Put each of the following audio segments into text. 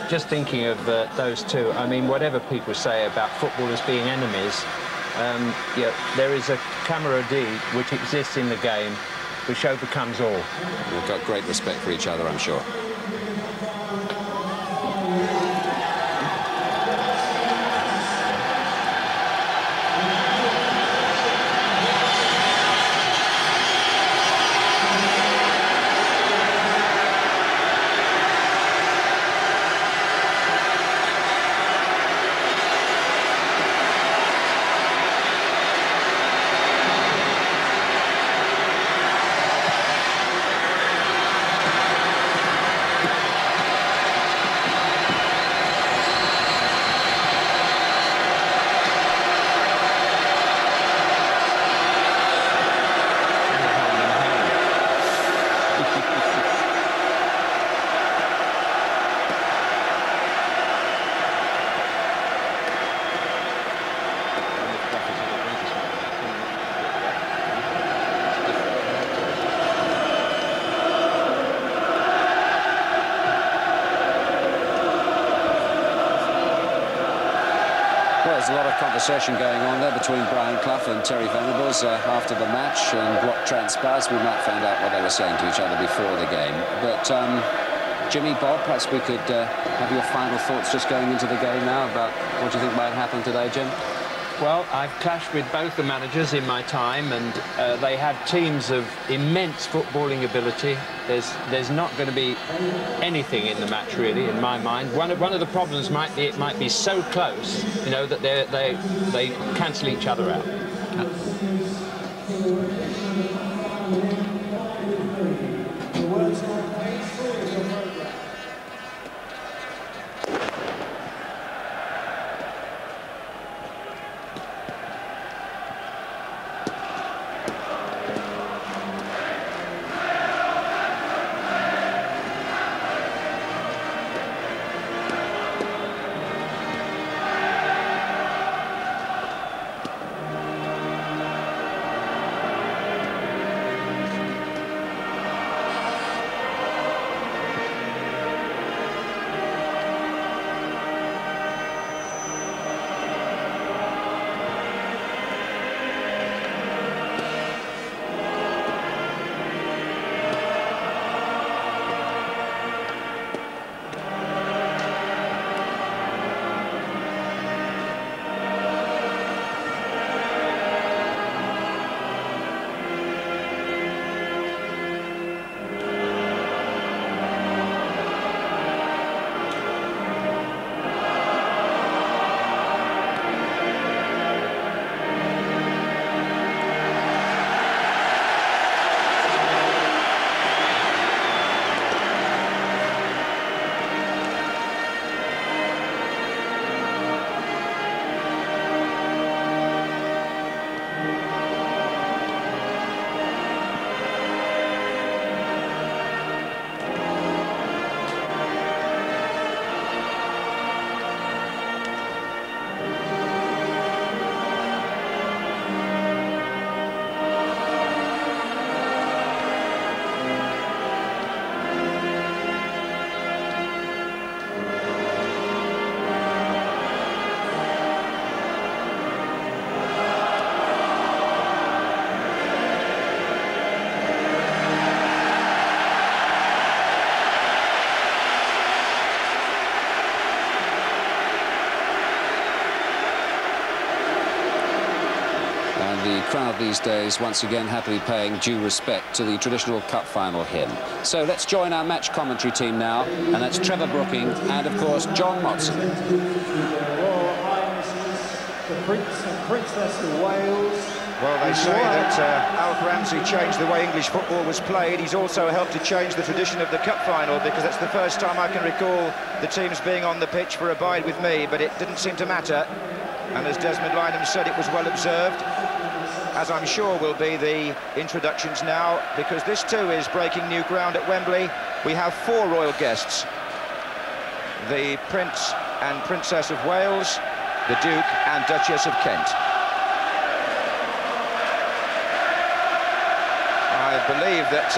Just thinking of those two, I mean, whatever people say about footballers being enemies, yeah, there is a camaraderie which exists in the game, which overcomes all. They've got great respect for each other, I'm sure. There's a lot of conversation going on there between Brian Clough and Terry Venables after the match, and what transpires, we might find out what they were saying to each other before the game. But Jimmy, Bob, perhaps we could have your final thoughts just going into the game now about what you think might happen today, Jim? Well, I've clashed with both the managers in my time, and they have teams of immense footballing ability. There's not going to be anything in the match, really, in my mind. One of the problems might be it might be so close, you know, that they cancel each other out. The crowd these days once again happily paying due respect to the traditional cup final hymn. So let's join our match commentary team now, and that's Trevor Brooking and of course John Motson. The Prince and Princess of Wales. Well, they say that Alf Ramsey changed the way English football was played. He's also helped to change the tradition of the cup final, because that's the first time I can recall the teams being on the pitch for Abide With Me, but it didn't seem to matter. And as Desmond Lynham said, it was well observed, as I'm sure will be the introductions now, because this too is breaking new ground at Wembley. We have 4 royal guests: the Prince and Princess of Wales, the Duke and Duchess of Kent. I believe that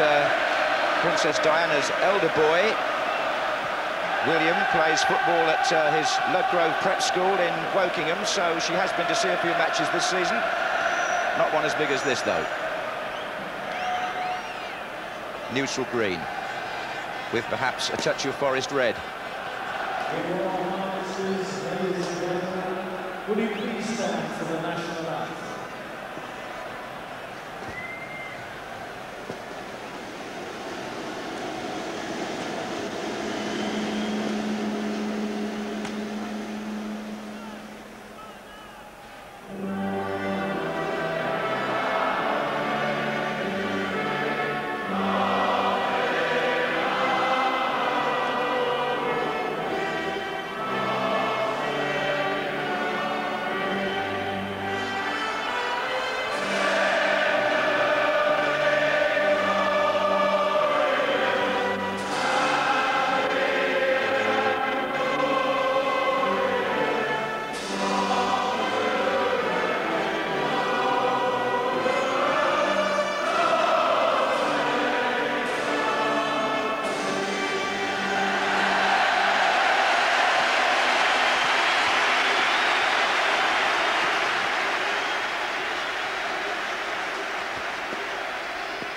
Princess Diana's elder boy William plays football at his Ludgrove Prep School in Wokingham, so she has been to see a few matches this season. Not one as big as this, though. Neutral green, with perhaps a touch of forest red. Would you please stand for the national anthem?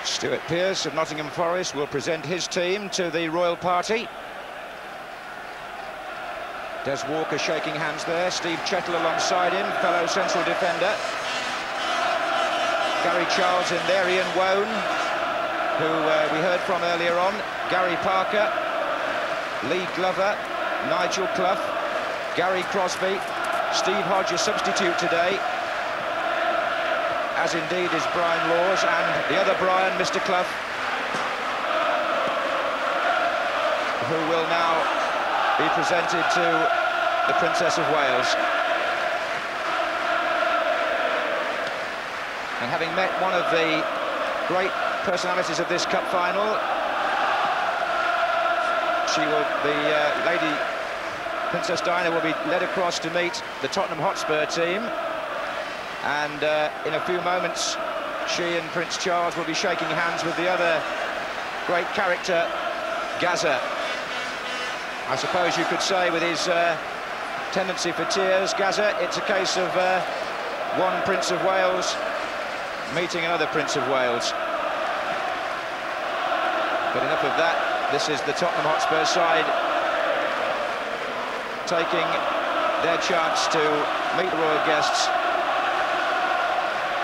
Stuart Pearce of Nottingham Forest will present his team to the royal party. Des Walker shaking hands there, Steve Chettle alongside him, fellow central defender. Gary Charles in there, Ian Wone, who we heard from earlier on, Gary Parker, Lee Glover, Nigel Clough, Gary Crosby, Steve Hodge, a substitute today, as indeed is Brian Laws, and the other Brian, Mr. Clough, who will now be presented to the Princess of Wales. And having met one of the great personalities of this cup final, the Lady Princess Diana will be led across to meet the Tottenham Hotspur team. And in a few moments, she and Prince Charles will be shaking hands with the other great character, Gazza. I suppose you could say, with his tendency for tears, Gazza, it's a case of one Prince of Wales meeting another Prince of Wales. But enough of that. This is the Tottenham Hotspur side taking their chance to meet the royal guests.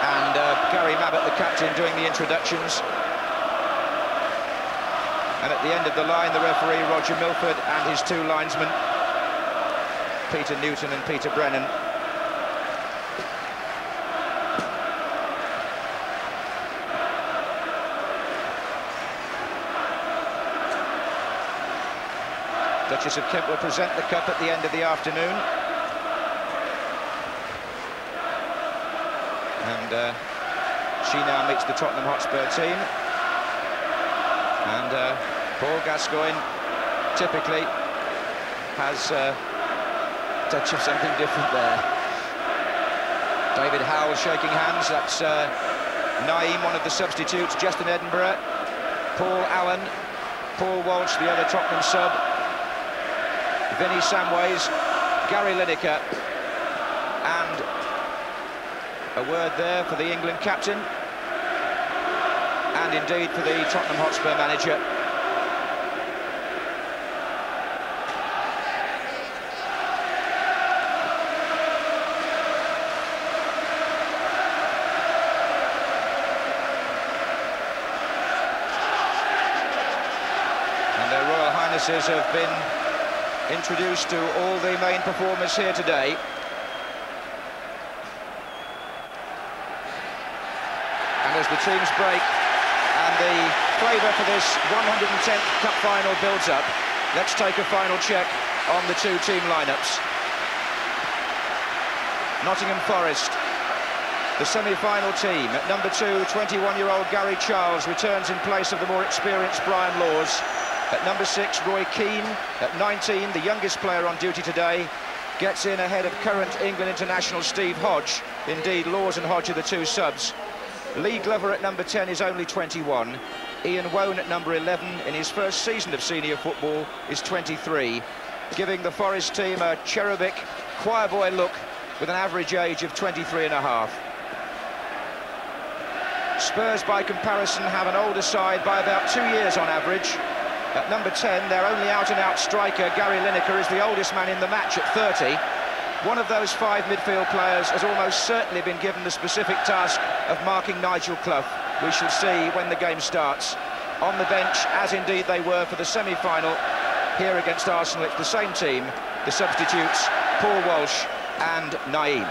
And Gary Mabbott, the captain, doing the introductions. And at the end of the line, the referee, Roger Milford, and his two linesmen, Peter Newton and Peter Brennan. Duchess of Kent will present the cup at the end of the afternoon. And she now meets the Tottenham Hotspur team. And Paul Gascoigne typically has a touch of something different there. David Howell shaking hands. That's Naeem, one of the substitutes, Justin Edinburgh, Paul Allen, Paul Walsh, the other Tottenham sub, Vinnie Samways, Gary Lineker, and a word there for the England captain, and indeed for the Tottenham Hotspur manager. And their Royal Highnesses have been introduced to all the main performers here today. And as the teams break and the flavour for this 110th Cup final builds up, let's take a final check on the two team lineups. Nottingham Forest, the semi-final team. At number 2, 21-year-old Gary Charles returns in place of the more experienced Brian Laws. At number 6, Roy Keane. At 19, the youngest player on duty today, gets in ahead of current England international Steve Hodge. Indeed, Laws and Hodge are the two subs. Lee Glover at number 10 is only 21. Ian Wone at number 11 in his first season of senior football is 23, giving the Forest team a cherubic, choir boy look with an average age of 23 and a half. Spurs, by comparison, have an older side by about 2 years on average. At number 10, their only out-and-out striker, Gary Lineker, is the oldest man in the match at 30. One of those 5 midfield players has almost certainly been given the specific task of marking Nigel Clough. We shall see when the game starts. On the bench, as indeed they were for the semi-final here against Arsenal, it's the same team, the substitutes, Paul Walsh and Naeem.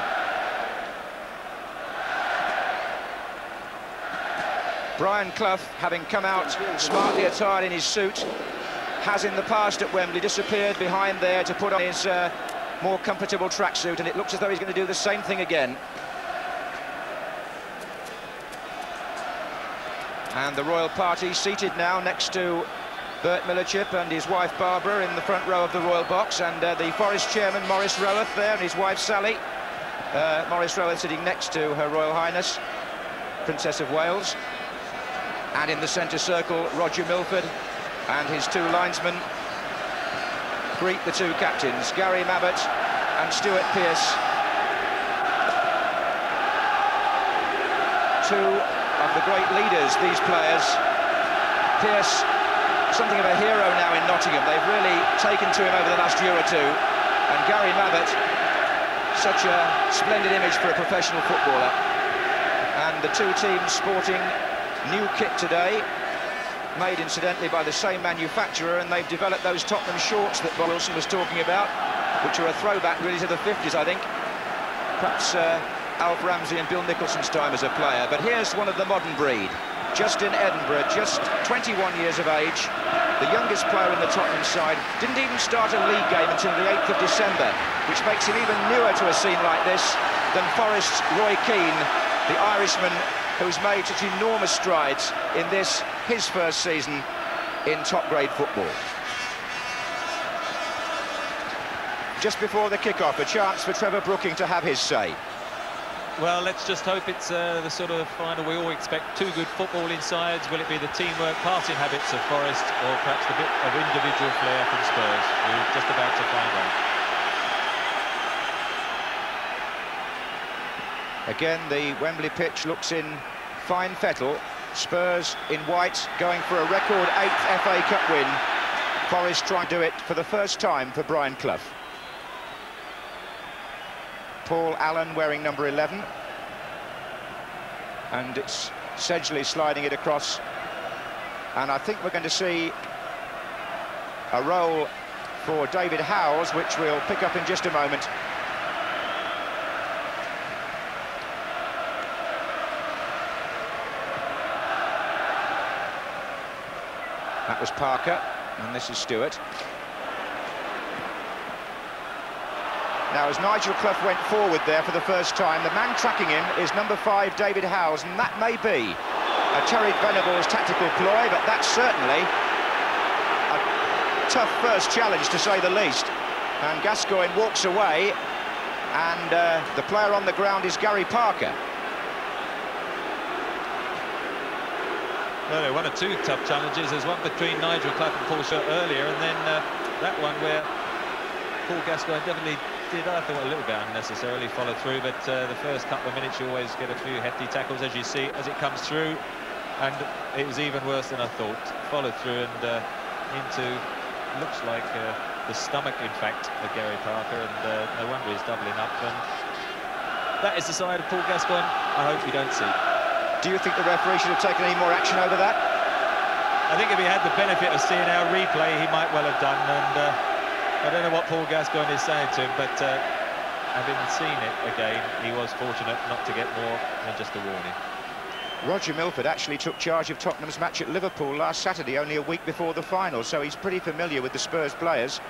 Brian Clough, having come out smartly attired in his suit, has in the past at Wembley disappeared behind there to put on his more comfortable tracksuit, and it looks as though he's going to do the same thing again. And the royal party seated now next to Bert Millerchip and his wife Barbara in the front row of the royal box, and the Forest chairman Maurice Roworth there and his wife Sally. Maurice Roworth sitting next to Her Royal Highness Princess of Wales. And in the centre circle, Roger Milford and his 2 linesmen greet the 2 captains, Gary Mabbott and Stuart Pearce. 2 of the great leaders, these players. Pearce, something of a hero now in Nottingham. They've really taken to him over the last year or 2. And Gary Mabbott, such a splendid image for a professional footballer. And the 2 teams sporting new kit today, made incidentally by the same manufacturer, and they've developed those Tottenham shorts that Bob Wilson was talking about, which are a throwback really to the 50s, I think. Perhaps Alf Ramsey and Bill Nicholson's time as a player. But here's one of the modern breed, just in Edinburgh, just 21 years of age, the youngest player in the Tottenham side, didn't even start a league game until the 8th of December, which makes him even newer to a scene like this than Forest's Roy Keane, the Irishman who's made such enormous strides in this, his first season in top-grade football. Just before the kick-off, a chance for Trevor Brooking to have his say. Well, let's just hope it's the sort of final we all expect. 2 good footballing sides. Will it be the teamwork, passing habits of Forest, or perhaps the bit of individual flair from Spurs? We're just about to find out. Again, the Wembley pitch looks in fine fettle. Spurs in white, going for a record 8th FA Cup win. Forest trying to do it for the first time for Brian Clough. Paul Allen wearing number 11. And it's Sedgley sliding it across. And I think we're going to see a roll for David Howells, which we'll pick up in just a moment. That was Parker, and this is Stewart. Now, as Nigel Clough went forward there for the first time, the man tracking him is number 5, David Howells, and that may be a Terry Venables tactical ploy, but that's certainly a tough first challenge, to say the least. And Gascoigne walks away, and the player on the ground is Gary Parker. No, one or 2 tough challenges. There's one between Nigel Clough and Paul Shot earlier, and then that one where Paul Gascoigne definitely did, I thought, a little bit unnecessarily follow through, but the first couple of minutes you always get a few hefty tackles, as you see, as it comes through, and it was even worse than I thought. Followed through and into, looks like the stomach, in fact, of Gary Parker, and no wonder he's doubling up. And that is the side of Paul Gascoigne I hope we don't see. Do you think the referee should have taken any more action over that? I think if he had the benefit of seeing our replay, he might well have done, and I don't know what Paul Gascoigne is saying to him, but having seen it again, he was fortunate not to get more than just a warning. Roger Milford actually took charge of Tottenham's match at Liverpool last Saturday, only a week before the final, so he's pretty familiar with the Spurs players.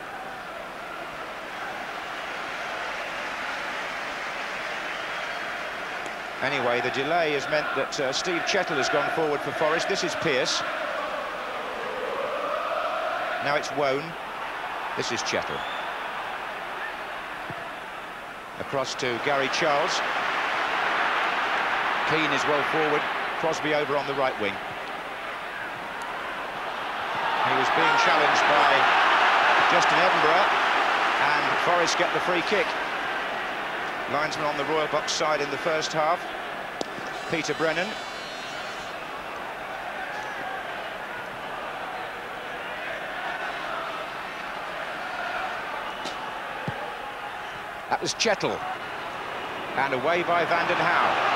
Anyway, the delay has meant that Steve Chettle has gone forward for Forest. This is Pearce. Now it's Wone. This is Chettle. Across to Gary Charles. Keane is well forward. Crosby over on the right wing. He was being challenged by Justin Edinburgh, and Forest get the free kick. Linesman on the Royal Box side in the first half, Peter Brennan. That was Chettle, and away by Van den Hauwe.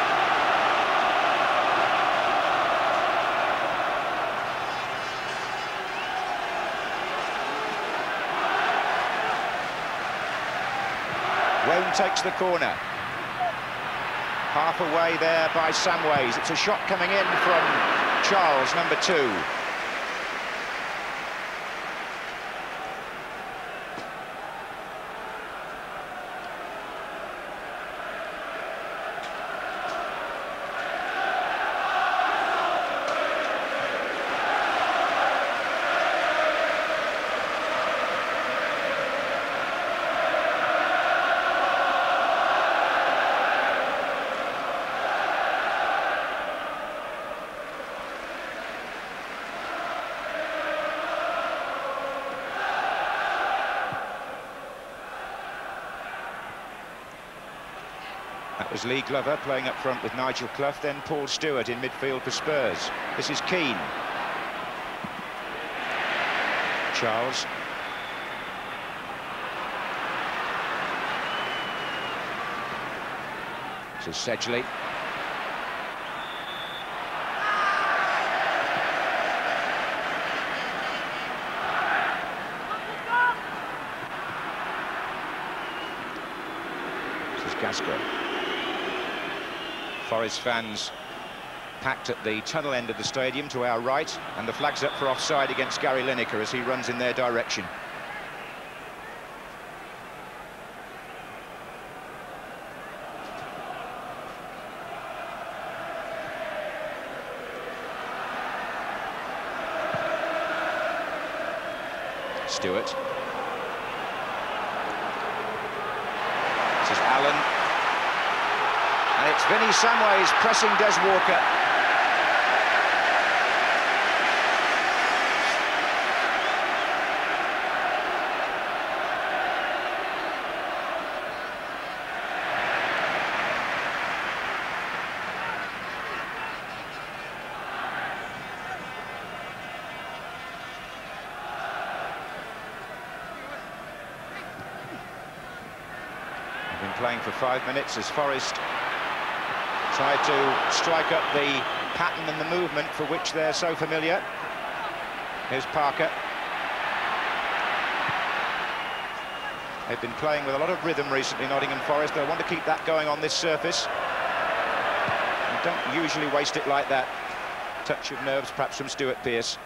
Wone takes the corner. Half away there by Samways. It's a shot coming in from Charles, number 2. That was Lee Glover playing up front with Nigel Clough, then Paul Stewart in midfield for Spurs. This is Keane. Charles. This is Sedgley. This is Gascoigne. Forest fans packed at the tunnel end of the stadium to our right, and the flag's up for offside against Gary Lineker as he runs in their direction. Stewart. This is Allen. And it's Vinnie Samways pressing Des Walker. They've been playing for 5 minutes as Forest tried to strike up the pattern and the movement for which they're so familiar. Here's Parker. They've been playing with a lot of rhythm recently, Nottingham Forest. They want to keep that going on this surface. And don't usually waste it like that. Touch of nerves, perhaps, from Stuart Pearce.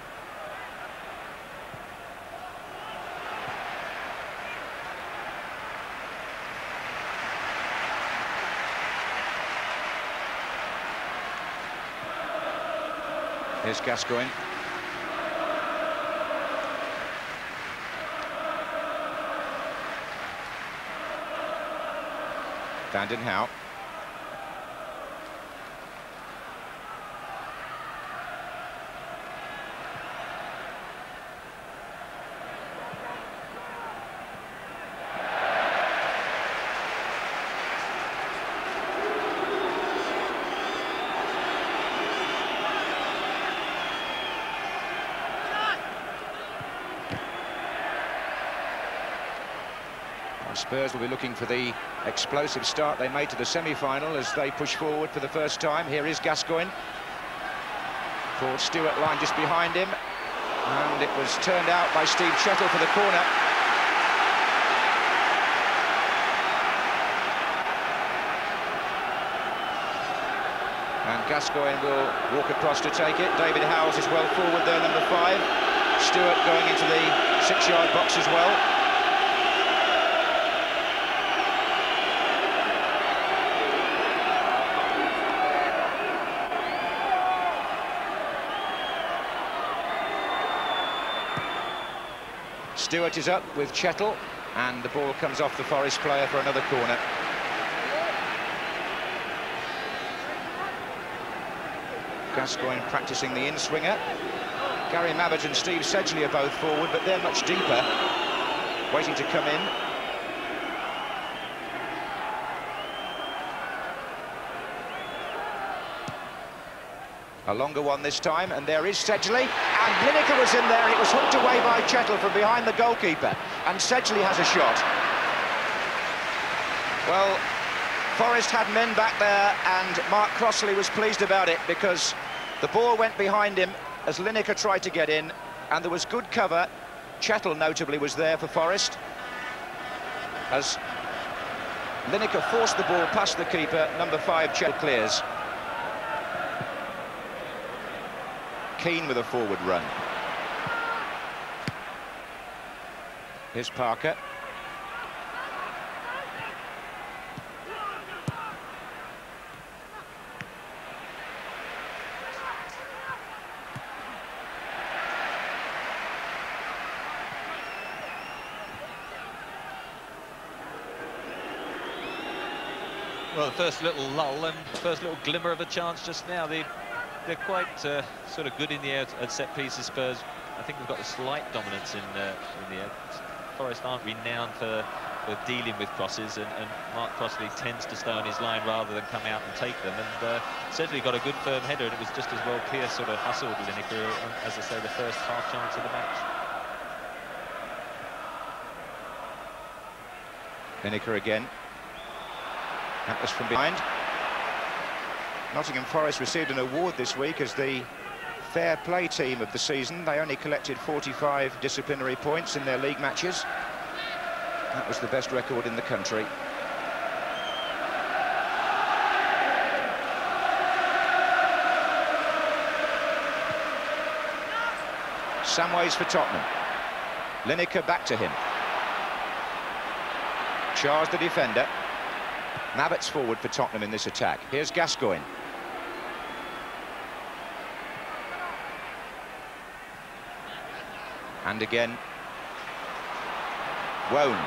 Here's Gascoigne. Van den Hauwe. Spurs will be looking for the explosive start they made to the semi-final as they push forward for the first time. Here is Gascoigne. Paul Stewart line just behind him, and it was turned out by Steve Chettle for the corner. And Gascoigne will walk across to take it. David Howells is well forward there, number 5. Stewart going into the 6-yard box as well. Stewart is up with Chettle, and the ball comes off the Forest player for another corner. Gascoigne practicing the in-swinger. Gary Mabbott and Steve Sedgley are both forward, but they're much deeper, waiting to come in. A longer one this time, and there is Sedgley, and Lineker was in there. It was hooked away by Chettle from behind the goalkeeper, and Sedgley has a shot. Well, Forest had men back there, and Mark Crossley was pleased about it because the ball went behind him as Lineker tried to get in, and there was good cover. Chettle notably was there for Forest as Lineker forced the ball past the keeper. Number 5, Chettle clears. Keane with a forward run. Here's Parker. Well, the first little lull and first little glimmer of a chance just now. They're quite sort of good in the air at set pieces, Spurs. I think they've got a slight dominance in the air. Forest aren't renowned for dealing with crosses, and Mark Crossley tends to stay on his line rather than come out and take them. And certainly got a good firm header, and it was just as well Pearce sort of hustled Lineker, as I say, the first half chance of the match. Lineker again. That was from behind. Nottingham Forest received an award this week as the fair play team of the season. They only collected 45 disciplinary points in their league matches. That was the best record in the country. Samways for Tottenham. Lineker back to him. Charles the defender. Mabbott's forward for Tottenham in this attack. Here's Gascoigne. And again, Wone.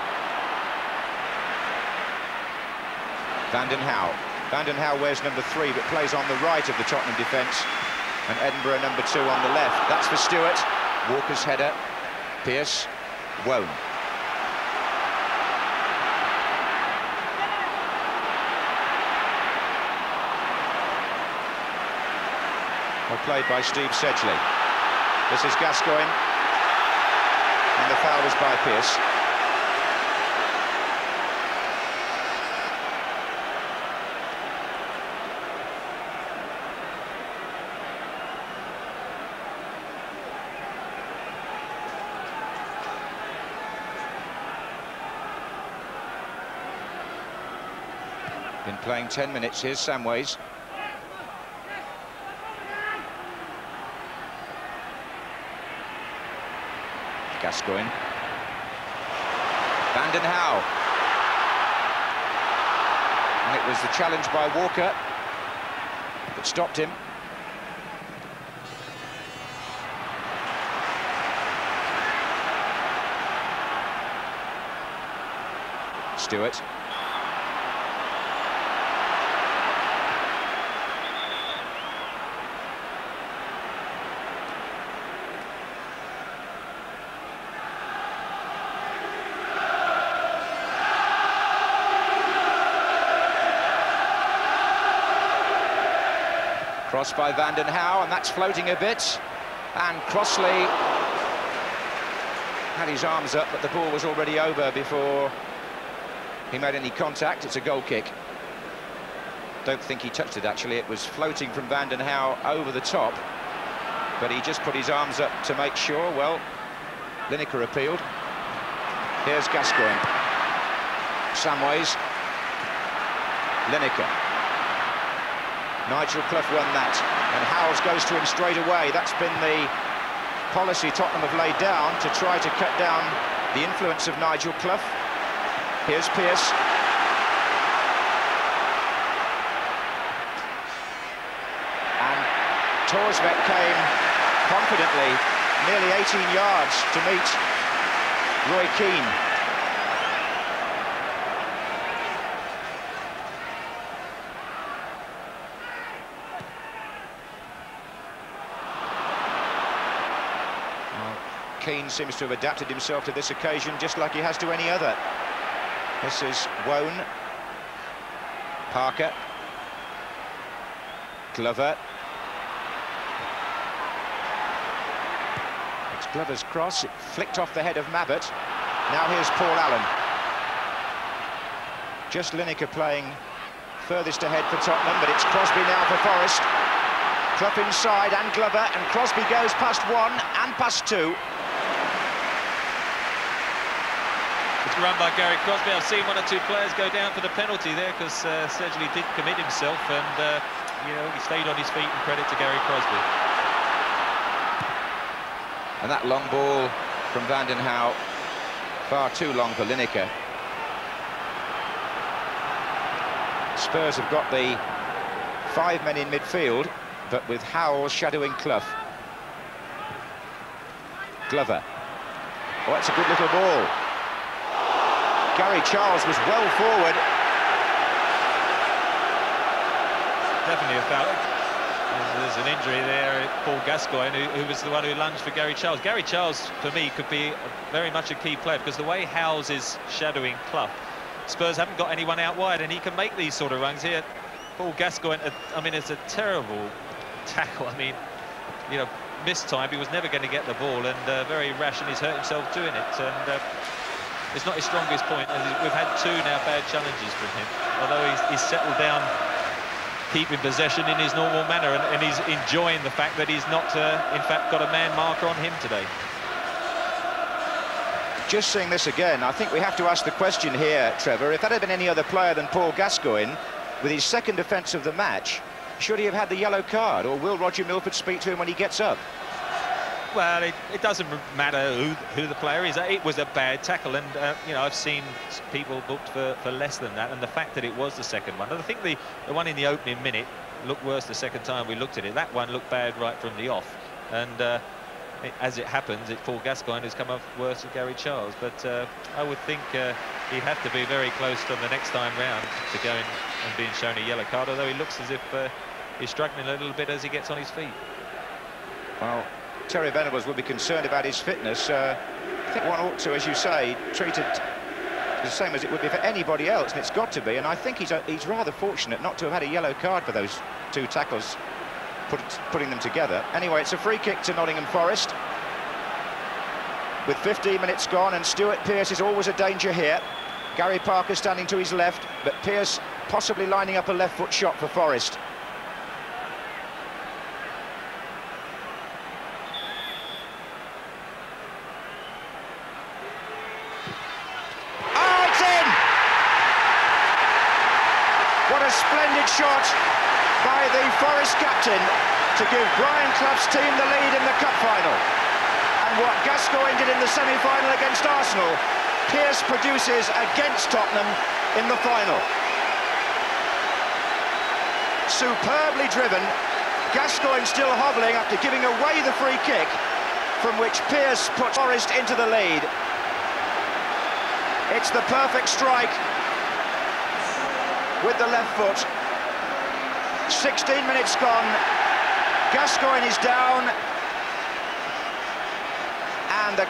Vanden Hauwe. Vanden Hauwe wears number 3, but plays on the right of the Tottenham defence. And Edinburgh number 2 on the left. That's for Stewart. Walker's header. Pearce. Wone. Well played by Steve Sedgley. This is Gascoigne. And the foul was by Pearce. Been playing 10 minutes. Here's Samways. Gascoigne. Vanden Hauwe. And it was the challenge by Walker that stopped him. Stewart. Cross by Vanden Hauwe, and that's floating a bit. And Crossley had his arms up, but the ball was already over before he made any contact. It's a goal kick. Don't think he touched it, actually. It was floating from Vanden Hauwe over the top, but he just put his arms up to make sure. Well, Lineker appealed. Here's Gascoigne. Samways. Lineker. Nigel Clough won that, and Howells goes to him straight away. That's been the policy Tottenham have laid down to try to cut down the influence of Nigel Clough. Here's Pearce. And Torsbeck came confidently, nearly 18 yards to meet Roy Keane. Keane seems to have adapted himself to this occasion just like he has to any other. This is Wone. Parker. Glover. It's Glover's cross. It flicked off the head of Mabbott. Now here's Paul Allen. Just Lineker playing furthest ahead for Tottenham, but it's Crosby now for Forest. Clough inside and Glover, and Crosby goes past one and past two. It's run by Gary Crosby. I've seen one or two players go down for the penalty there because Sedgley did commit himself, and you know, he stayed on his feet, and credit to Gary Crosby. And that long ball from Vanden Hauwe, far too long for Lineker. Spurs have got the 5 men in midfield, but with Howell shadowing Clough. Glover. Oh, that's a good little ball. Gary Charles was well forward. Definitely a foul. There's an injury there, Paul Gascoigne, who was the one who lunged for Gary Charles. Gary Charles, for me, could be very much a key player, because the way Howells is shadowing Clough, Spurs haven't got anyone out wide, and he can make these sort of runs here. Paul Gascoigne, I mean, it's a terrible tackle. I mean, you know, missed time. He was never going to get the ball, and very rash, and he's hurt himself doing it. And it's not his strongest point. We've had two now bad challenges from him, although he's settled down, keeping possession in his normal manner, and he's enjoying the fact that he's not, in fact, got a man marker on him today. Just seeing this again, I think we have to ask the question here, Trevor, if that had been any other player than Paul Gascoigne, with his second offence of the match, should he have had the yellow card, or will Roger Milford speak to him when he gets up? Well, it doesn't matter who the player is. It was a bad tackle, and you know, I've seen people booked for less than that, and the fact that it was the second one, and I think the one in the opening minute looked worse the second time we looked at it. That one looked bad right from the off, and as it happens, Paul Gascoigne has come up worse than Gary Charles, but I would think he'd have to be very close from the next time round to going and being shown a yellow card, although he looks as if he's struggling a little bit as he gets on his feet. Well, Terry Venables will be concerned about his fitness. I think one ought to, as you say, treat it the same as it would be for anybody else, and it's got to be, and I think he's rather fortunate not to have had a yellow card for those two tackles, putting them together. Anyway, it's a free kick to Nottingham Forest with 15 minutes gone, and Stuart Pearce is always a danger here. Gary Parker standing to his left, but Pearce possibly lining up a left-foot shot for Forest. Oh, it's in! What a splendid shot by the Forest captain to give Brian Clough's team the lead in the cup final. And what Gascoigne did in the semi-final against Arsenal, Pearce produces against Tottenham in the final. Superbly driven, Gascoigne still hobbling after giving away the free kick, from which Pearce puts Forest into the lead. It's the perfect strike with the left foot. 16 minutes gone, Gascoigne is down, and the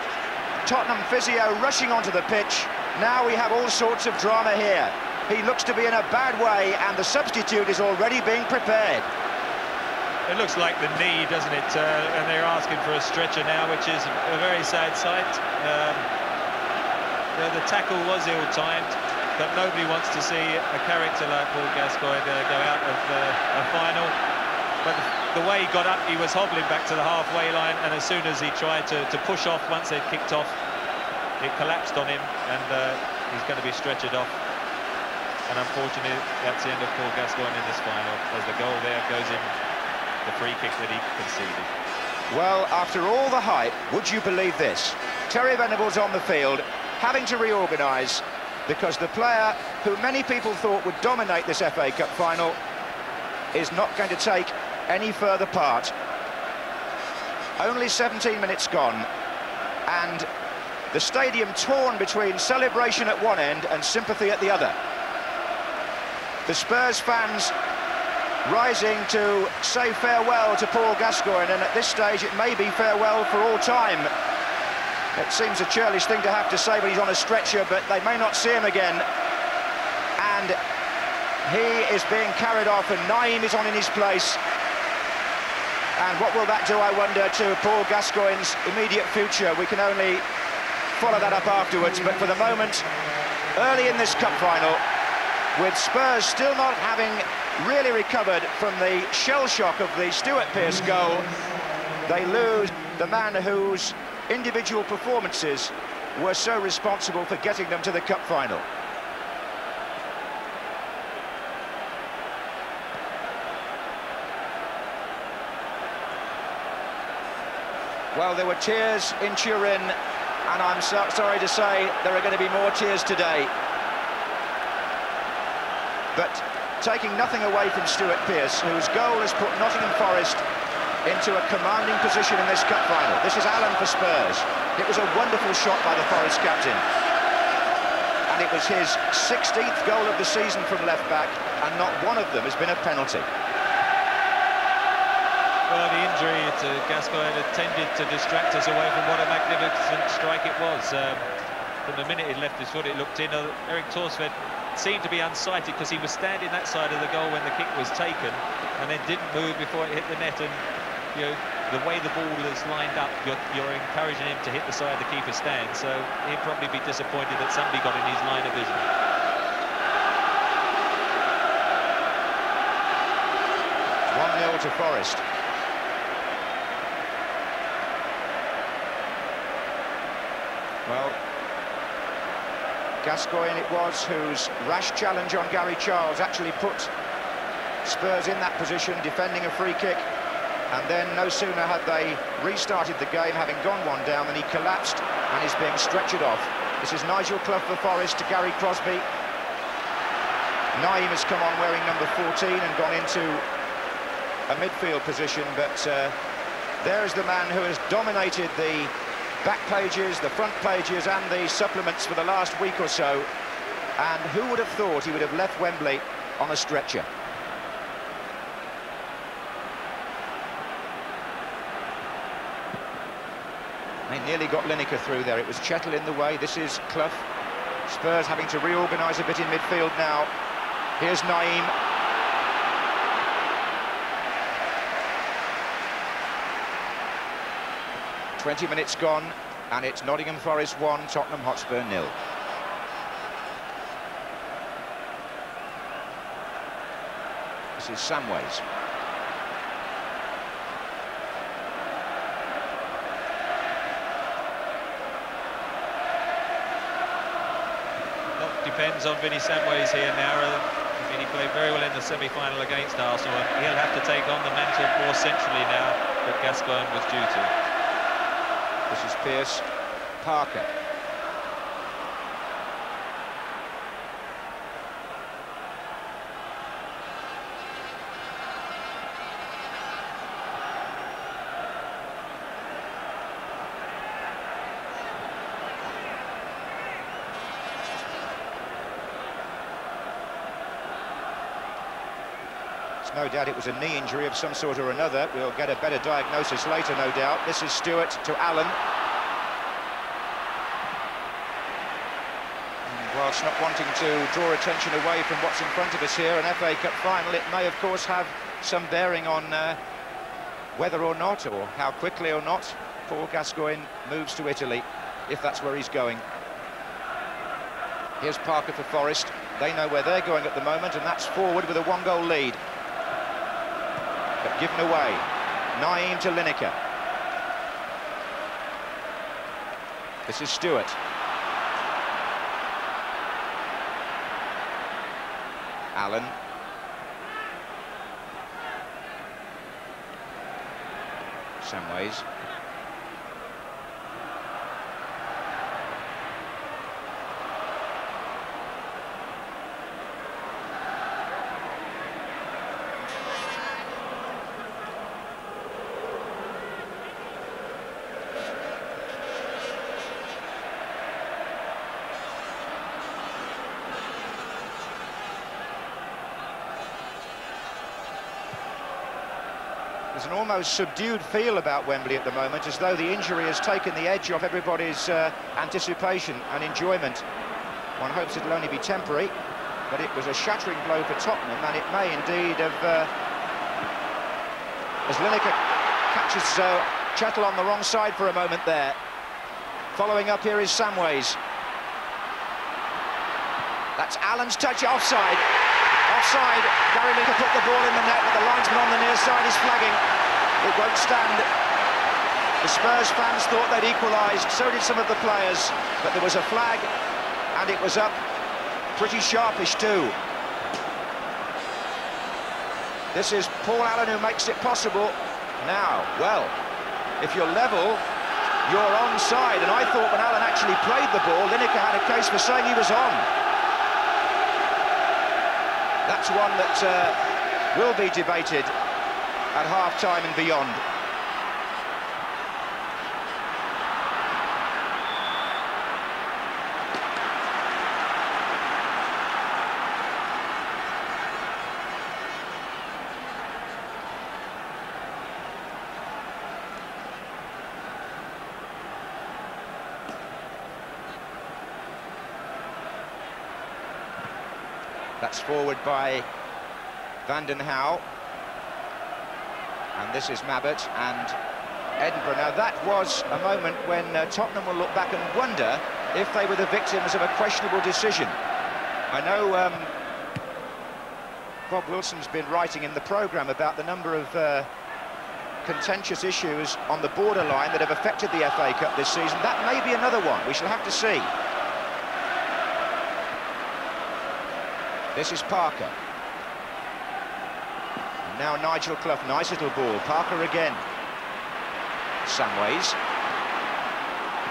Tottenham physio rushing onto the pitch. Now we have all sorts of drama here. He looks to be in a bad way, and the substitute is already being prepared. It looks like the knee, doesn't it? And they're asking for a stretcher now, which is a very sad sight. The tackle was ill-timed, but nobody wants to see a character like Paul Gascoigne go out of a final. But the way he got up, he was hobbling back to the halfway line, and as soon as he tried to push off once they'd kicked off, it collapsed on him, and he's going to be stretchered off. And unfortunately, that's the end of Paul Gascoigne in this final, as the goal there goes in, the free kick that he conceded. Well, after all the hype, would you believe this? Terry Venables on the field, having to reorganise, because the player who many people thought would dominate this FA Cup final is not going to take any further part. Only 17 minutes gone, and the stadium torn between celebration at one end and sympathy at the other. The Spurs fans rising to say farewell to Paul Gascoigne, and at this stage it may be farewell for all time. It seems a churlish thing to have to say, but he's on a stretcher, but they may not see him again. And he is being carried off, and Naim is on in his place. And what will that do, I wonder, to Paul Gascoigne's immediate future? We can only follow that up afterwards, but for the moment, early in this cup final, with Spurs still not having really recovered from the shell shock of the Stuart Pearce goal, they lose the man whose individual performances were so responsible for getting them to the cup final. Well, there were tears in Turin, and I'm sorry to say there are going to be more tears today. But taking nothing away from Stuart Pearce, whose goal has put Nottingham Forest into a commanding position in this cup final. This is Allen for Spurs. It was a wonderful shot by the Forest captain. And it was his 16th goal of the season from left-back, and not one of them has been a penalty. Well, the injury to Gascoigne had tended to distract us away from what a magnificent strike it was. From the minute he left his foot, it looked in. Eric Torsved seemed to be unsighted because he was standing that side of the goal when the kick was taken, and then didn't move before it hit the net. And you know, the way the ball is lined up, you're encouraging him to hit the side the keeper stands, so he'd probably be disappointed that somebody got in his line of vision. It's 1-0 to Forest. Well, Gascoigne it was whose rash challenge on Gary Charles actually put Spurs in that position, defending a free kick. And then no sooner had they restarted the game, having gone one down, than he collapsed and is being stretchered off. This is Nigel Clough for Forest to Gary Crosby. Naim has come on wearing number 14 and gone into a midfield position, but there's the man who has dominated the back pages, the front pages and the supplements for the last week or so. And who would have thought he would have left Wembley on a stretcher? They nearly got Lineker through there. It was Chettle in the way. This is Clough. Spurs having to reorganise a bit in midfield now. Here's Naim. "20 minutes gone, and it's Nottingham Forest 1, Tottenham Hotspur 0. This is Samways. Depends on Vinnie Samways here now. I mean, he played very well in the semi-final against Arsenal, and he'll have to take on the mantle more centrally now that Gascoigne was due to. This is Pearce. Parker. No doubt it was a knee injury of some sort or another. We'll get a better diagnosis later, no doubt. This is Stewart to Allen. And whilst not wanting to draw attention away from what's in front of us here, an FA Cup final, it may, of course, have some bearing on whether or not, or how quickly or not, Paul Gascoigne moves to Italy, if that's where he's going. Here's Parker for Forest. They know where they're going at the moment, and that's forward with a one-goal lead. But given away. Naim to Lineker. This is Stewart. Allen. Samways. There's an almost subdued feel about Wembley at the moment, as though the injury has taken the edge off everybody's anticipation and enjoyment. One hopes it'll only be temporary, but it was a shattering blow for Tottenham, and it may indeed have... as Lineker catches Chettle on the wrong side for a moment there. Following up here is Samways. That's Allen's touch, offside. Offside. Gary Lineker put the ball in the net, but the linesman on the near side is flagging. It won't stand. The Spurs fans thought they'd equalised, so did some of the players, but there was a flag, and it was up pretty sharpish too. This is Paul Allen who makes it possible. Now, well, if you're level, you're onside, and I thought when Allen actually played the ball, Lineker had a case for saying he was on. That's one that will be debated at half-time and beyond. That's forward by Van den Hauwe. And this is Mabbott and Edinburgh. Now that was a moment when Tottenham will look back and wonder if they were the victims of a questionable decision. I know Bob Wilson's been writing in the programme about the number of contentious issues on the borderline that have affected the FA Cup this season. That may be another one. We shall have to see. This is Parker. And now Nigel Clough, nice little ball. Parker again. Samways.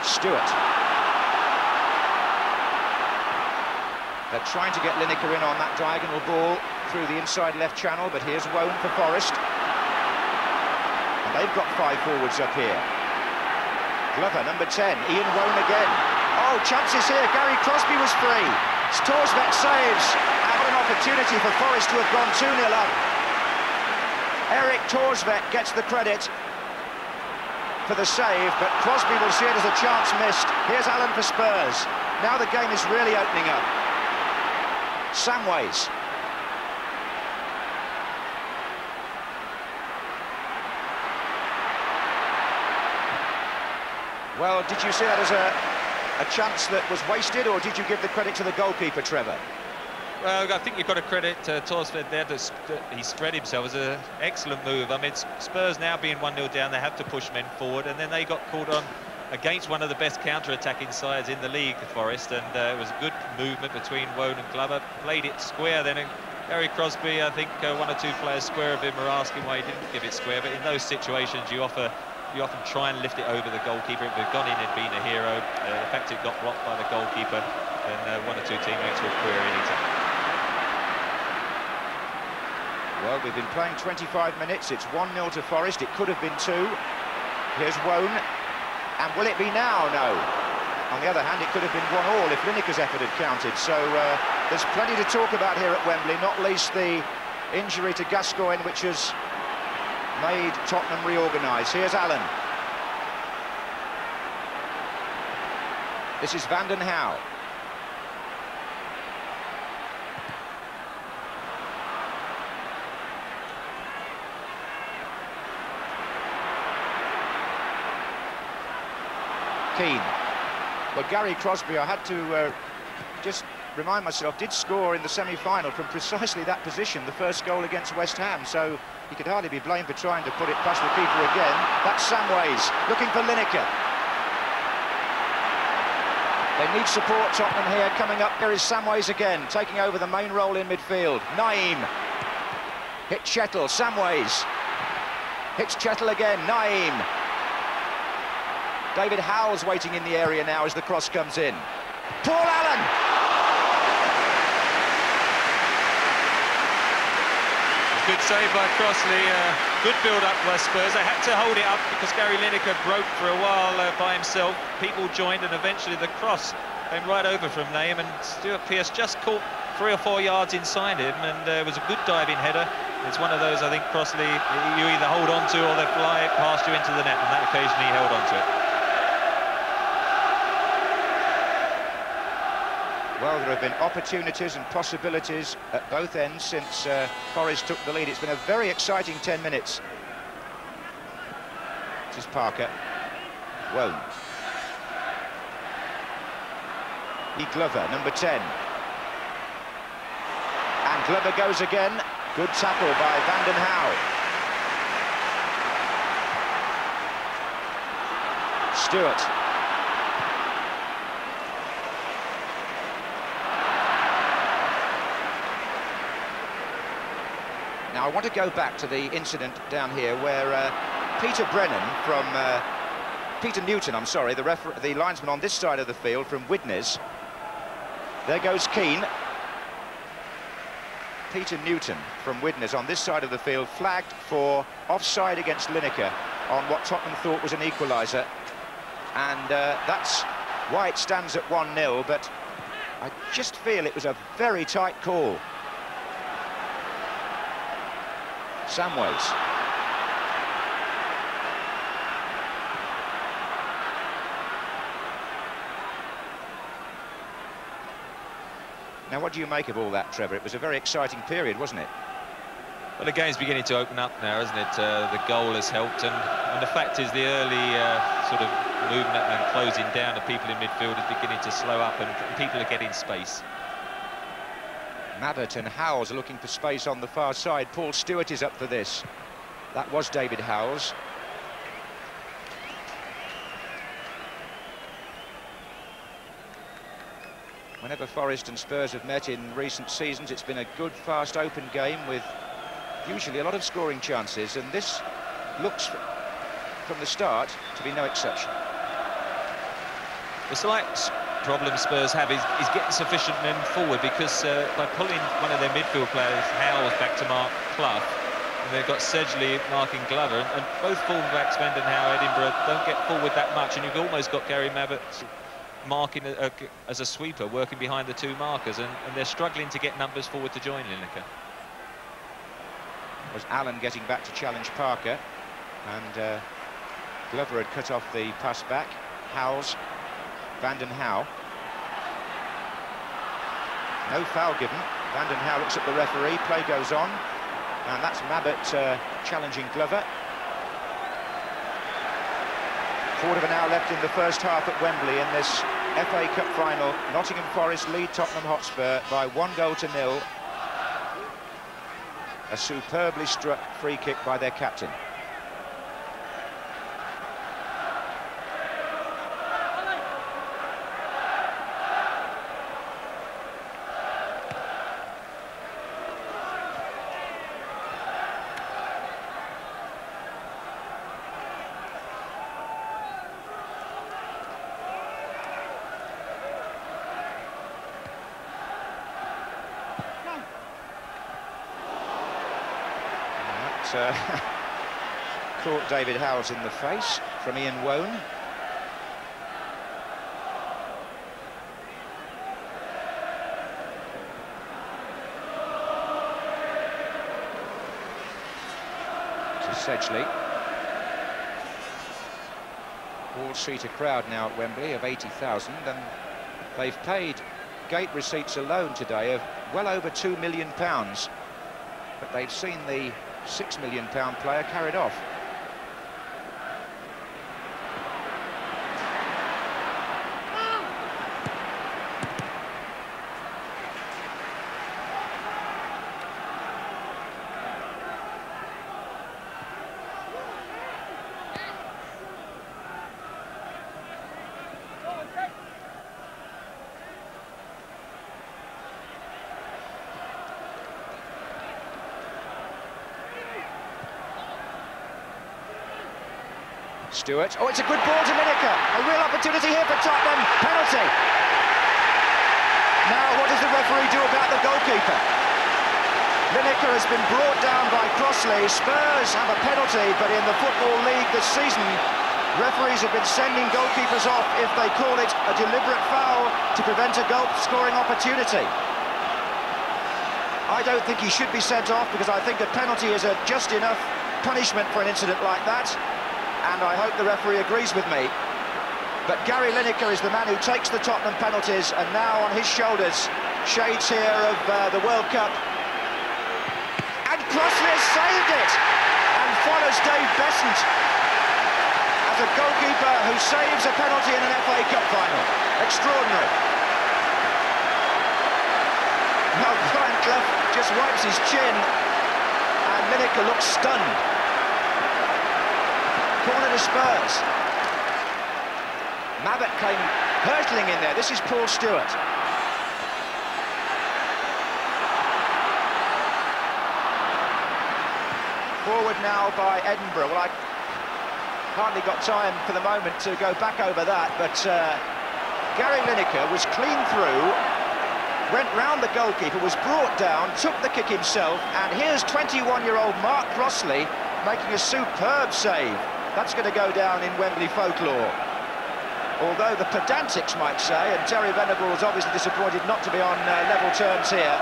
Stewart. They're trying to get Lineker in on that diagonal ball through the inside left channel, but here's Wone for Forest. And they've got 5 forwards up here. Glover, number 10, Ian Wone again. Oh, chances here, Gary Crosby was free. Torsvett saves, and what an opportunity for Forest to have gone 2-0 up. Eric Torsvett gets the credit for the save, but Crosby will see it as a chance missed. Here's Allen for Spurs. Now the game is really opening up. Samways. Well, did you see that as a chance that was wasted, or did you give the credit to the goalkeeper, Trevor? Well, I think you've got to credit Torsvett there. He spread himself. It was an excellent move. I mean, Spurs now being 1-0 down, they have to push men forward, and then they got caught on against one of the best counter-attacking sides in the league, Forest, and it was a good movement between Wone and Glover. Played it square then, and Gary Crosby, I think 1 or 2 players square of him were asking why he didn't give it square, but in those situations you often try and lift it over the goalkeeper. If it had gone in, it'd been a hero. The fact it got blocked by the goalkeeper, and 1 or 2 teammates were querying it. Well, we've been playing 25 minutes. It's 1-0 to Forest. It could have been 2. Here's Wone. And will it be now? No. On the other hand, it could have been 1-1 if Lineker's effort had counted. So there's plenty to talk about here at Wembley, not least the injury to Gascoigne, which has made Tottenham reorganise. Here's Allen. This is Van den Hauwe. Keane. Well, Gary Crosby, I had to just remind myself, did score in the semi-final from precisely that position, the first goal against West Ham, so he could hardly be blamed for trying to put it past the keeper again. That's Samways, looking for Lineker. They need support, Tottenham here, coming up. There is Samways again, taking over the main role in midfield. Naeem. Hit Chettle, Samways. Hits Chettle again, Naeem. David Howell's waiting in the area now as the cross comes in. Paul Allen! Good save by Crossley, good build-up by Spurs. They had to hold it up because Gary Lineker broke for a while by himself. People joined, and eventually the cross came right over from Naeem, and Stuart Pearce just caught 3 or 4 yards inside him, and it was a good diving header. It's one of those, I think, Crossley, you either hold on to or they fly it past you into the net. On that occasion, he held on to it. Well, there have been opportunities and possibilities at both ends since Forest took the lead. It's been a very exciting 10 minutes. This is Parker. Wone. Glover, number 10. And Glover goes again. Good tackle by Van den Hauwe. Stewart. Now I want to go back to the incident down here where Peter Newton, I'm sorry, the linesman on this side of the field from Widnes. There goes Keane. Peter Newton from Widnes on this side of the field, flagged for offside against Lineker on what Tottenham thought was an equaliser. And that's why it stands at 1-0, but I just feel it was a very tight call. Samways. Now, what do you make of all that, Trevor? It was a very exciting period, wasn't it? Well, the game's beginning to open up now, isn't it? The goal has helped, and the fact is the early sort of movement and closing down of people in midfield is beginning to slow up, and people are getting space. Mabbott and Howes are looking for space on the far side. Paul Stewart is up for this. That was David Howes. Whenever Forest and Spurs have met in recent seasons, it's been a good, fast, open game with usually a lot of scoring chances, and this looks, from the start, to be no exception. The slight problem Spurs have is getting sufficient men forward, because by pulling one of their midfield players, Howes, back to mark Clough, and they've got Sedgley marking Glover, and both full-backs, Van den Hauwe, Edinburgh, don't get forward that much, and you've almost got Gary Mabbott marking as a sweeper, working behind the two markers, and they're struggling to get numbers forward to join Lineker. Was Allen getting back to challenge Parker, and Glover had cut off the pass back. Howes, Van den Hauwe. No foul given. Van den Hauwe looks at the referee, play goes on, and that's Mabbott challenging Glover. Quarter of an hour left in the first half at Wembley in this FA Cup final. Nottingham Forest lead Tottenham Hotspur by 1-0. A superbly struck free kick by their captain. Caught David Howes in the face from Ian Wone. To Sedgley. All-seater crowd now at Wembley of 80,000, and they've paid gate receipts alone today of well over £2 million, but they've seen the £6 million player carried off. Stewart. Oh, it's a good ball to Lineker. A real opportunity here for Tottenham. Penalty. Now, what does the referee do about the goalkeeper? Lineker has been brought down by Crossley. Spurs have a penalty, but in the Football League this season, referees have been sending goalkeepers off if they call it a deliberate foul to prevent a goal-scoring opportunity. I don't think he should be sent off, because I think a penalty is a just enough punishment for an incident like that, and I hope the referee agrees with me. But Gary Lineker is the man who takes the Tottenham penalties, and now on his shoulders, shades here of the World Cup. And Crossley has saved it, and follows Dave Besant as a goalkeeper who saves a penalty in an FA Cup final. Extraordinary. Now Brian Clough just wipes his chin, and Lineker looks stunned. Corner to Spurs. Mabbott came hurtling in there. This is Paul Stewart. Forward now by Edinburgh. Well, I hardly got time for the moment to go back over that, but Gary Lineker was clean through, went round the goalkeeper, was brought down, took the kick himself, and here's 21-year-old Mark Crossley making a superb save. That's going to go down in Wembley folklore. Although the pedantics might say, and Terry Venables obviously disappointed not to be on level terms here,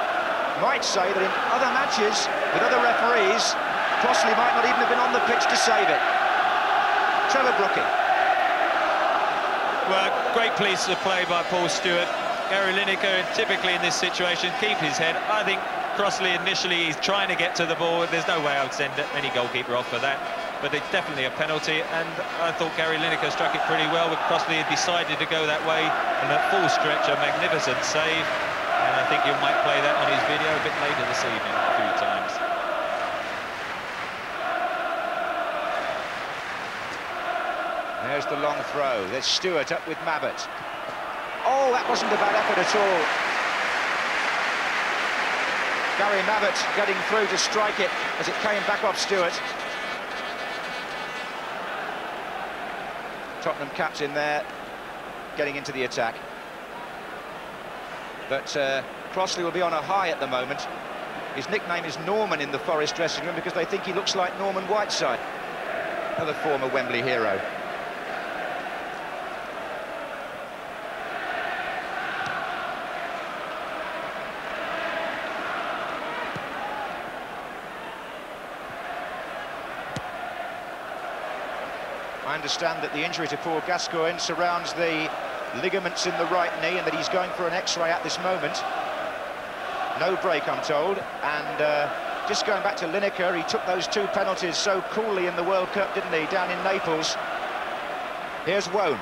might say that in other matches with other referees, Crossley might not even have been on the pitch to save it. Trevor Brooking. Well, great piece of play by Paul Stewart. Gary Lineker, typically in this situation, keep his head. I think Crossley initially, he's trying to get to the ball. There's no way I would send any goalkeeper off for that. But it's definitely a penalty, and I thought Gary Lineker struck it pretty well, but Crossley had decided to go that way, and at full stretch, a magnificent save. And I think you might play that on his video a bit later this evening, a few times. There's the long throw. There's Stewart up with Mabbott. Oh, that wasn't a bad effort at all. Gary Mabbott getting through to strike it as it came back off Stewart. Tottenham captain there, getting into the attack. But Crossley will be on a high at the moment. His nickname is Norman in the Forest dressing room because they think he looks like Norman Whiteside, another former Wembley hero. I understand that the injury to Paul Gascoigne surrounds the ligaments in the right knee, and that he's going for an X-ray at this moment. No break, I'm told. And just going back to Lineker, he took those two penalties so coolly in the World Cup, didn't he, down in Naples. Here's Wone.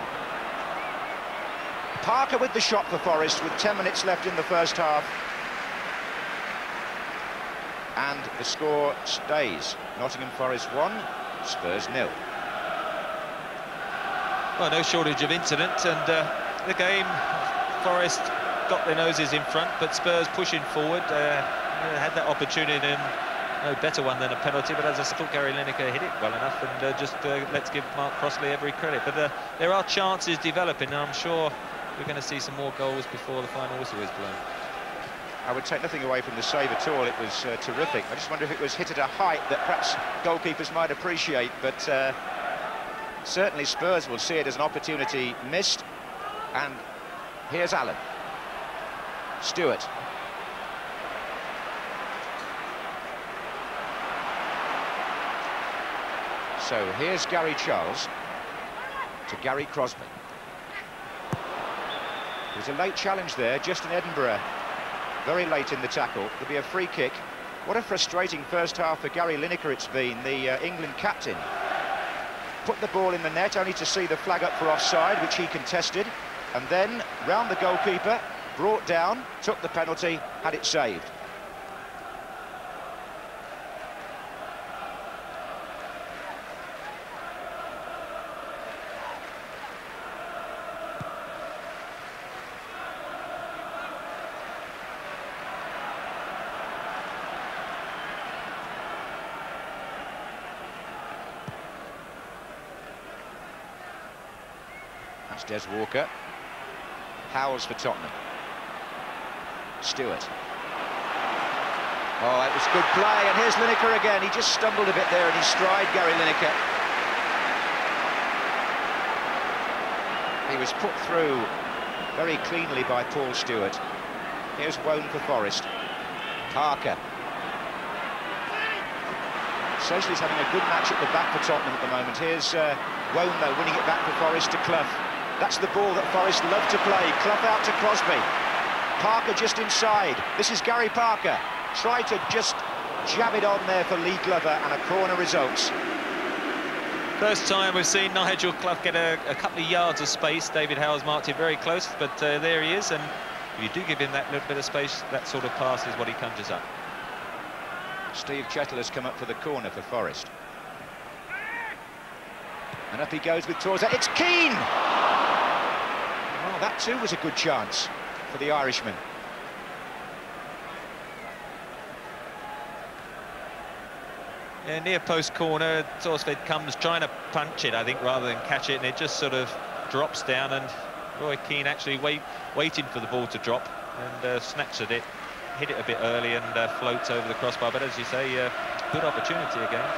Parker with the shot for Forest with 10 minutes left in the first half. And the score stays. Nottingham Forest 1, Spurs 0. Well, no shortage of incident, and the game, Forest got their noses in front, but Spurs pushing forward, had that opportunity, and no better one than a penalty, but as I thought, Gary Lineker hit it well enough, and let's give Mark Crossley every credit. But there are chances developing, and I'm sure we're going to see some more goals before the final whistle is blown. I would take nothing away from the save at all. It was terrific. I just wonder if it was hit at a height that perhaps goalkeepers might appreciate, but certainly Spurs will see it as an opportunity missed. And here's Allen. Stewart. So here's Gary Charles to Gary Crosby. There's a late challenge there, just in Edinburgh. Very late in the tackle. There'll be a free kick. What a frustrating first half for Gary Lineker it's been, the England captain. Put the ball in the net only to see the flag up for offside, which he contested, and then round the goalkeeper, brought down, took the penalty, had it saved. That's Des Walker. Howells for Tottenham. Stewart. Oh, that was good play, and here's Lineker again. He just stumbled a bit there in his stride, Gary Lineker. He was put through very cleanly by Paul Stewart. Here's Wone for Forest. Parker. Socially's having a good match at the back for Tottenham at the moment. Here's Wone, though, winning it back for Forrest to Clough. That's the ball that Forrest loved to play. Clough out to Crosby. Parker just inside. This is Gary Parker. Tried to just jab it on there for Lee Glover, and a corner results. First time we've seen Nigel Clough get a couple of yards of space. David Howe's marked it very close, but there he is. And if you do give him that little bit of space, that sort of pass is what he conjures up. Steve Chettle has come up for the corner for Forrest. And up he goes with Torza. It's Keane! Oh, that too was a good chance for the Irishman. Yeah, near post corner, Torsved comes trying to punch it, I think, rather than catch it, and it just sort of drops down, and Roy Keane actually waiting for the ball to drop, and snatched at it, hit it a bit early, and floats over the crossbar. But as you say, good opportunity again.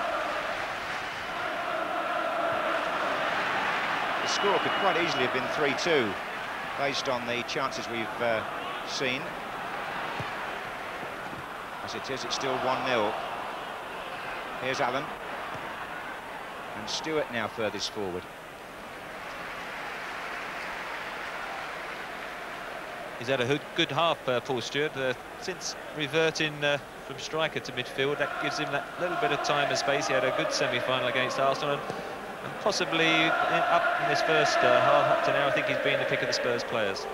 The score could quite easily have been 3-2, based on the chances we've seen. As it is, it's still 1-0. Here's Allen. And Stewart now furthest forward. He's had a good half, Paul Stewart, since reverting from striker to midfield. That gives him that little bit of time and space. He had a good semi-final against Arsenal, and possibly up in this first half up to now, I think he's been the pick of the Spurs players.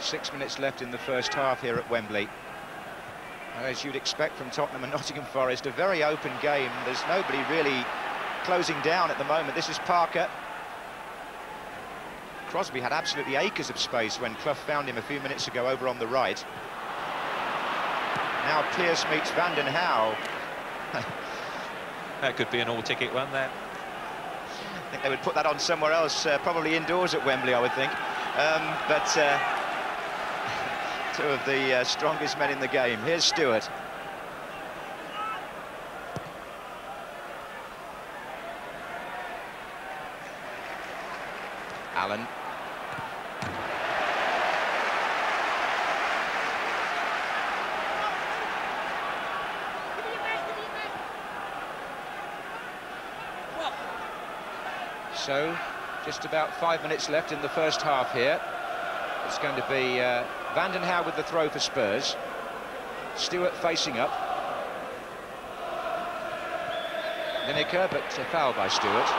Six minutes left in the first half here at Wembley. As you'd expect from Tottenham and Nottingham Forest, a very open game. There's nobody really closing down at the moment. This is Parker. Crosby had absolutely acres of space when Clough found him a few minutes ago over on the right. Now Pearce meets Van den Hauwe. That could be an all-ticket one, that. I think they would put that on somewhere else, probably indoors at Wembley, I would think. Two of the strongest men in the game. Here's Stewart. Allen. So, just about 5 minutes left in the first half here. It's going to be Van den Hauwe with the throw for Spurs. Stewart facing up. Lineker, but a foul by Stewart.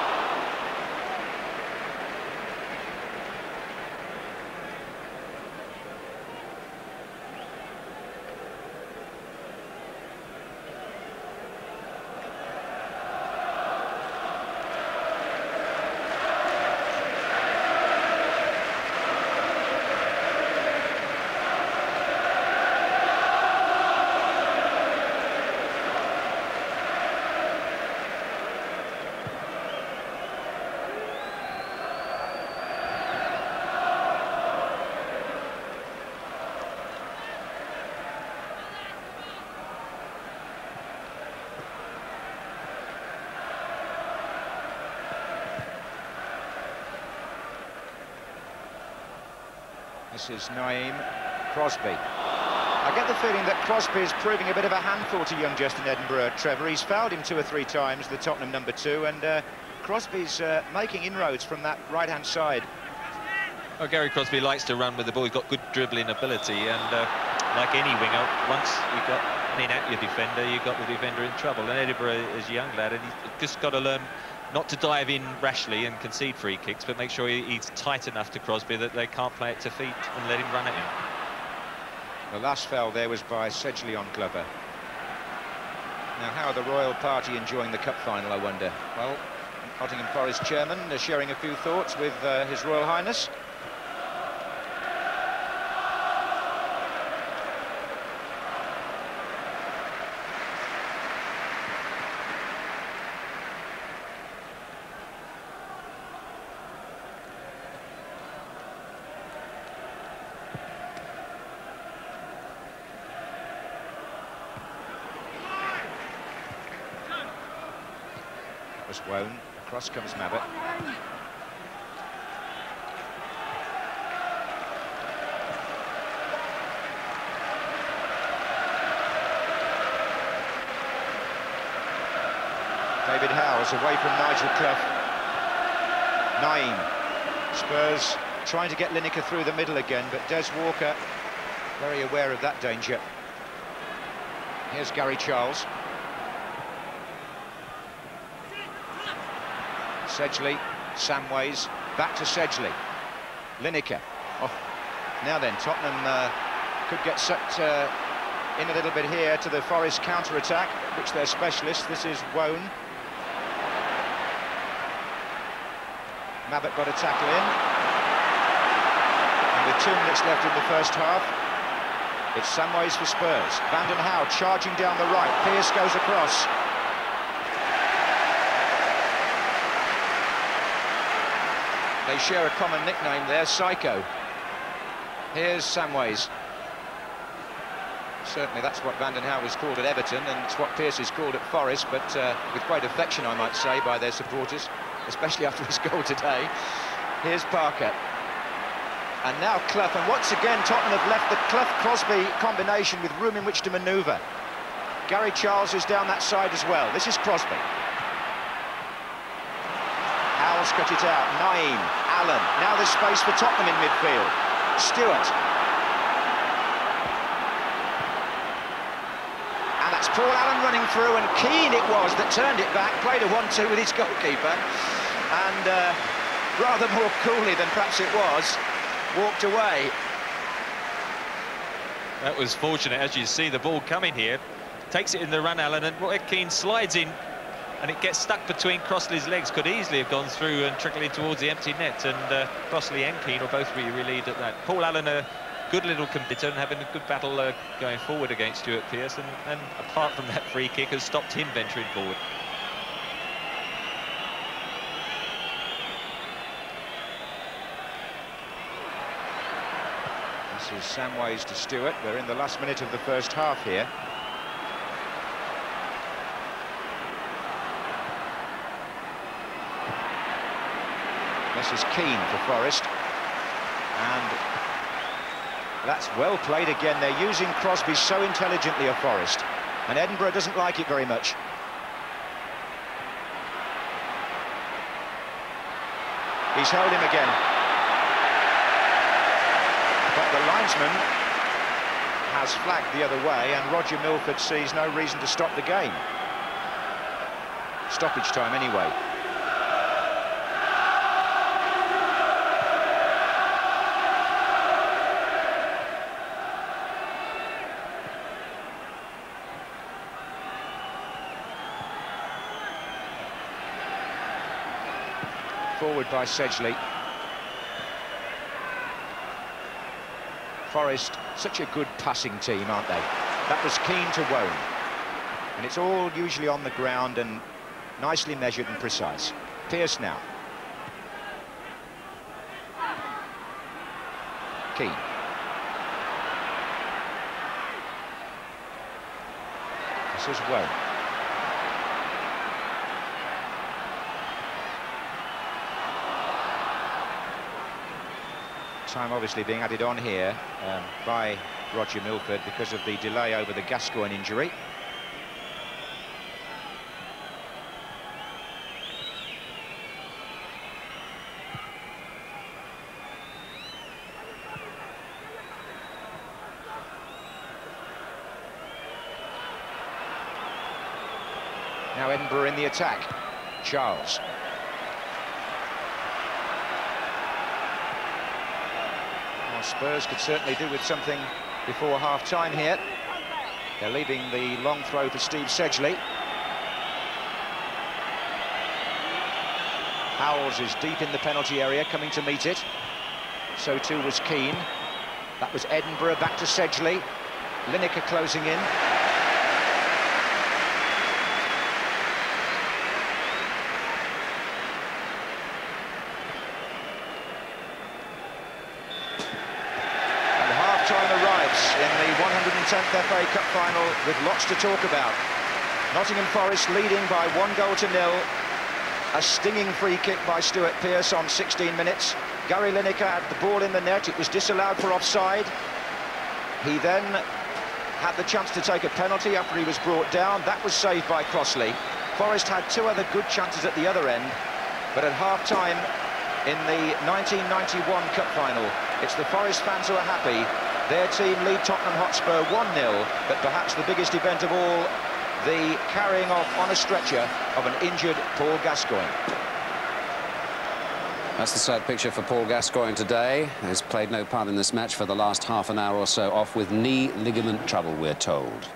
This is Naeem Crosby. I get the feeling that Crosby is proving a bit of a handful to young Justin Edinburgh, Trevor. He's fouled him 2 or 3 times, the Tottenham #2, and Crosby's making inroads from that right-hand side. Well, Gary Crosby likes to run with the ball. He's got good dribbling ability, and like any winger, once you've got an inaccurate defender, you've got the defender in trouble. And Edinburgh is a young lad, and he's just got to learn not to dive in rashly and concede free kicks, but make sure he's tight enough to Crosby that they can't play it to feet and let him run at him. The last foul there was by Sedgley on Glover. Now, how are the royal party enjoying the cup final, I wonder? Well, Nottingham Forest chairman sharing a few thoughts with His Royal Highness. was Wone. Across comes Mabbott. David Howells away from Nigel Clough. Naeem. Spurs trying to get Lineker through the middle again, but Des Walker very aware of that danger. Here's Gary Charles. Sedgley, Samways, back to Sedgley. Lineker. Oh, now then, Tottenham could get sucked in a little bit here to the Forest counter-attack, which they're specialists. This is Wone. Mabbott got a tackle in. And with 2 minutes left in the first half, it's Samways for Spurs. Van den Hauwe charging down the right. Pearce goes across. They share a common nickname there, Psycho. Here's Samways. Certainly that's what Van den Hauwe was called at Everton, and it's what Pearce is called at Forest, but with great affection, I might say, by their supporters, especially after his goal today. Here's Parker. And now Clough, and once again Tottenham have left the Clough-Crosby combination with room in which to manoeuvre. Gary Charles is down that side as well. This is Crosby. Howells cut it out. Naeem, Allen. Now there's space for Tottenham in midfield. Stewart. And that's Paul Allen running through, and Keane it was that turned it back, played a 1-2 with his goalkeeper, and rather more coolly than perhaps it was, walked away. That was fortunate, as you see the ball coming here. Takes it in the run, Allen, and Roy Keane slides in, and it gets stuck between Crossley's legs. Could easily have gone through and trickled in towards the empty net, and Crossley and Keane will both be relieved at that. Paul Allen, a good little competitor and having a good battle going forward against Stuart Pearce, and apart from that free kick, has stopped him venturing forward. This is Samways to Stewart. They're in the last minute of the first half here. This is Keane for Forest. And that's well played again. They're using Crosby so intelligently at Forest. And Edinburgh doesn't like it very much. He's held him again. But the linesman has flagged the other way, and Roger Milford sees no reason to stop the game. Stoppage time anyway. Forward by Sedgley. Forest, such a good passing team, aren't they? That was Keane to Wone. And it's all usually on the ground and nicely measured and precise. Pearce now. Keane. This is Wone. Time obviously being added on here by Roger Milford because of the delay over the Gascoigne injury. Now Edinburgh in the attack. Charles. Spurs could certainly do with something before half-time here. They're leaving the long throw for Steve Sedgley. Howells is deep in the penalty area, coming to meet it. So too was Keane. That was Edinburgh, back to Sedgley. Lineker closing in. In the 110th FA Cup final, with lots to talk about. Nottingham Forest leading by 1-0. A stinging free kick by Stuart Pearce on 16 minutes. Gary Lineker had the ball in the net. It was disallowed for offside. He then had the chance to take a penalty after he was brought down. That was saved by Crossley. Forest had two other good chances at the other end, but at half-time in the 1991 Cup final, it's the Forest fans who are happy. Their team lead Tottenham Hotspur 1-0, but perhaps the biggest event of all, the carrying off on a stretcher of an injured Paul Gascoigne. That's the sad picture for Paul Gascoigne today. He's played no part in this match for the last half an hour or so, off with knee ligament trouble, we're told.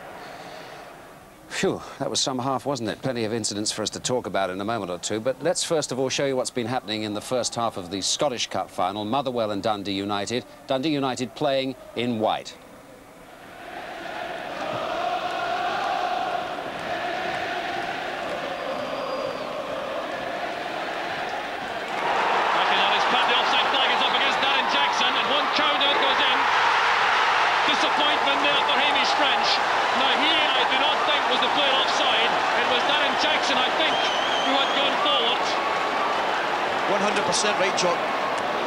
Phew, that was some half, wasn't it? Plenty of incidents for us to talk about in a moment or two, but let's first of all show you what's been happening in the first half of the Scottish Cup final. Motherwell and Dundee United. Dundee United playing in white. Disappointment there for Hamish French. Now he, I do not think, was the player offside. It was Darren Jackson, I think, who had gone forward. 100% right, John.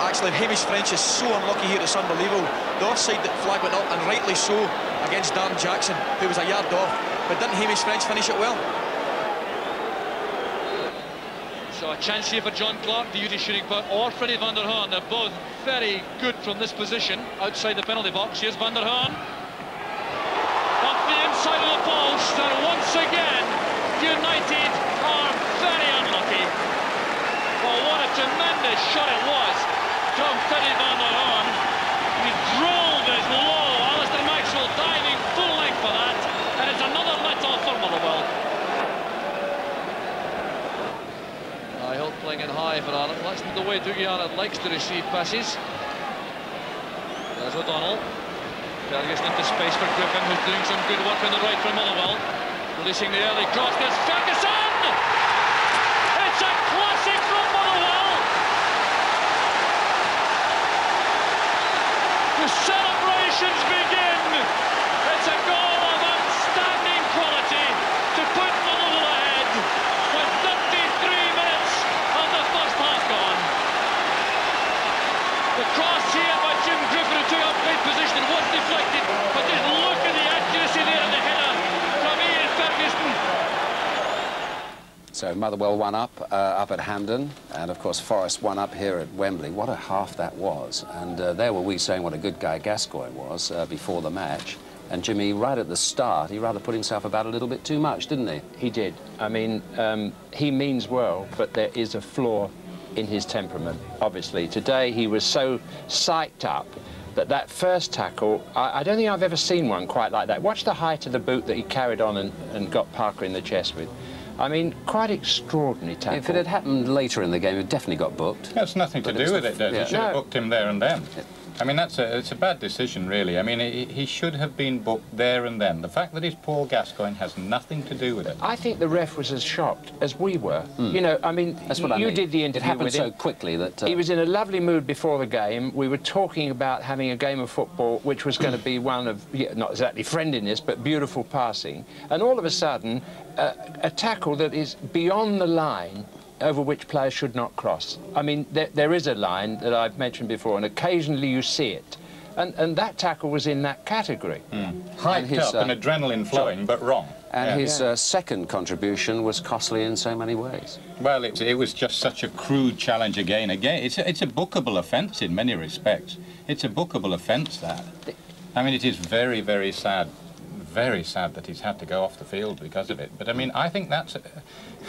Actually, Hamish French is so unlucky here, it's unbelievable. The offside that flag went up, and rightly so, against Darren Jackson, who was a yard off. But didn't Hamish French finish it well? So a chance here for John Clark, the Udy shooting putt, or Freddie van der Haan. They're both very good from this position, outside the penalty box. Here's van der Haan. Off the inside of the post, and once again, United are very unlucky. Well, what a tremendous shot it was from Freddie van der Haan. He drove as low. Alistair Maxwell diving full length for that, and it's another let-off for Motherwell. Playing in high for Ireland. That's the way Dougie Arnott likes to receive passes. There's O'Donnell. Ferguson into space for Griffin, who's doing some good work on the right for Motherwell. Releasing the early cross. There's Ferguson! It's a classic from Motherwell! The celebrations begin! It's a goal of outstanding quality to put Motherwell ahead with 33 minutes of the first half gone. The cross here by Jim Griffin, who took up great position, was deflected, but just look at the accuracy there in the header from Ian Ferguson. So Motherwell won up at Hampden, and of course Forest won up here at Wembley. What a half that was. And there were we saying what a good guy Gascoigne was before the match. And Jimmy, right at the start, he rather put himself about a little bit too much, didn't he? He did. I mean, he means well, but there is a flaw in his temperament, obviously. Today he was so psyched up that first tackle, I don't think I've ever seen one quite like that. Watch the height of the boot that he carried on and got Parker in the chest with. I mean, quite extraordinary tackle. If it had happened later in the game, it definitely got booked. That's nothing to do with it, does it? You should have booked him there and then. I mean, it's a bad decision, really. I mean, he should have been booked there and then. The fact that he's Paul Gascoigne has nothing to do with it. I think the ref was as shocked as we were. You know, I mean, that's what you did the interview with him. It happened so quickly that... He was in a lovely mood before the game. We were talking about having a game of football which was going to be one of, not exactly friendliness, but beautiful passing. And all of a sudden, a tackle that is beyond the line over which players should not cross. I mean, there is a line that I've mentioned before, and occasionally you see it. And that tackle was in that category. Hyped up and adrenaline flowing, but wrong. And his second contribution was costly in so many ways. Well, it was just such a crude challenge again. It's a bookable offence in many respects. It's a bookable offence, that. I mean, it is very, very sad that he's had to go off the field because of it. But I mean, I think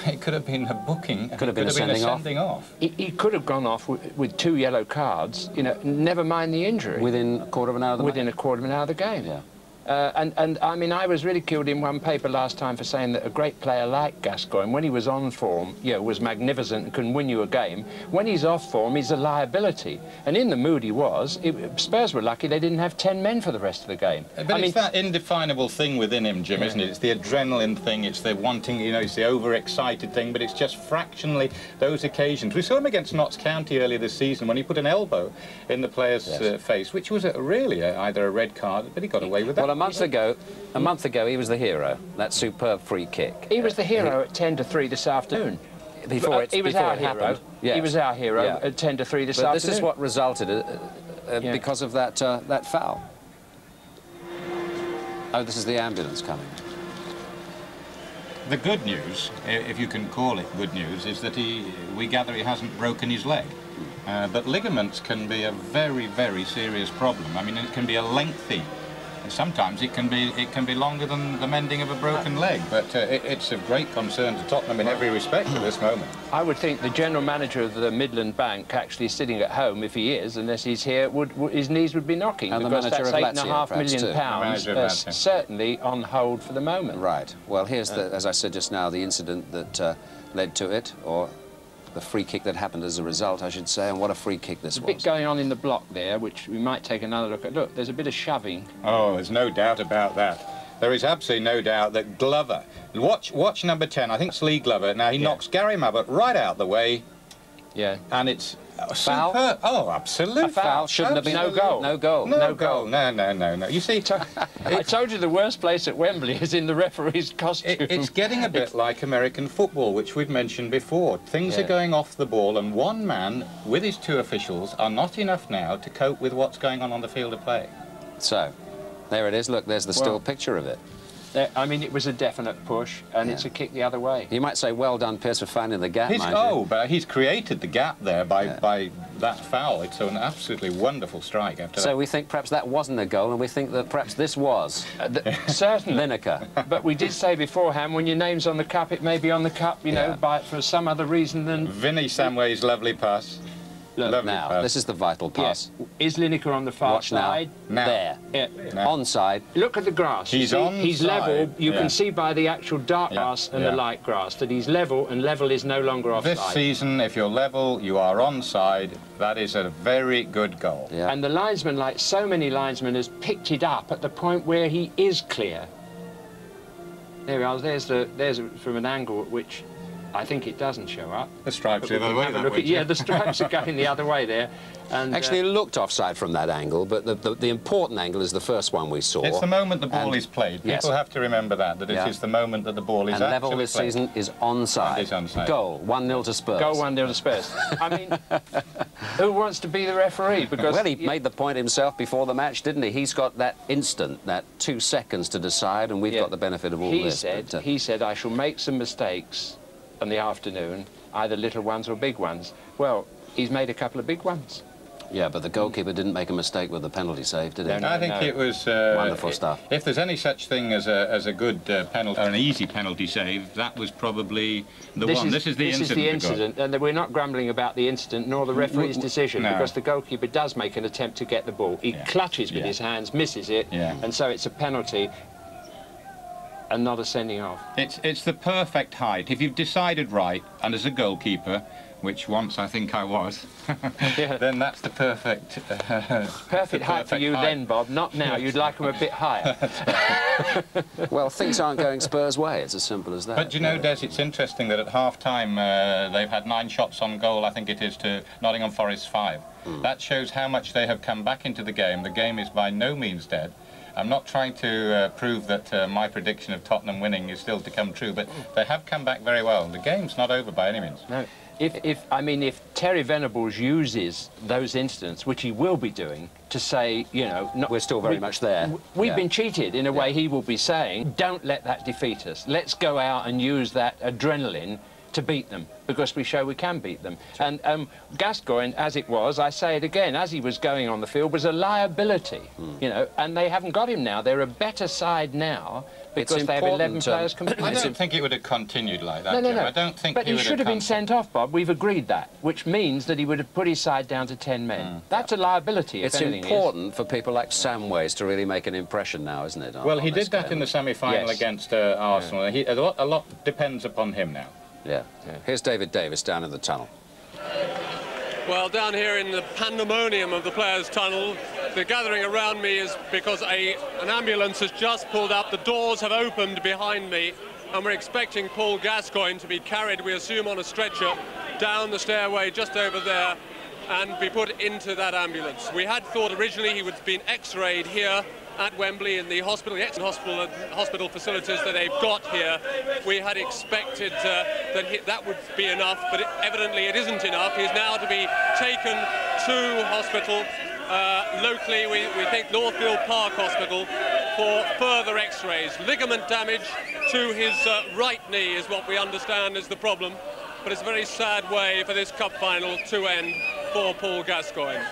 it could have been a booking. It could have been a sending off. He could have gone off with 2 yellow cards. You know, never mind the injury. Within a quarter of an hour of the Within a quarter of an hour of the game. Yeah. And I mean, I was ridiculed in one paper last time for saying that a great player like Gascoigne, when he was on form, was magnificent and can win you a game. When he's off form, he's a liability. And in the mood he was, Spurs were lucky they didn't have 10 men for the rest of the game. But it's that indefinable thing within him, Jim, isn't it? It's the adrenaline thing, it's the wanting, it's the overexcited thing, but it's just fractionally those occasions. We saw him against Notts County earlier this season when he put an elbow in the player's face, which was really either a red card, but he got away with that. Well, a month ago, he was the hero. That superb free kick. He was the hero at 10 to 3 this afternoon. before it happened. Yes. He was our hero at 10 to 3 this afternoon. This is what resulted because of that that foul. Oh, this is the ambulance coming. The good news, if you can call it good news, is that we gather he hasn't broken his leg. But ligaments can be a very, very serious problem. I mean, it can be a lengthy. Sometimes it can be longer than the mending of a broken leg, but it's of great concern to Tottenham in every respect at this moment. I would think the general manager of the Midland Bank, actually sitting at home, if he is, unless he's here, his knees would be knocking, and because that's £8.5 million certainly on hold for the moment. Right. Well, here's as I said just now, the incident that led to it, or the free kick that happened as a result, I should say, and what a free kick this was. There's a bit going on in the block there, which we might take another look at. Look, there's a bit of shoving. Oh, there's no doubt about that. There is absolutely no doubt that Glover, watch number 10, I think it's Lee Glover, now he knocks Gary Mabbott right out the way. Yeah. And it's foul? Superb. Oh, absolute foul. Shouldn't have been. No goal. No goal. No goal. No. You see, I told you the worst place at Wembley is in the referee's costume. It's getting a bit like American football, which we've mentioned before. Things are going off the ball, and one man with his two officials are not enough now to cope with what's going on the field of play. So, there it is. Look, there's the still picture of it. I mean, it was a definite push, and it's a kick the other way. You might say, well done, Pierce, for finding the gap, but he's created the gap there by that foul. It's an absolutely wonderful strike. So we think perhaps that wasn't a goal, and we think that perhaps this was. Certainly. Lineker. But we did say beforehand, when your name's on the cup, it may be on the cup, you know, for some other reason than... Vinny Samway's lovely pass. Look, now, this is the vital pass. Is Lineker on the far side? Now. There. Onside. Look at the grass. He's onside. He's level. You can see by the actual dark grass and the light grass that he's level, and level is no longer offside. This season, if you're level, you are onside. That is a very good goal. Yeah. And the linesman, like so many linesmen, has picked it up at the point where he is clear. There we are. There's from an angle at which I think it doesn't show up. The stripes are the other way. Yeah, the stripes are going the other way there. And, actually, it looked offside from that angle, but the important angle is the first one we saw. It's the moment the ball is played. People have to remember that it is the moment that the ball is actually played. And level this season is onside. It is onside. Goal, 1-0 to Spurs. Goal, 1-0 to Spurs. I mean, who wants to be the referee? Because well, he made the point himself before the match, didn't he? He's got that instant, that 2 seconds to decide, and we've got the benefit of all this. He said, I shall make some mistakes in the afternoon, either little ones or big ones. Well, he's made a couple of big ones. Yeah, but the goalkeeper didn't make a mistake with the penalty save, did he? I think it was... wonderful stuff. If there's any such thing as a good penalty, or an easy penalty save, that was probably the one. This is the incident, and we're not grumbling about the incident, nor the referee's decision, because the goalkeeper does make an attempt to get the ball. He clutches with his hands, misses it, and so it's a penalty. And not a sending off. It's the perfect height. If you've decided right, and as a goalkeeper, which once I think I was, then that's the perfect... perfect height for you then, Bob, not now. You'd like them a bit higher. Well, things aren't going Spurs' way, it's as simple as that. But you know, Des, it's interesting that at half-time they've had 9 shots on goal, I think it is, to Nottingham Forest 5. That shows how much they have come back into the game. The game is by no means dead. I'm not trying to prove that my prediction of Tottenham winning is still to come true, but they have come back very well. The game's not over by any means. No. If Terry Venables uses those incidents, which he will be doing, to say, you know... we're still very much there. We've been cheated, in a way he will be saying, don't let that defeat us. Let's go out and use that adrenaline to beat them, because we show we can beat them. Sure. And Gascoigne, as it was, I say it again, as he was going on the field, was a liability, you know, and they haven't got him now. They're a better side now because they have 11 players competing. I don't think it would have continued like that, No. I don't think but he should have been sent off, Bob. We've agreed that, which means that he would have put his side down to 10 men. That's a liability, if anything. It's important for people like Samways to really make an impression now, isn't it? Well, he did that in the semi-final against Arsenal. A lot depends upon him now. Yeah. Here's David Davis down in the tunnel. Well, down here in the pandemonium of the players' tunnel, the gathering around me is because an ambulance has just pulled up. The doors have opened behind me, and we're expecting Paul Gascoigne to be carried, we assume, on a stretcher down the stairway just over there and be put into that ambulance. We had thought originally he would have been x-rayed here, at Wembley in the hospital, the excellent hospital facilities that they've got here. We had expected that would be enough, but evidently it isn't enough. He's now to be taken to hospital. Locally, we think Northfield Park Hospital for further x-rays. Ligament damage to his right knee is what we understand is the problem, but it's a very sad way for this cup final to end for Paul Gascoigne.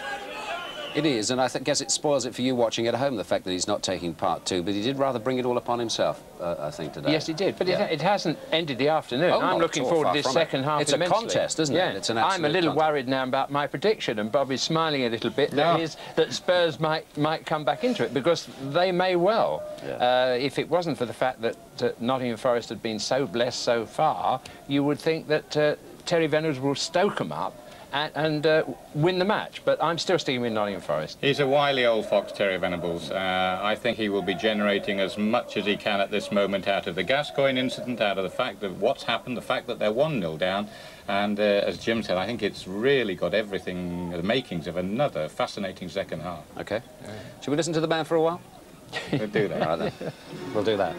It is, and I guess it spoils it for you watching at home, the fact that he's not taking part two, but he did rather bring it all upon himself, I think, today. Yes, he did, but yeah. it hasn't ended the afternoon. I'm looking forward to this second half immensely. It's a contest, isn't it? It's an absolute I'm a little contest. worried now about my prediction, and Bob is smiling a little bit, that Spurs might come back into it, because they may well. Yeah. If it wasn't for the fact that Nottingham Forest had been so blessed so far, you would think that Terry Venables will stoke them up and win the match, but I'm still sticking with Nottingham Forest. He's a wily old fox, Terry Venables. I think he will be generating as much as he can at this moment out of the Gascoigne incident, out of the fact of what's happened, the fact that they're 1-0 down, and as Jim said, I think it's really got everything, the makings of another fascinating second half. OK. Should we listen to the man for a while? We'll do that. All right, then. We'll do that.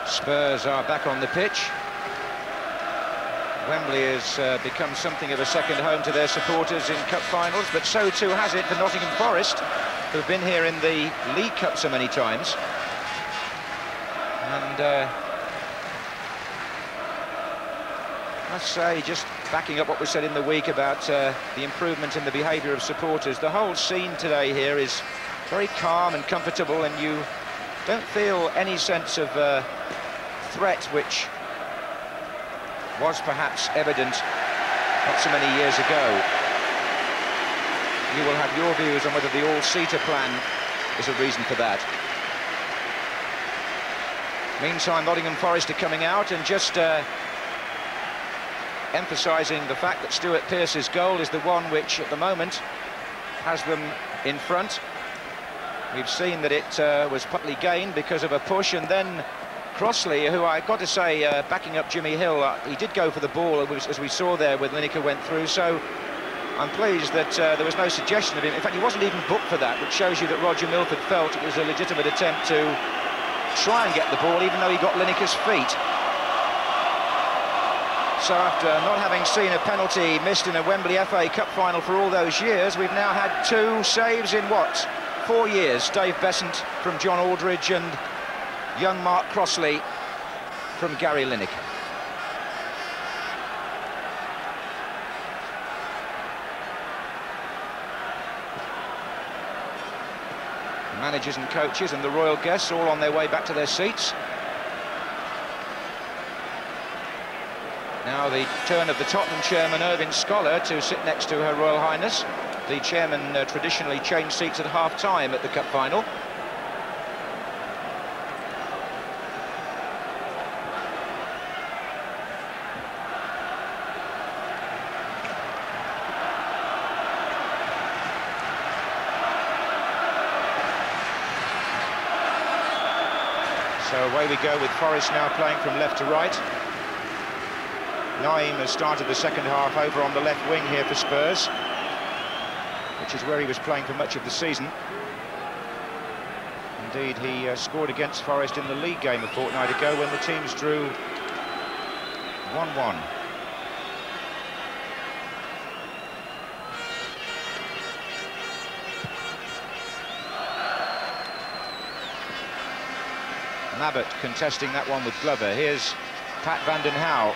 Spurs are back on the pitch. Wembley has become something of a second home to their supporters in cup finals, but so too has it for Nottingham Forest, who've been here in the League Cup so many times. And I must say, just backing up what was said in the week about the improvement in the behaviour of supporters, the whole scene today here is very calm and comfortable, and you don't feel any sense of threat, which was perhaps evident not so many years ago. You will have your views on whether the all-seater plan is a reason for that. Meantime, Nottingham Forest are coming out and just emphasising the fact that Stuart Pearce's goal is the one which, at the moment, has them in front. We've seen that it was partly gained because of a push, and then Crossley, who I got to say, backing up Jimmy Hill, he did go for the ball, as we saw there when Lineker went through, so I'm pleased that there was no suggestion of him. In fact, he wasn't even booked for that, which shows you that Roger Milford felt it was a legitimate attempt to try and get the ball, even though he got Lineker's feet. So after not having seen a penalty missed in a Wembley FA Cup final for all those years, we've now had 2 saves in, what, 4 years? Dave Besant from John Aldridge and young Mark Crossley from Gary Lineker. Managers and coaches and the royal guests all on their way back to their seats. Now the turn of the Tottenham chairman, Irving Scholar, to sit next to Her Royal Highness. The chairman traditionally changed seats at half-time at the cup final. So away we go with Forest now playing from left to right. Nottingham has started the second half over on the left wing here for Spurs, which is where he was playing for much of the season. Indeed, he scored against Forest in the league game a fortnight ago when the teams drew 1-1. Mabbott contesting that one with Glover. Here's Pat van den Hauwe.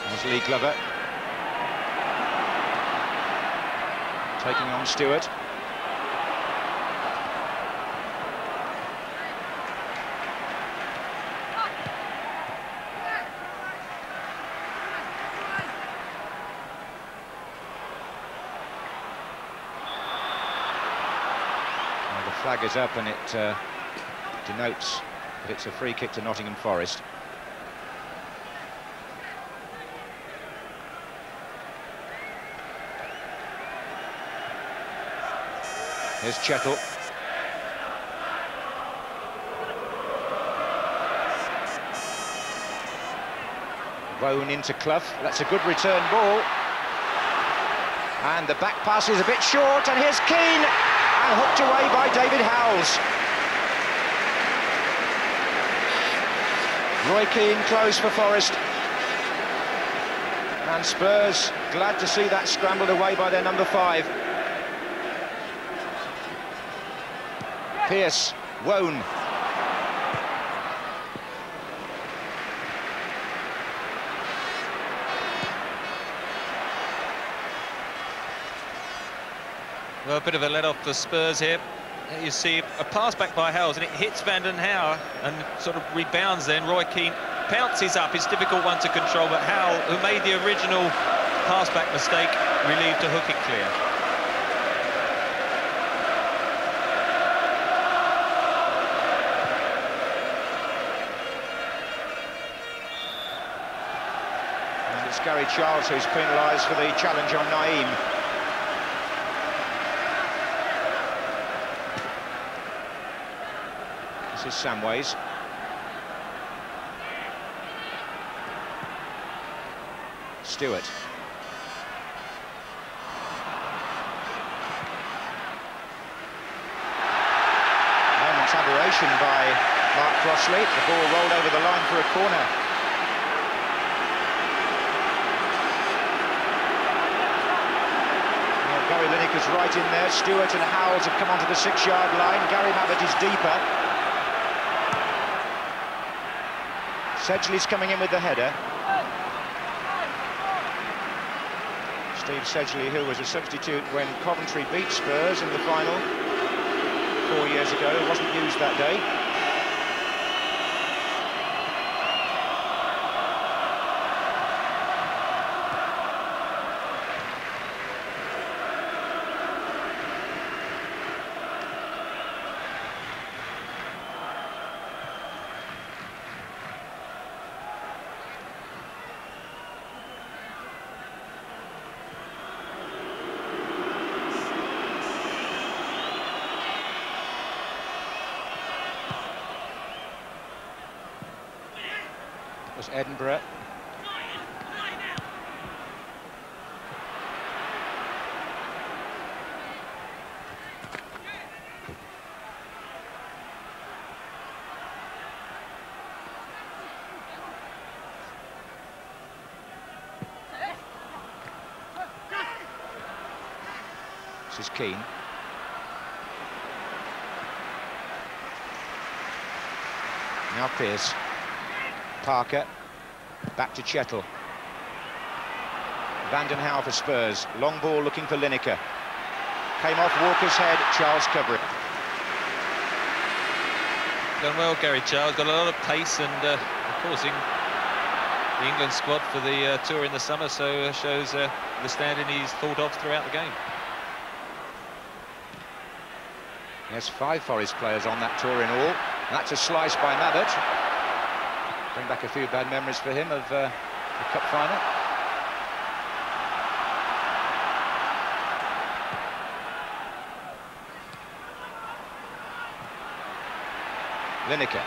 There's Lee Glover. Taking on Stewart. Flag is up and it denotes that it's a free kick to Nottingham Forest. Here's Chettle. Rowan into Clough. That's a good return ball. And the back pass is a bit short, and here's Keane. And hooked away by David Howells. Roy Keane close for Forest. And Spurs glad to see that scrambled away by their number 5. Pearce, Wone. Well, a bit of a let-off for Spurs here. You see a pass back by Howells and it hits van den Hauwe and sort of rebounds then. Roy Keane pounces up. It's a difficult one to control, but Howell, who made the original pass-back mistake, relieved to hook it clear. And it's Gary Charles who's penalised for the challenge on Naeem. This is Samways. Stewart. Moment's aberration by Mark Crossley. The ball rolled over the line for a corner. Well, Gary Lineker's right in there. Stewart and Howells have come onto the 6-yard line. Gary Mabbott is deeper. Sedgley's coming in with the header. Steve Sedgley, who was a substitute when Coventry beat Spurs in the final 4 years ago, wasn't used that day. Was Edinburgh. This is Keane. Now Pearce. Parker, back to Chettle. Van den Hauwe for Spurs. Long ball looking for Lineker. Came off Walker's head, Charles covered. Done well, Gary Charles. Got a lot of pace and, of course, in the England squad for the tour in the summer, so shows the standing he's thought of throughout the game. Yes, 5 Forest players on that tour in all. That's a slice by Mabbott. Bring back a few bad memories for him of the cup final. Lineker.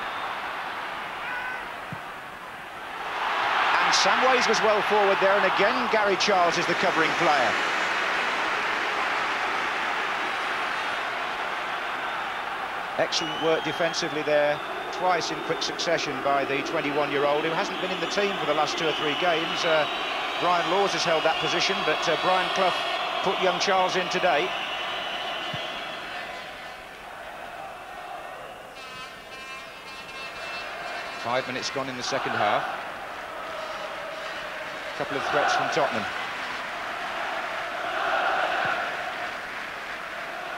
And Samways was well forward there, and again Gary Charles is the covering player. Excellent work defensively there, twice in quick succession by the 21-year-old who hasn't been in the team for the last 2 or 3 games. Brian Laws has held that position, but Brian Clough put young Charles in today. Five minutes gone in the second half. A couple of threats from Tottenham.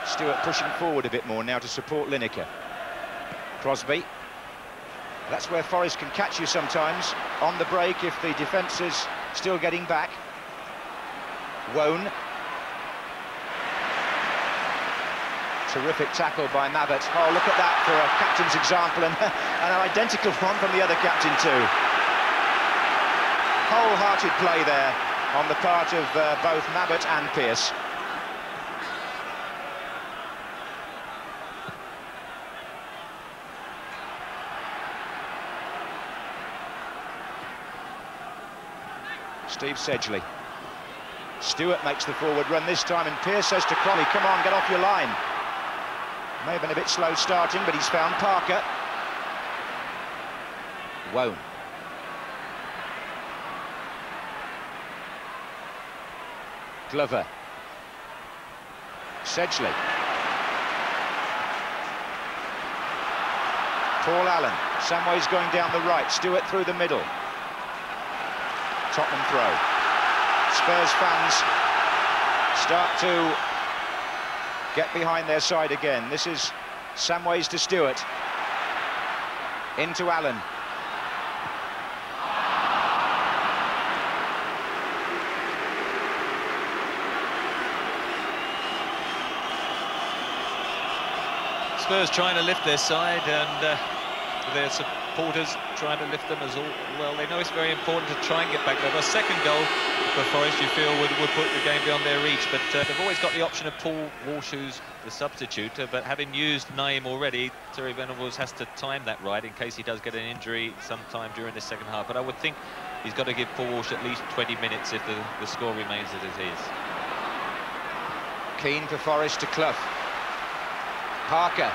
Stewart pushing forward a bit more now to support Lineker. Crosby. That's where Forest can catch you sometimes, on the break if the defence is still getting back. Wone. Terrific tackle by Mabbott. Oh, look at that for a captain's example, and an identical one from the other captain too. Wholehearted play there on the part of both Mabbott and Pearce. Steve Sedgley. Stewart makes the forward run this time, and Pearce says to Crowley, come on, get off your line. May have been a bit slow starting, but he's found Parker. Wone. Glover. Sedgley. Paul Allen. Samways going down the right. Stewart through the middle. Tottenham throw. Spurs fans start to get behind their side again. This is Samways to Stewart. Into Allen. Spurs trying to lift their side, and their supporters trying to lift them as well. They know it's very important to try and get back there. A second goal for Forest, you feel, would put the game beyond their reach, but they've always got the option of Paul Walsh, who's the substitute, but having used Naeem already, Terry Venables has to time that right in case he does get an injury sometime during the second half. But I would think he's got to give Paul Walsh at least 20 minutes if the score remains as it is. Keane for Forest to Clough. Parker.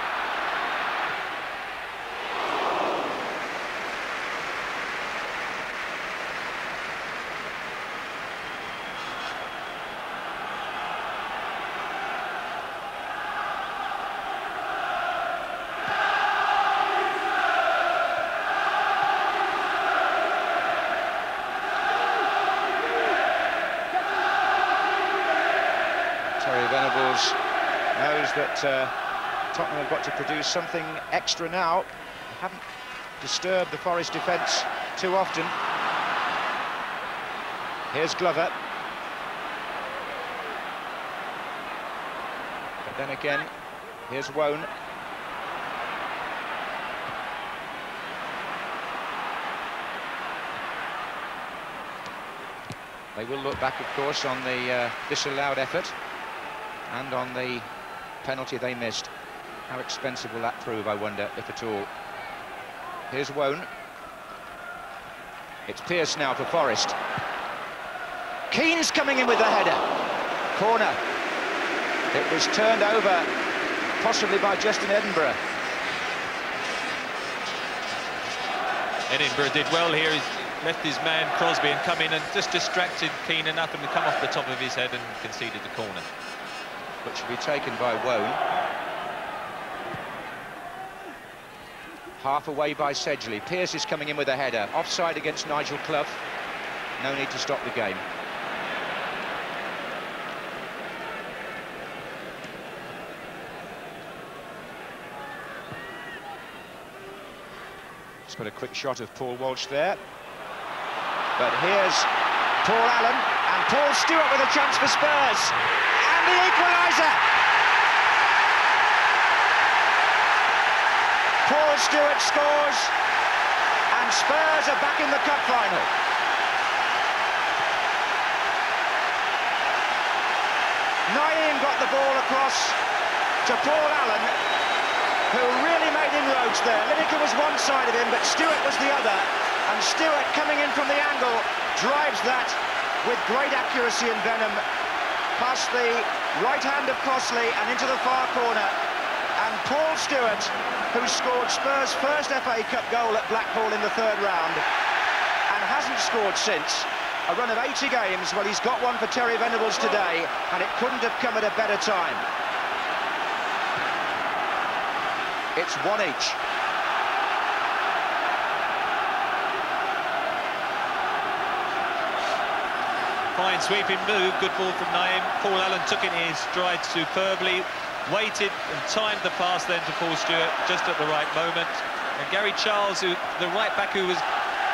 Terry Venables knows that Tottenham have got to produce something extra now. They haven't disturbed the Forest defence too often. Here's Glover. But then again, here's Wone. They will look back, of course, on the disallowed effort and on the penalty they missed. How expensive will that prove, I wonder, if at all. Here's Wone. It's Pearce now for Forest. Keane's coming in with the header. Corner. It was turned over, possibly by Justin Edinburgh. Edinburgh did well here. He's left his man Crosby and come in and just distracted Keane enough and to come off the top of his head and conceded the corner. Which should be taken by Wone. Half away by Sedgley. Pearce is coming in with a header. Offside against Nigel Clough. No need to stop the game. Just got a quick shot of Paul Walsh there. But here's Paul Allen and Paul Stewart with a chance for Spurs. And the equaliser! Paul Stewart scores, and Spurs are back in the cup final. Naeem got the ball across to Paul Allen, who really made inroads there. Lineker was one side of him, but Stewart was the other. And Stewart, coming in from the angle, drives that with great accuracy and venom past the right hand of Crossley and into the far corner. And Paul Stewart, who scored Spurs' first FA Cup goal at Blackpool in the third round and hasn't scored since, a run of 80 games, well, he's got one for Terry Venables today, and it couldn't have come at a better time. It's one each. Fine sweeping move, good ball from Naeem. Paul Allen took it in his stride superbly, waited and timed the pass then to Paul Stewart just at the right moment. And Gary Charles, the right back who was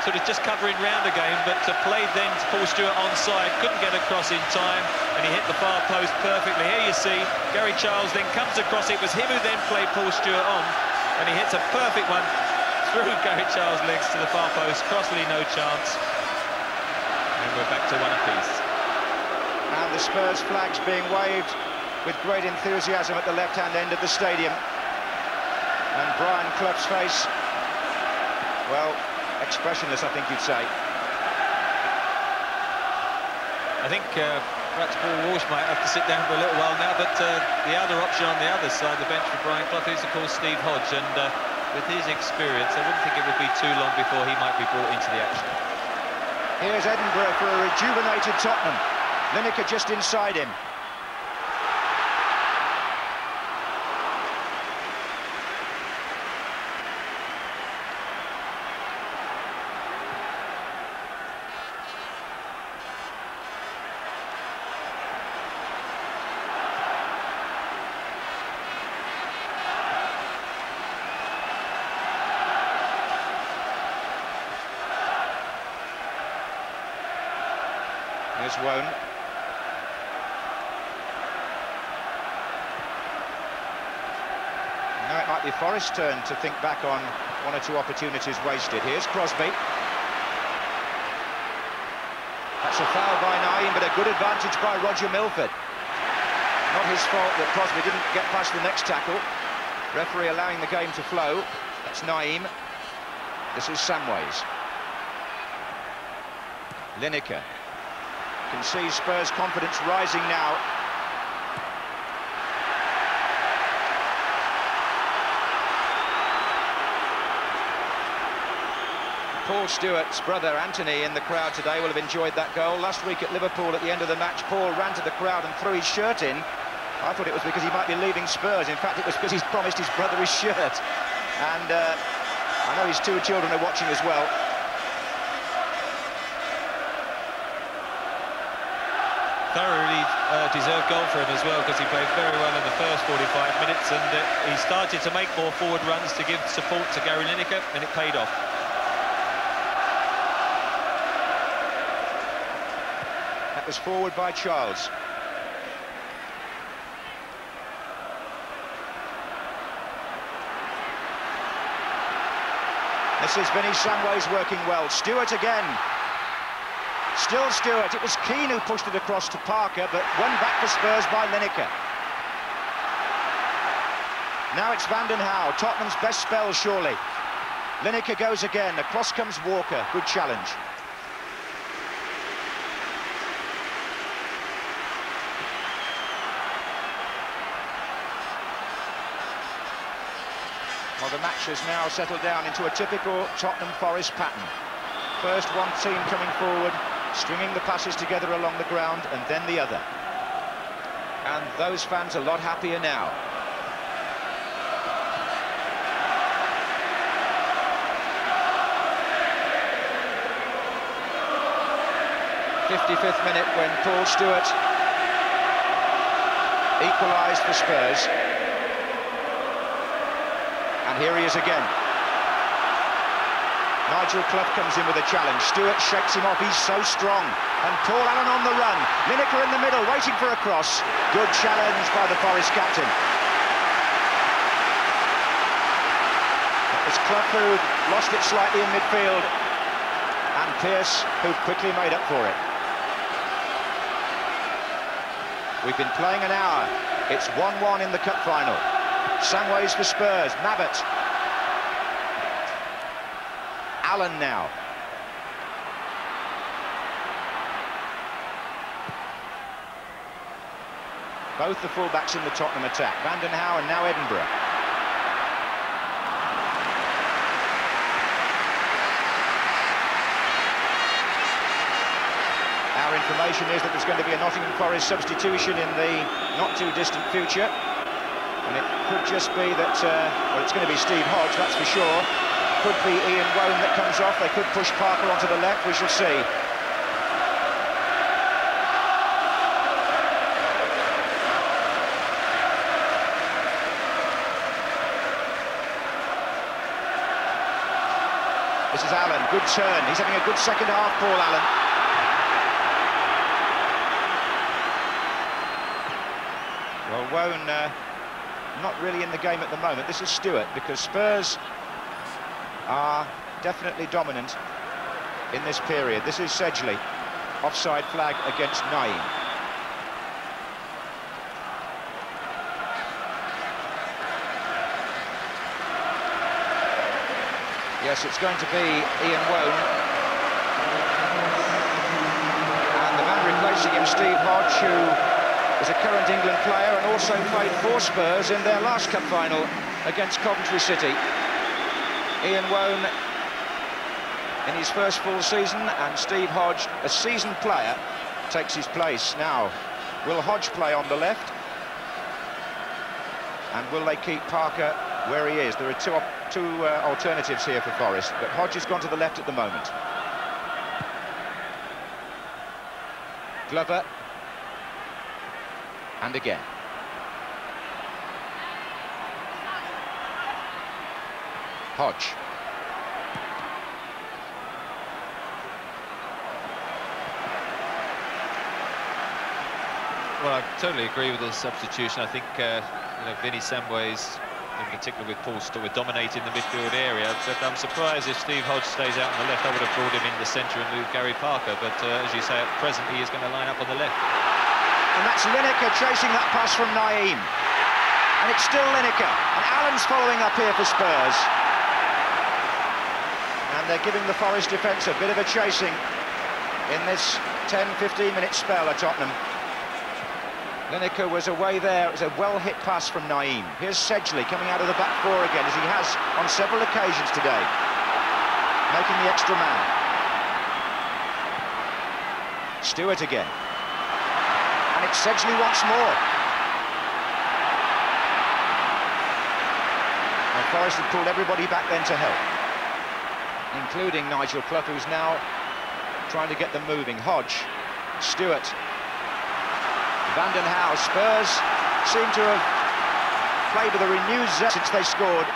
sort of just covering round again, but played then to Paul Stewart onside, couldn't get across in time, and he hit the far post perfectly. Here you see Gary Charles then comes across. It was him who then played Paul Stewart on, and he hits a perfect one through Gary Charles' legs to the far post. Crossley no chance, and we're back to one apiece. And the Spurs flags being waved with great enthusiasm at the left-hand end of the stadium. And Brian Clough's face, well, expressionless, I think you'd say. I think perhaps Paul Walsh might have to sit down for a little while now, but the other option on the other side of the bench for Brian Clough is, of course, Steve Hodge, and with his experience, I wouldn't think it would be too long before he might be brought into the action. Here's Edinburgh for a rejuvenated Tottenham. Lineker just inside him. Here's Wone. Now it might be Forrest's turn to think back on one or two opportunities wasted. Here's Crosby. That's a foul by Naeem, but a good advantage by Roger Milford. Not his fault that Crosby didn't get past the next tackle. Referee allowing the game to flow. That's Naeem. This is Samways. Lineker. Can see Spurs' confidence rising now. Paul Stewart's brother Anthony in the crowd today will have enjoyed that goal. Last week at Liverpool at the end of the match, Paul ran to the crowd and threw his shirt in. I thought it was because he might be leaving Spurs. In fact, it was because he's promised his brother his shirt. And I know his two children are watching as well. Thoroughly deserved goal for him as well, because he played very well in the first 45 minutes, and he started to make more forward runs to give support to Gary Lineker, and it paid off. That was forward by Charles. This is Vinny Samways working well. Stewart again. Still Stewart. It was Keane who pushed it across to Parker, but won back for Spurs by Lineker. Now it's Van den Hauwe, Tottenham's best spell, surely. Lineker goes again. Across comes Walker. Good challenge. Well, the match has now settled down into a typical Tottenham Forest pattern. First one team coming forward, stringing the passes together along the ground, and then the other. And those fans a lot happier now. '55th minute when Paul Stewart equalised for Spurs. And here he is again. Nigel Clough comes in with a challenge. Stewart shakes him off, he's so strong. And Paul Allen on the run. Lineker in the middle, waiting for a cross. Good challenge by the Forest captain. That was Clough who lost it slightly in midfield. And Pearce who quickly made up for it. We've been playing an hour. It's 1-1 in the cup final. Samways for Spurs. Mabbott. Allen now. Both the fullbacks in the Tottenham attack. Van den Hauwe and now Edinburgh. Our information is that there's going to be a Nottingham Forest substitution in the not-too-distant future. And it could just be that, well, it's going to be Steve Hodge, that's for sure. Could be Ian Woan that comes off. They could push Parker onto the left, we shall see. This is Allen, good turn. He's having a good second half, Paul Allen. Well, Woan not really in the game at the moment. This is Stewart, because Spurs are definitely dominant in this period. This is Sedgley. Offside flag against Naeem. Yes, it's going to be Ian Woan. And the man replacing him, Steve Hodge, who is a current England player and also played for Spurs in their last cup final against Coventry City. Ian Woan in his first full season, and Steve Hodge, a seasoned player, takes his place. Now, will Hodge play on the left? And will they keep Parker where he is? There are two alternatives here for Forest, but Hodge has gone to the left at the moment. Glover. And again. Hodge. Well, I totally agree with the substitution. I think Vinnie Samways, in particular with Paul Stewart, dominating the midfield area. But I'm surprised if Steve Hodge stays out on the left. I would have brought him in the centre and moved Gary Parker. But as you say, at present he is going to line up on the left. And that's Lineker chasing that pass from Naeem. And it's still Lineker. And Allen's following up here for Spurs. And they're giving the Forest defence a bit of a chasing in this 10-15 minute spell at Tottenham. Lineker was away there. It was a well-hit pass from Naeem. Here's Sedgley coming out of the back four again, as he has on several occasions today, making the extra man. Stewart again. And it's Sedgley once more. And Forest had pulled everybody back then to help, including Nigel Clough, who's now trying to get them moving. Hodge, Stewart, Van den Hauwe. Spurs seem to have played with a renewed zest since they scored.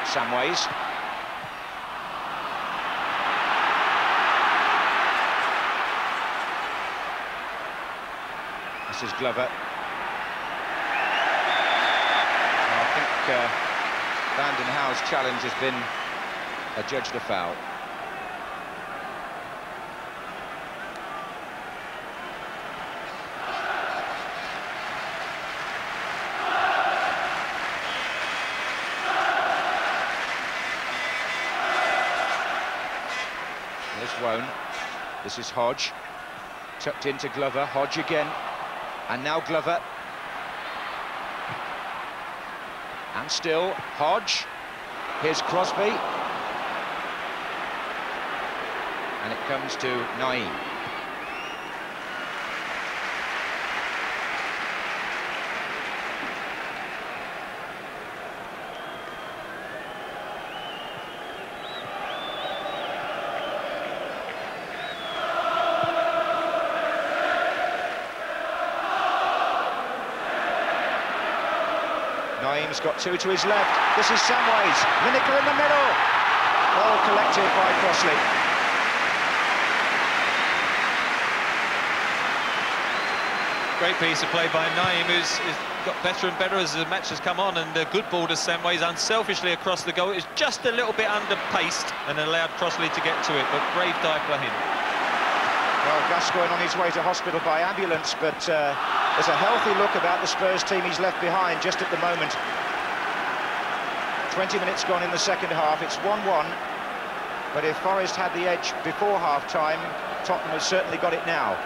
Samways. This is Glover. I think Van den Hauwe's challenge has been adjudged a foul. There's Woan. This is Hodge. Tucked into Glover. Hodge again. And now Glover. And still Hodge. Here's Crosby. And it comes to Naeem. Naeem's got two to his left. This is Samways. Lineker in the middle. All collected by Crossley. Great piece of play by Naeem, who's got better and better as the match has come on, and a good ball to Samways unselfishly across the goal. It was just a little bit under-paced and allowed Crossley to get to it, but brave dive by him. Well, Gascoigne on his way to hospital by ambulance, but there's a healthy look about the Spurs team he's left behind just at the moment. 20 minutes gone in the second half. It's 1-1, but if Forest had the edge before half-time, Tottenham has certainly got it now.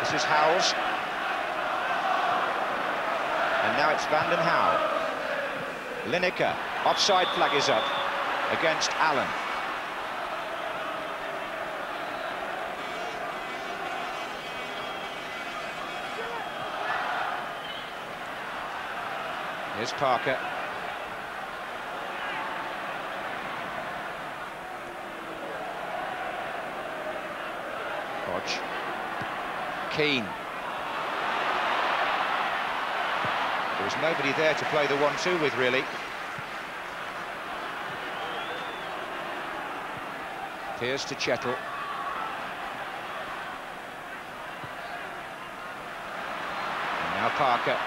This is Howells. And now it's Van den Hauwe. Lineker, offside flag is up against Allen. Here's Parker. Hodge. Keane. There was nobody there to play the 1-2 with, really. Here's to Chettle. And now Parker.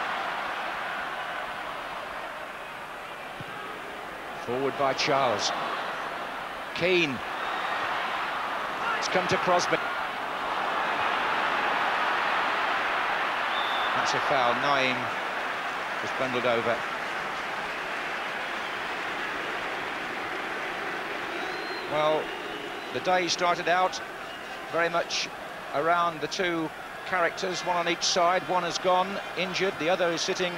Forward by Charles. Keane. It's come to Crosby. That's a foul. Naim was bundled over. Well, the day started out very much around the two characters, one on each side. One has gone injured, the other is sitting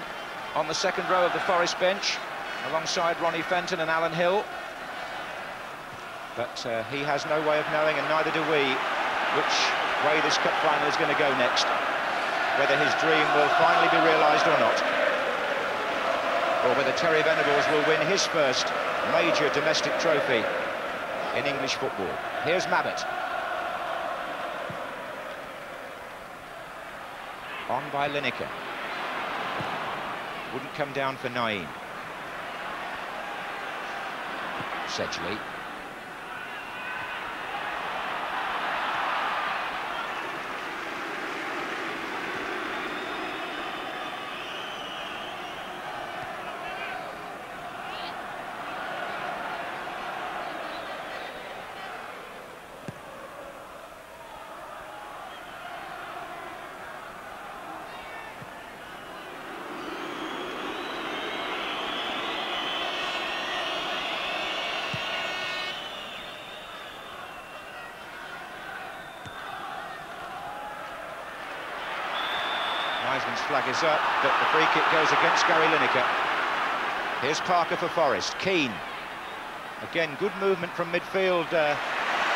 on the second row of the Forest bench alongside Ronnie Fenton and Alan Hill. But he has no way of knowing, and neither do we, which way this cup final is going to go next. Whether his dream will finally be realised or not. Or whether Terry Venables will win his first major domestic trophy in English football. Here's Mabbott. On by Lineker. Wouldn't come down for Naim. Sedgley. Wiseman's flag is up, but the free kick goes against Gary Lineker. Here's Parker for Forest. Keane. Again, good movement from midfield,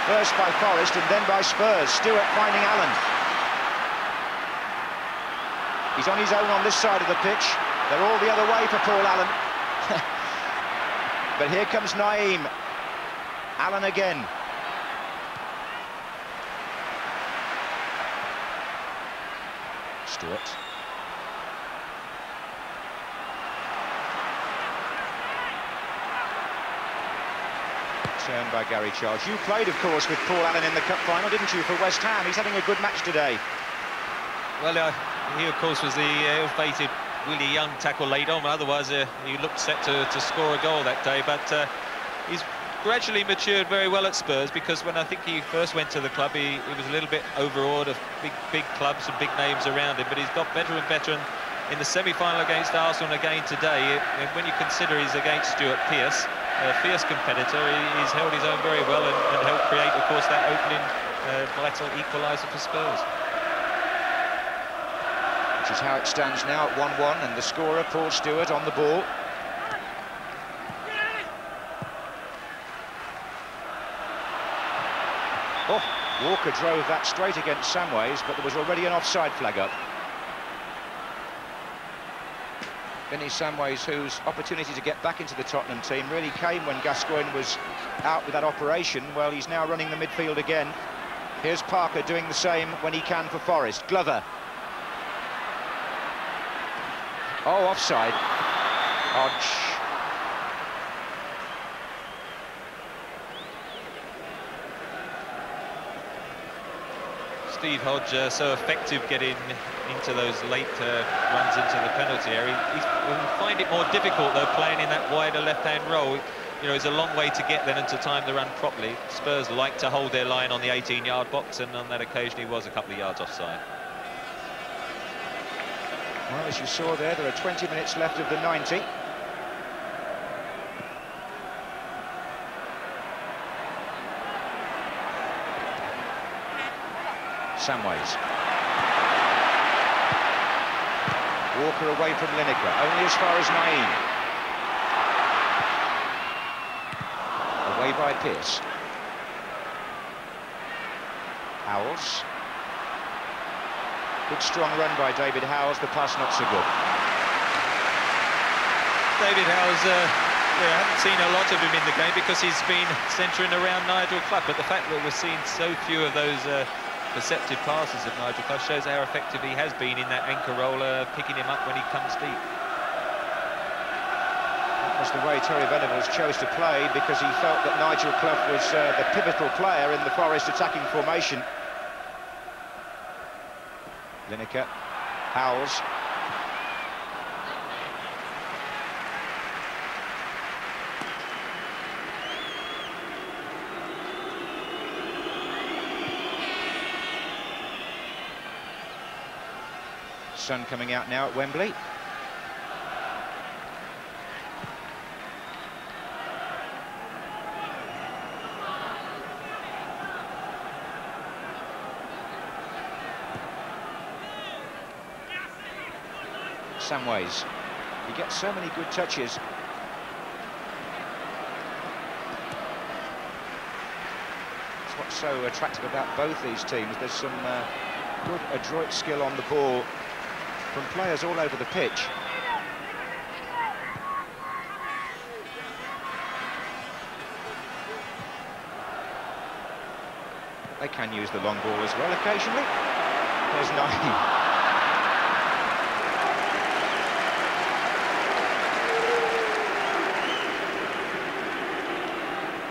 first by Forest and then by Spurs. Stewart finding Allen. He's on his own on this side of the pitch. They're all the other way for Paul Allen. But here comes Naim. Allen again. Stewart. Turn by Gary Charles. You played, of course, with Paul Allen in the cup final, didn't you, for West Ham? He's having a good match today. Well, he, of course, was the ill-fated Willie Young tackle laid on. Otherwise, he looked set to score a goal that day. But he's gradually matured very well at Spurs, because when I think he first went to the club, he was a little bit overawed of big clubs and big names around him. But he's got better and better. And in the semi-final against Arsenal and again today, when you consider he's against Stuart Pearce, a fierce competitor, he's held his own very well and helped create, of course, that opening vital equaliser for Spurs. Which is how it stands now at 1-1, and the scorer, Paul Stewart, on the ball. Oh, Walker drove that straight against Samways, but there was already an offside flag up. Vinny Samways, whose opportunity to get back into the Tottenham team really came when Gascoigne was out with that operation. Well, he's now running the midfield again. Here's Parker doing the same when he can for Forest. Glover. Oh, offside. Hodge. Steve Hodge, so effective getting into those late runs into the penalty area. He'll find it more difficult, though, playing in that wider left-hand role. you know, it's a long way to get then and to time the run properly. Spurs like to hold their line on the 18-yard box, and on that occasion he was a couple of yards offside. Well, as you saw there are 20 minutes left of the 90. Samways. Walker away from Lineker, only as far as Naeem. Away by Pearce. Howells. Good strong run by David Howells, the pass not so good. David Howells, I haven't seen a lot of him in the game because he's been centering around Nigel Clough, but the fact that we're seeing so few of those perceptive passes of Nigel Clough shows how effective he has been in that anchor roller, picking him up when he comes deep. That was the way Terry Venables chose to play, because he felt that Nigel Clough was the pivotal player in the Forest attacking formation. Lineker, Howells. Sun coming out now at Wembley. Samways. He gets so many good touches. That's what's so attractive about both these teams. There's some good adroit skill on the ball from players all over the pitch. They can use the long ball as well occasionally. There's Naeem.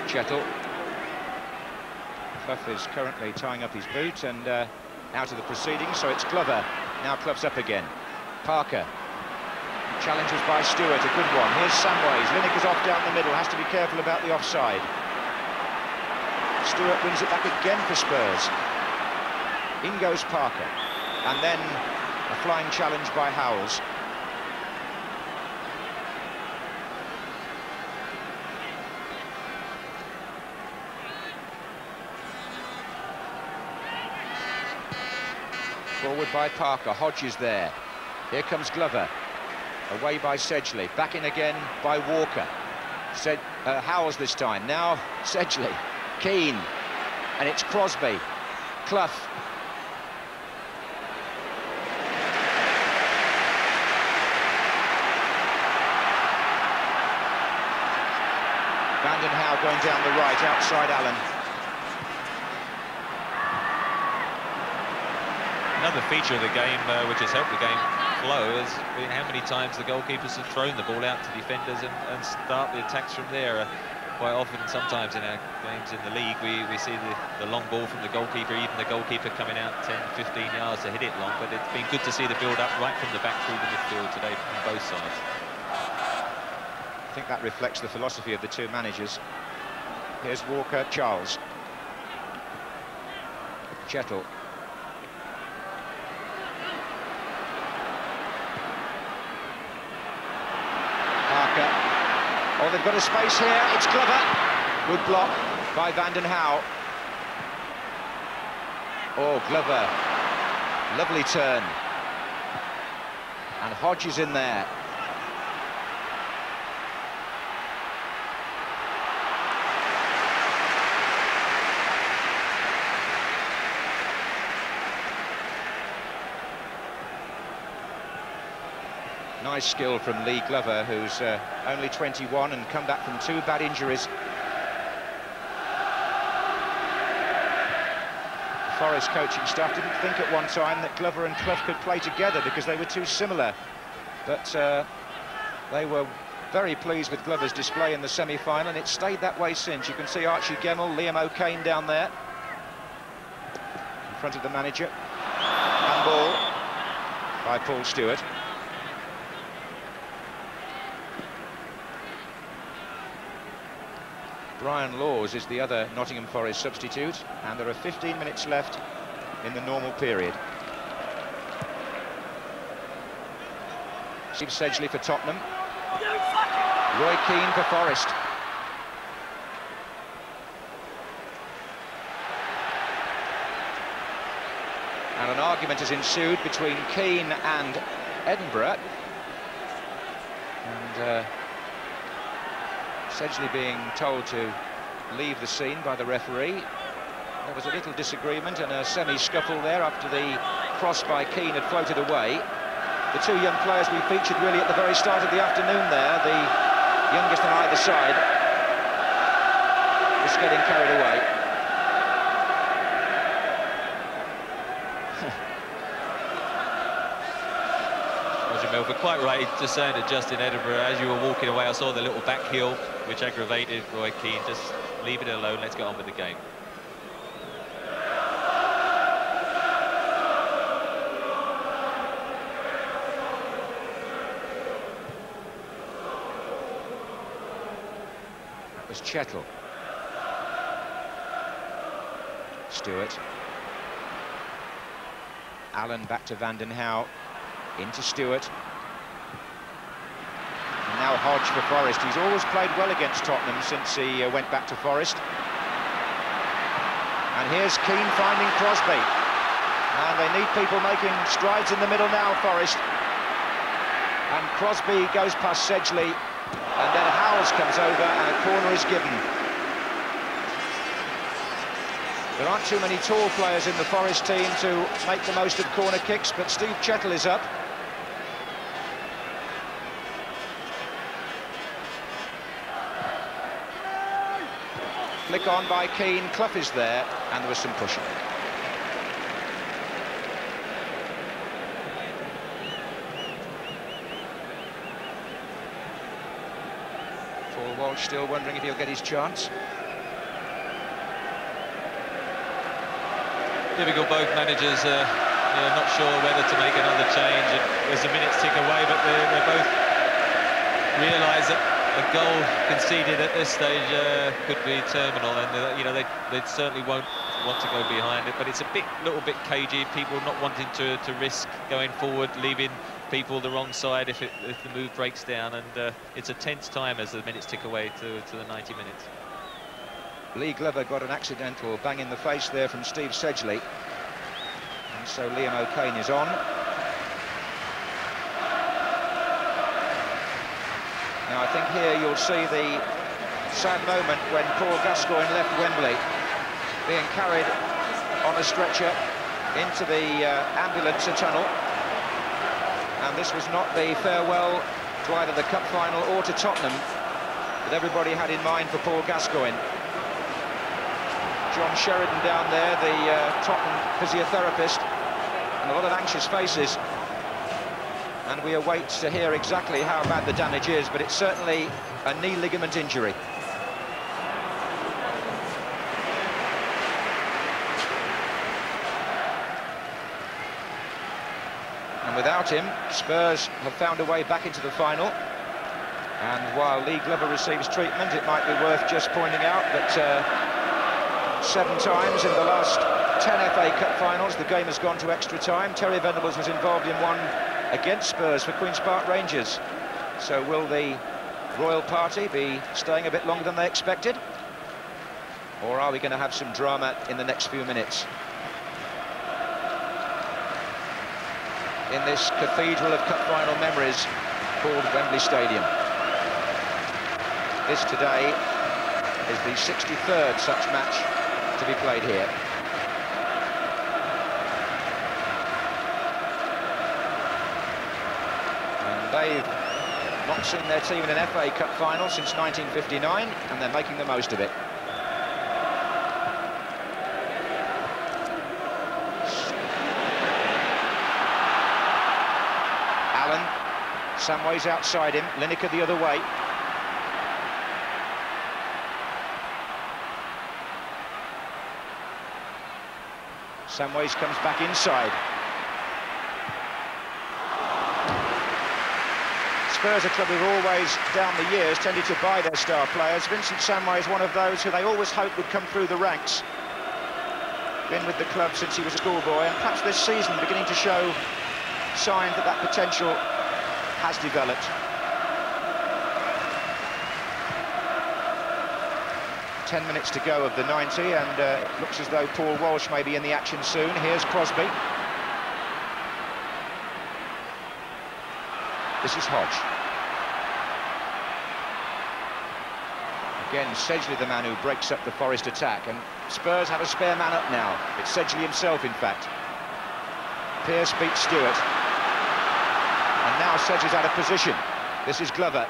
Chettle. Clough is currently tying up his boot and out of the proceedings, so it's Glover. Now Clough's up again. Parker. Challenge was by Stewart, a good one. Here's Samways. Lineker's off down the middle, has to be careful about the offside. Stewart wins it back again for Spurs. In goes Parker. And then a flying challenge by Howells. Forward by Parker, Hodges there. Here comes Glover. Away by Sedgley, back in again by Walker. Howells this time, now Sedgley. Keane, and it's Crosby. Clough. Vanden Hauwe going down the right, outside Allen. Another feature of the game which has helped the game flow has been how many times the goalkeepers have thrown the ball out to defenders and start the attacks from there. Quite often, sometimes in our games in the league, we see the long ball from the goalkeeper, even the goalkeeper coming out 10, 15 yards to hit it long, but it's been good to see the build-up right from the back through the midfield today from both sides. I think that reflects the philosophy of the two managers. Here's Walker, Charles. Chettle. Oh, they've got a space here, it's Glover. Good block by Vanden Hauwe. Oh, Glover, lovely turn. And Hodges in there. Nice skill from Lee Glover, who's only 21 and come back from 2 bad injuries. The Forest coaching staff didn't think at one time that Glover and Clough could play together because they were too similar. But they were very pleased with Glover's display in the semi-final, and it's stayed that way since. You can see Archie Gemmill, Liam O'Kane down there in front of the manager. Handball by Paul Stewart. Brian Laws is the other Nottingham Forest substitute, and there are 15 minutes left in the normal period. Steve Sedgley for Tottenham. Roy Keane for Forest. And an argument has ensued between Keane and Edinburgh. And Sedgley being told to leave the scene by the referee. There was a little disagreement and a semi-scuffle there after the cross by Keane had floated away. The two young players we featured really at the very start of the afternoon there, the youngest on either side, just getting carried away. Roger Milford quite right, just saying to Justin Edinburgh, as you were walking away, I saw the little back heel, which aggravated Roy Keane. Just leave it alone, let's get on with the game. Chettle. Stewart. Allen back to Van den Houw. Into Stewart. And now Hodge for Forest. He's always played well against Tottenham since he went back to Forest. And here's Keane finding Crosby. And they need people making strides in the middle now, Forest. And Crosby goes past Sedgley. And then Howells comes over and a corner is given. There aren't too many tall players in the Forest team to make the most of corner kicks, but Steve Chettle is up. Flick on by Keane, Clough is there, and there was some pushing. Walsh still wondering if he'll get his chance. Typical, both managers not sure whether to make another change, and as the minutes tick away, but they both realise that a goal conceded at this stage could be terminal, and they certainly won't want to go behind it. But it's a little bit cagey. People not wanting to risk going forward, leaving people the wrong side if the move breaks down, and it's a tense time as the minutes tick away to the 90 minutes. Lee Glover got an accidental bang in the face there from Steve Sedgley, and so Liam O'Kane is on. Now I think here you'll see the sad moment when Paul Gascoigne left Wembley, being carried on a stretcher into the ambulance tunnel. And this was not the farewell to either the cup final or to Tottenham that everybody had in mind for Paul Gascoigne. John Sheridan down there, the Tottenham physiotherapist, and a lot of anxious faces. And we await to hear exactly how bad the damage is, but it's certainly a knee ligament injury. Without him, Spurs have found a way back into the final. And while Lee Glover receives treatment, it might be worth just pointing out that 7 times in the last 10 FA Cup finals, the game has gone to extra time. Terry Venables was involved in one against Spurs for Queen's Park Rangers. So will the royal party be staying a bit longer than they expected? Or are we going to have some drama in the next few minutes? In this cathedral of cup final memories called Wembley Stadium. This today is the 63rd such match to be played here. And they've not seen their team in an FA Cup final since 1959, and they're making the most of it. Samway's outside him, Lineker the other way. Samways comes back inside. Spurs, a club who've always, down the years, tended to buy their star players. Vincent Samway is one of those who they always hoped would come through the ranks. Been with the club since he was a schoolboy, and perhaps this season beginning to show signs that that potential has developed. 10 minutes to go of the 90, and it looks as though Paul Walsh may be in the action soon. Here's Crosby. This is Hodge. Again, Sedgley the man who breaks up the Forest attack, and Spurs have a spare man up now. It's Sedgley himself, in fact. Pearce beats Stewart. And now Sedgley's out of position. This is Glover.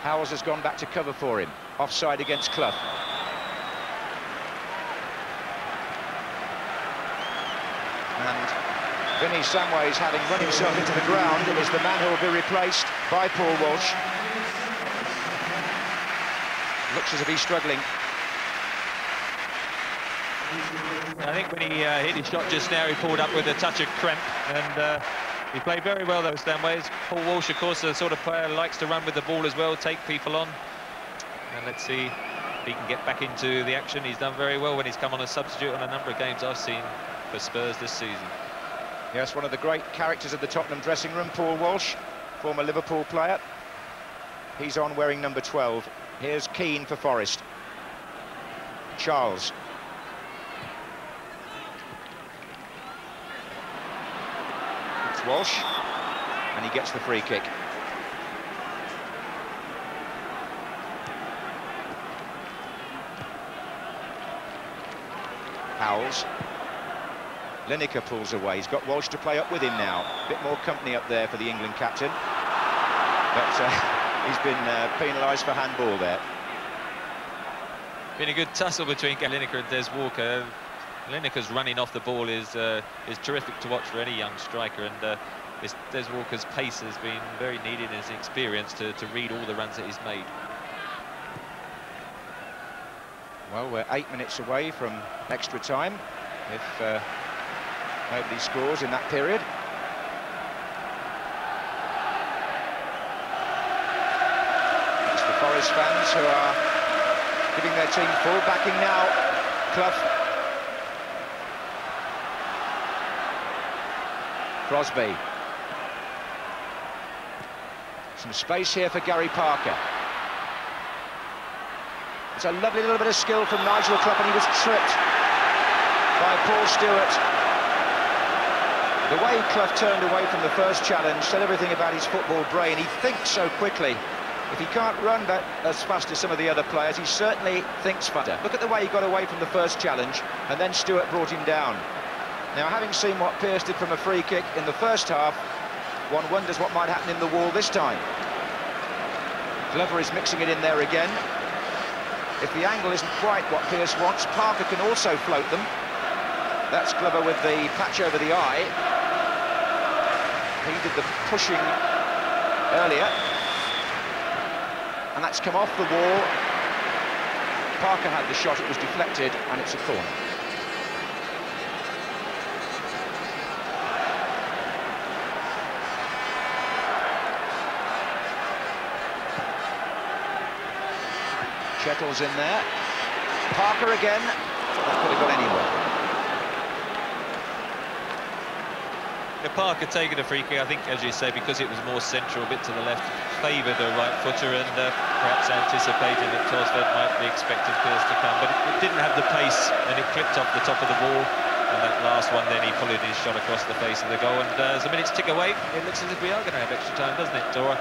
Howells has gone back to cover for him. Offside against Clough. And Vinnie Samways, having run himself into the ground, is the man who will be replaced by Paul Walsh. Looks as if he's struggling. I think when he hit his shot just now, he pulled up with a touch of cramp, and he played very well, those Samways. Paul Walsh, of course, the sort of player who likes to run with the ball as well, take people on. And let's see if he can get back into the action. He's done very well when he's come on as substitute on a number of games I've seen for Spurs this season. Yes, one of the great characters of the Tottenham dressing room, Paul Walsh, former Liverpool player. He's on wearing number 12. Here's Keane for Forest. Charles. It's Walsh, and he gets the free kick. Howells. Lineker pulls away. He's got Walsh to play up with him now. A bit more company up there for the England captain. But he's been penalised for handball there. Been a good tussle between Lineker and Des Walker. Lineker's running off the ball is terrific to watch for any young striker, and Des Walker's pace has been very needed in his experience to read all the runs that he's made. Well, we're 8 minutes away from extra time, if nobody scores in that period. It's the Forest fans who are giving their team full backing now. Clough. Crosby. Some space here for Gary Parker. It's a lovely little bit of skill from Nigel Clough, and he was tripped by Paul Stewart. The way Clough turned away from the first challenge said everything about his football brain. He thinks so quickly. If he can't run that as fast as some of the other players, he certainly thinks faster. Look at the way he got away from the first challenge, and then Stewart brought him down. Now, having seen what Pearce did from a free kick in the first half, one wonders what might happen in the wall this time. Glover is mixing it in there again. If the angle isn't quite what Pearce wants, Parker can also float them. That's Glover with the patch over the eye. He did the pushing earlier. And that's come off the wall. Parker had the shot, it was deflected, and it's a corner. Chettle's in there. Parker again. That could have gone anywhere. Parker taking a free kick, I think, as you say, because it was more central, a bit to the left, favoured a right footer, and perhaps anticipating that Torsford might be expecting Pearce to come, but it didn't have the pace, and it clipped off the top of the wall. And that last one, then he followed his shot across the face of the goal. And as the minutes tick away, it looks as if we are going to have extra time, doesn't it, Dora?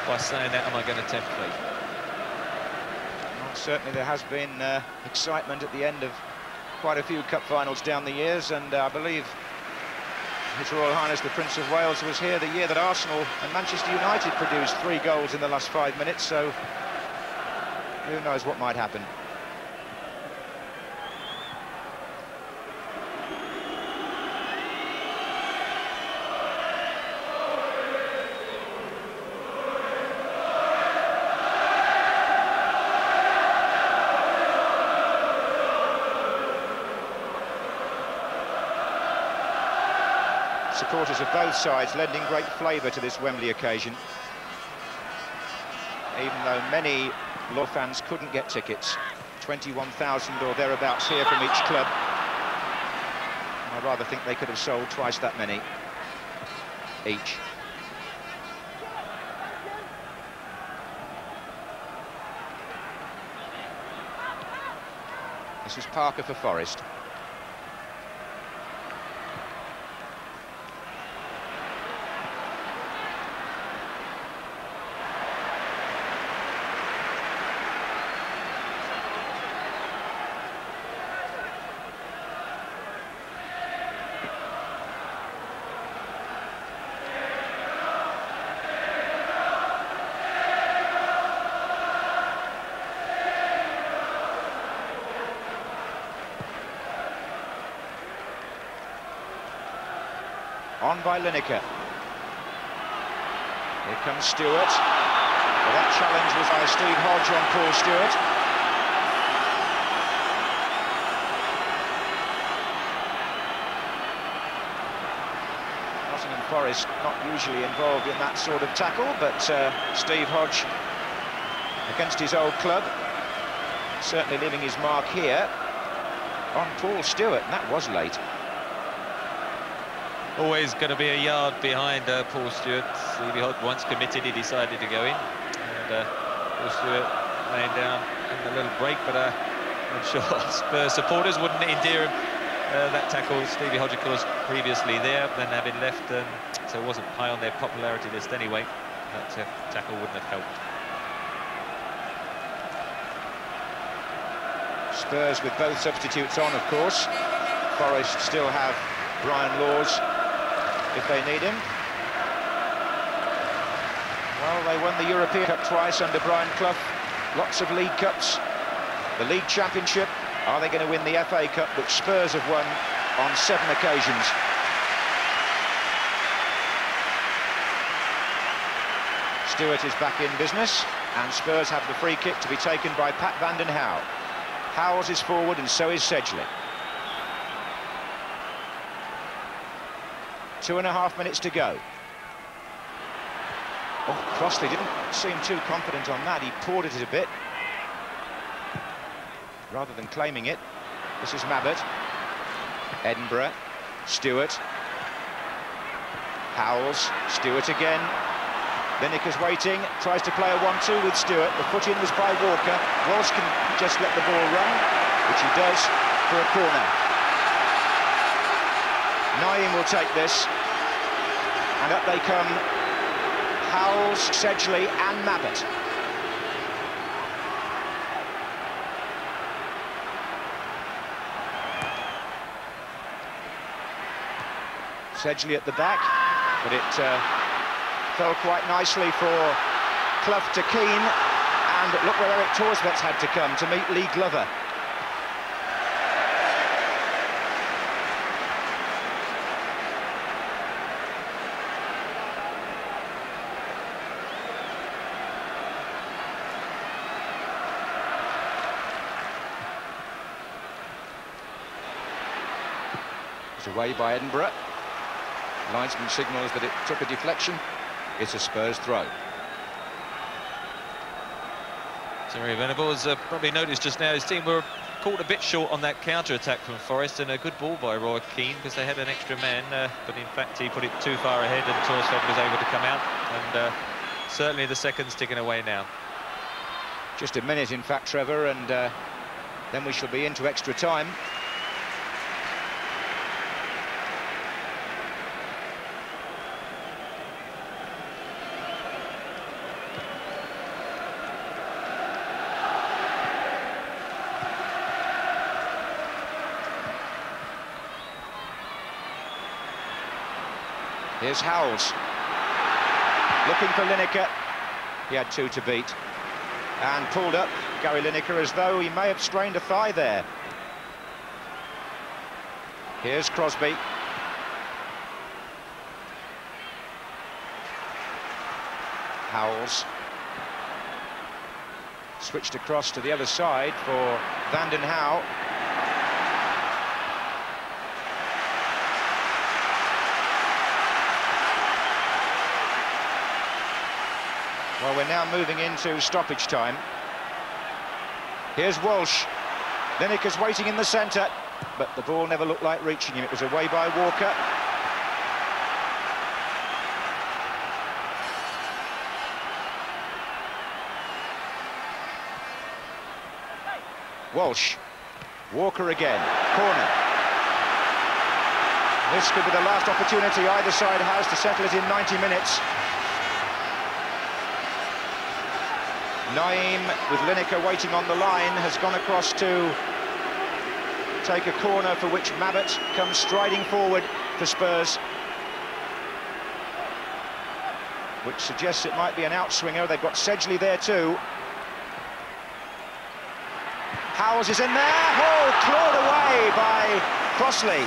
By saying that, am I going to tempt fate? Certainly there has been excitement at the end of quite a few cup finals down the years, and I believe His Royal Highness the Prince of Wales was here the year that Arsenal and Manchester United produced 3 goals in the last 5 minutes, so who knows what might happen. Supporters of both sides lending great flavour to this Wembley occasion. Even though many Law fans couldn't get tickets, 21,000 or thereabouts here from each club. I rather think they could have sold twice that many each. This is Parker for Forest. On by Lineker. Here comes Stewart. Well, that challenge was by Steve Hodge on Paul Stewart. Nottingham Forest not usually involved in that sort of tackle, but Steve Hodge, against his old club, certainly leaving his mark here on Paul Stewart, and that was late. Always going to be a yard behind Paul Stewart. Stevie Hodge once committed, he decided to go in. And Paul Stewart laying down in a little break, but I'm sure Spurs supporters wouldn't endear him. That tackle, Stevie Hodge, of course, previously there, then having left, so it wasn't high on their popularity list anyway. That tackle wouldn't have helped. Spurs with both substitutes on, of course. Forest still have Brian Laws if they need him. Well, they won the European Cup twice under Brian Clough. Lots of League Cups. The League Championship. Are they going to win the FA Cup, which Spurs have won on 7 occasions? Stewart is back in business, and Spurs have the free kick to be taken by Pat Vanden Hauwe. Howells is forward, and so is Sedgley. 2.5 minutes to go. Oh, Crossley didn't seem too confident on that. He poured it a bit, rather than claiming it. This is Mabbott. Edinburgh. Stewart. Howells. Stewart again. Lineker's waiting. Tries to play a 1-2 with Stewart. The foot in was by Walker. Walsh can just let the ball run, which he does, for a corner. Naeem will take this, and up they come Howells, Sedgley and Mabbott. Sedgley at the back, but it fell quite nicely for Clough to Keane, and look where Eric Torsvets had to come to meet Lee Glover. Away by Edinburgh. Linesman signals that it took a deflection. It's a Spurs throw. Terry Venables probably noticed just now his team were caught a bit short on that counter-attack from Forest, and a good ball by Roy Keane because they had an extra man, but in fact he put it too far ahead and Torsveld was able to come out, and certainly the second's ticking away now. Just a minute in fact, Trevor, and then we shall be into extra time. Here's Howells, looking for Lineker. He had 2 to beat, and pulled up Gary Lineker as though he may have strained a thigh there. Here's Crosby. Howells. Switched across to the other side for Vanden Hauwe. Well, we're now moving into stoppage time. Here's Walsh. Lineker's waiting in the centre, but the ball never looked like reaching him. It was away by Walker. Walsh. Walker again. Corner. This could be the last opportunity either side has to settle it in 90 minutes. Naeem, with Lineker waiting on the line, has gone across to take a corner for which Mabbutt comes striding forward for Spurs, which suggests it might be an outswinger. They've got Sedgley there too. Howells is in there. Oh, clawed away by Crossley.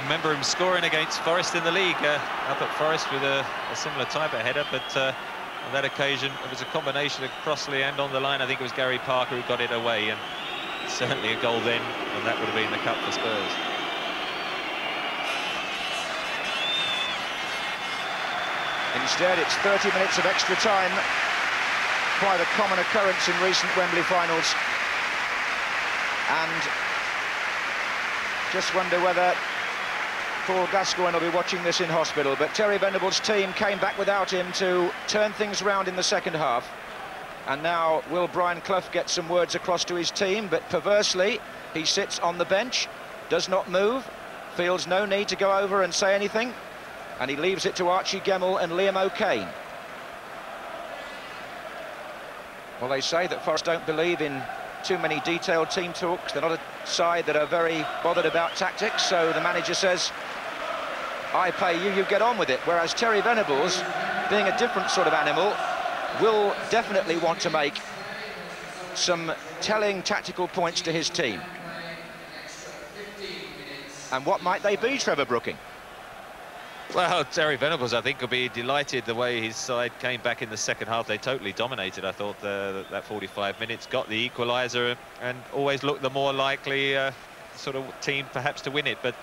Remember him scoring against Forest in the league, up at Forest with a similar type of header, but on that occasion it was a combination of Crossley and on the line I think it was Gary Parker who got it away, and certainly a goal then, and that would have been the cup for Spurs. Instead, it's 30 minutes of extra time, quite a common occurrence in recent Wembley finals, and just wonder whether Paul Gascoigne will be watching this in hospital, but Terry Venables' team came back without him to turn things round in the second half. And now will Brian Clough get some words across to his team, but perversely he sits on the bench, does not move, feels no need to go over and say anything, and he leaves it to Archie Gemmill and Liam O'Kane. Well, they say that Forest don't believe in too many detailed team talks. They're not a side that are very bothered about tactics, so the manager says, I pay you, you get on with it. Whereas Terry Venables, being a different sort of animal, will definitely want to make some telling tactical points to his team. And what might they be, Trevor Brooking? Well, Terry Venables, I think, will be delighted the way his side came back in the second half. They totally dominated, I thought, that 45 minutes, got the equaliser and always looked the more likely sort of team perhaps to win it. But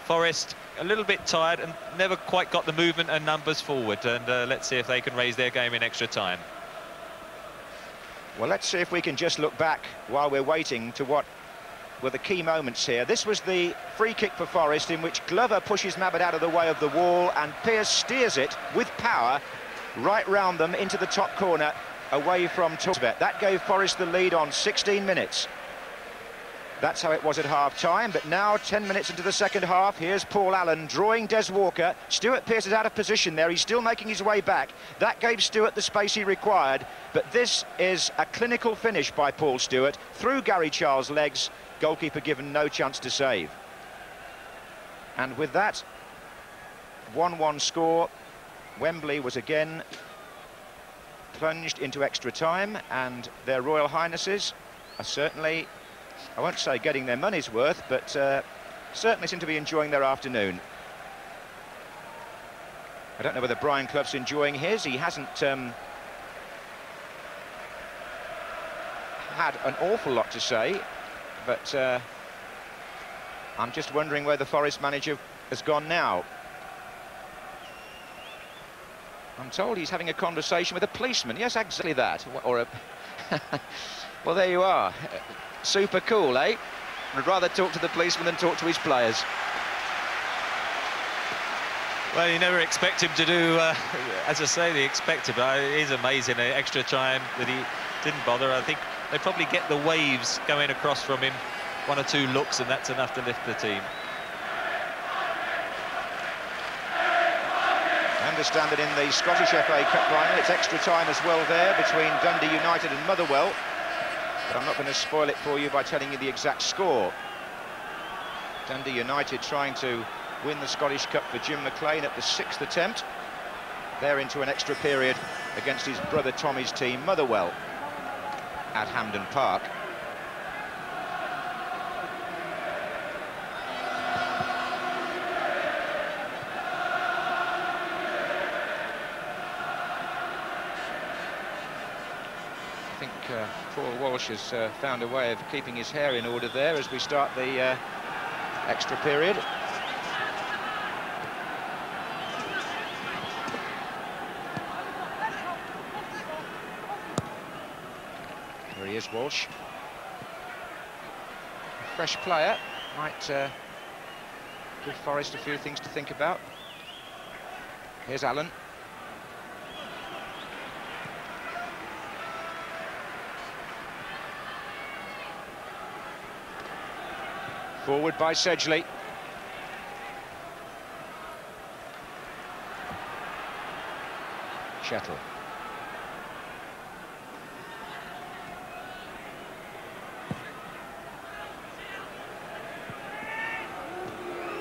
Forest, a little bit tired and never quite got the movement and numbers forward. And let's see if they can raise their game in extra time. Well, let's see if we can just look back while we're waiting to what were the key moments here. This was the free kick for Forest, in which Glover pushes Mabbutt out of the way of the wall and Pearce steers it with power right round them into the top corner away from Torsbet. That gave Forest the lead on 16 minutes. That's how it was at half-time, but now 10 minutes into the second half, here's Paul Allen drawing Des Walker. Stuart Pearce is out of position there, he's still making his way back. That gave Stuart the space he required, but this is a clinical finish by Paul Stewart through Gary Charles' legs. Goalkeeper given no chance to save. And with that 1-1 score, Wembley was again plunged into extra time, and their Royal Highnesses are certainly, I won't say getting their money's worth, but certainly seem to be enjoying their afternoon. I don't know whether Brian Clough's enjoying his. He hasn't had an awful lot to say, but I'm just wondering where the Forest manager has gone now. I'm told he's having a conversation with a policeman. Yes, exactly that. Or a... Well, there you are. Super cool, eh? I'd rather talk to the policeman than talk to his players. Well, you never expect him to do, as I say, the expected, but it is amazing, extra time that he didn't bother. I think they probably get the waves going across from him, one or two looks, and that's enough to lift the team. I understand that in the Scottish FA Cup final, it's extra time as well there between Dundee United and Motherwell. But I'm not going to spoil it for you by telling you the exact score. Dundee United trying to win the Scottish Cup for Jim McLean at the 6th attempt. They're into an extra period against his brother Tommy's team, Motherwell, at Hampden Park. I think Paul Walsh has found a way of keeping his hair in order there as we start the extra period. There he is, Walsh. A fresh player, might give Forest a few things to think about. Here's Allen. Forward by Sedgley. Shettle.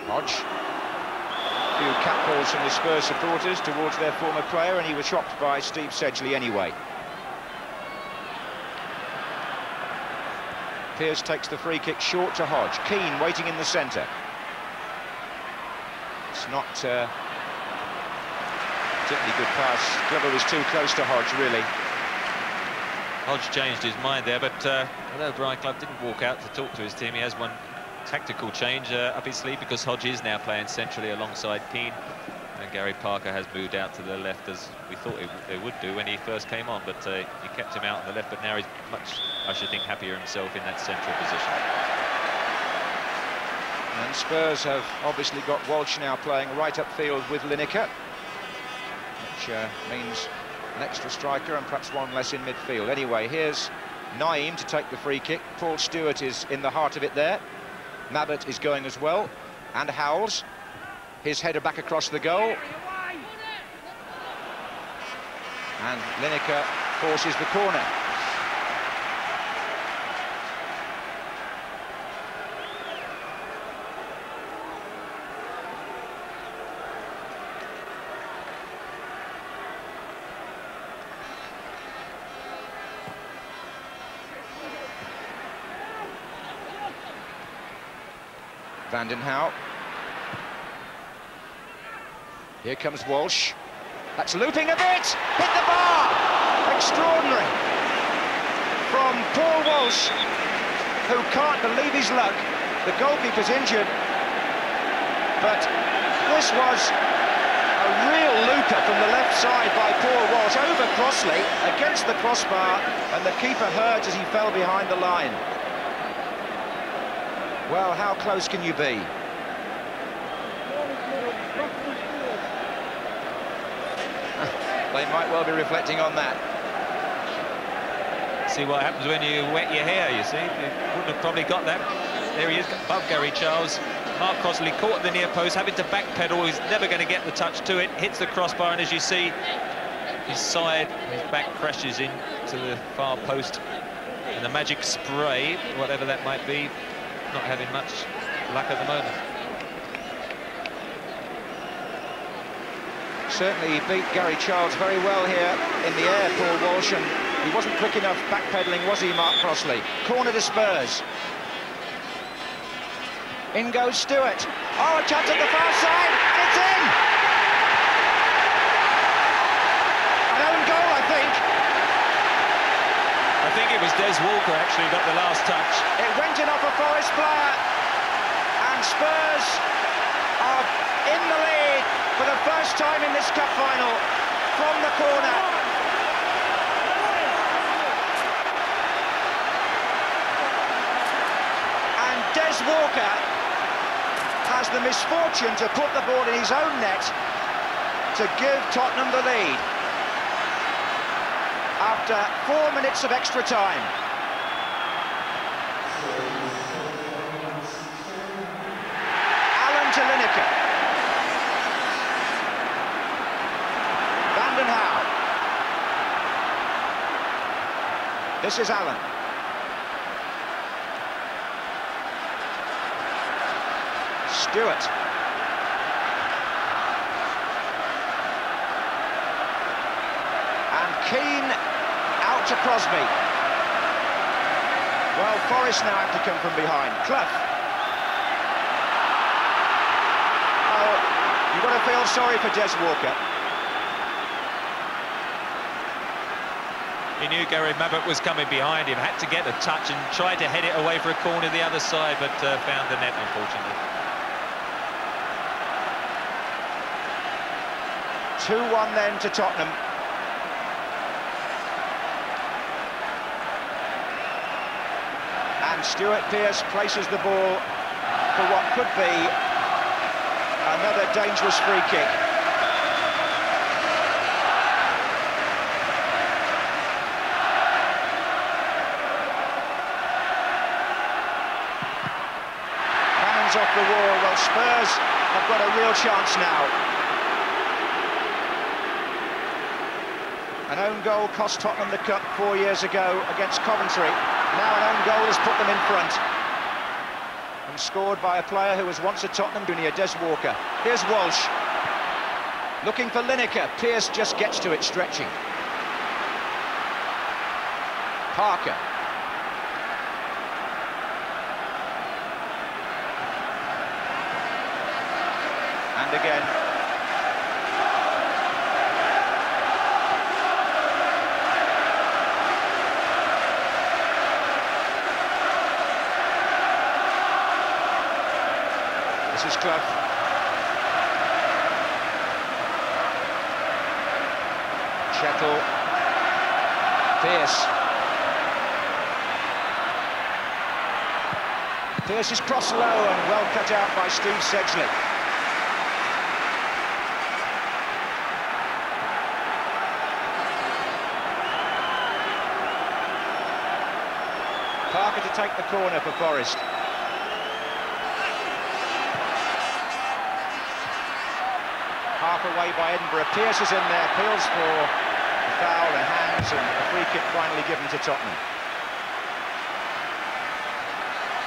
Hodge. A few catcalls from the Spurs supporters towards their former player, and he was shocked by Steve Sedgley anyway. Pearce takes the free kick short to Hodge. Keane waiting in the centre. It's not particularly good pass. Glover was too close to Hodge, really. Hodge changed his mind there, but although Brian Clough didn't walk out to talk to his team, he has one tactical change up his sleeve, because Hodge is now playing centrally alongside Keane, and Gary Parker has moved out to the left, as we thought they would do when he first came on, but he kept him out on the left, but now he's much, I should think, happier himself in that central position. And Spurs have obviously got Walsh now playing right upfield with Lineker, which means an extra striker and perhaps one less in midfield. Anyway, here's Naeem to take the free kick. Paul Stewart is in the heart of it there. Mabbutt is going as well, and Howells. His header back across the goal. And Lineker forces the corner. Vandenhouw. Here comes Walsh. That's looping a bit. Hit the bar. Extraordinary. From Paul Walsh, who can't believe his luck. The goalkeeper's injured. But this was a real looper from the left side by Paul Walsh. Over Crossley, against the crossbar, and the keeper hurt as he fell behind the line. Well, how close can you be? They might well be reflecting on that. See what happens when you wet your hair, you see. You wouldn't have probably got that. There he is, above Gary Charles. Mark Crossley caught at the near post, having to backpedal. He's never going to get the touch to it. Hits the crossbar, and as you see, his side, his back crashes into the far post. And the magic spray, whatever that might be, not having much luck at the moment. Certainly he beat Gary Charles very well here in the air, Paul Walsh, and he wasn't quick enough backpedaling, was he, Mark Crossley? Corner to Spurs. In goes Stewart. Oh, a chance at the far side, and it's in! An own goal, I think. I think it was Des Walker actually got the last touch. It went in off a Forest player, and Spurs are in the lead for the first time in this cup final from the corner. And Des Walker has the misfortune to put the ball in his own net to give Tottenham the lead after 4 minutes of extra time. Allen to Lineker. Vandenhouw. This is Allen. Stewart. And Keane out to Crosby. Well, Forest now have to come from behind. Clough. Oh, you've got to feel sorry for Des Walker. He knew Gary Mabbutt was coming behind him, had to get a touch and tried to head it away for a corner the other side, but found the net, unfortunately. 2-1 then to Tottenham. And Stuart Pearce places the ball for what could be another dangerous free kick. Cannons off the wall. Well, Spurs have got a real chance now. An own goal cost Tottenham the cup 4 years ago against Coventry. Now an own goal has put them in front. And scored by a player who was once a Tottenham junior, Des Walker. Here's Walsh. Looking for Lineker. Pearce just gets to it, stretching. Parker. And again. This is Clough. Chettle. Pearce. Pearce is crossed low and well cut out by Steve Sedgley. Parker to take the corner for Forest. Half away by Edinburgh. Pearce is in there, appeals for a foul and hands, and a free kick finally given to Tottenham.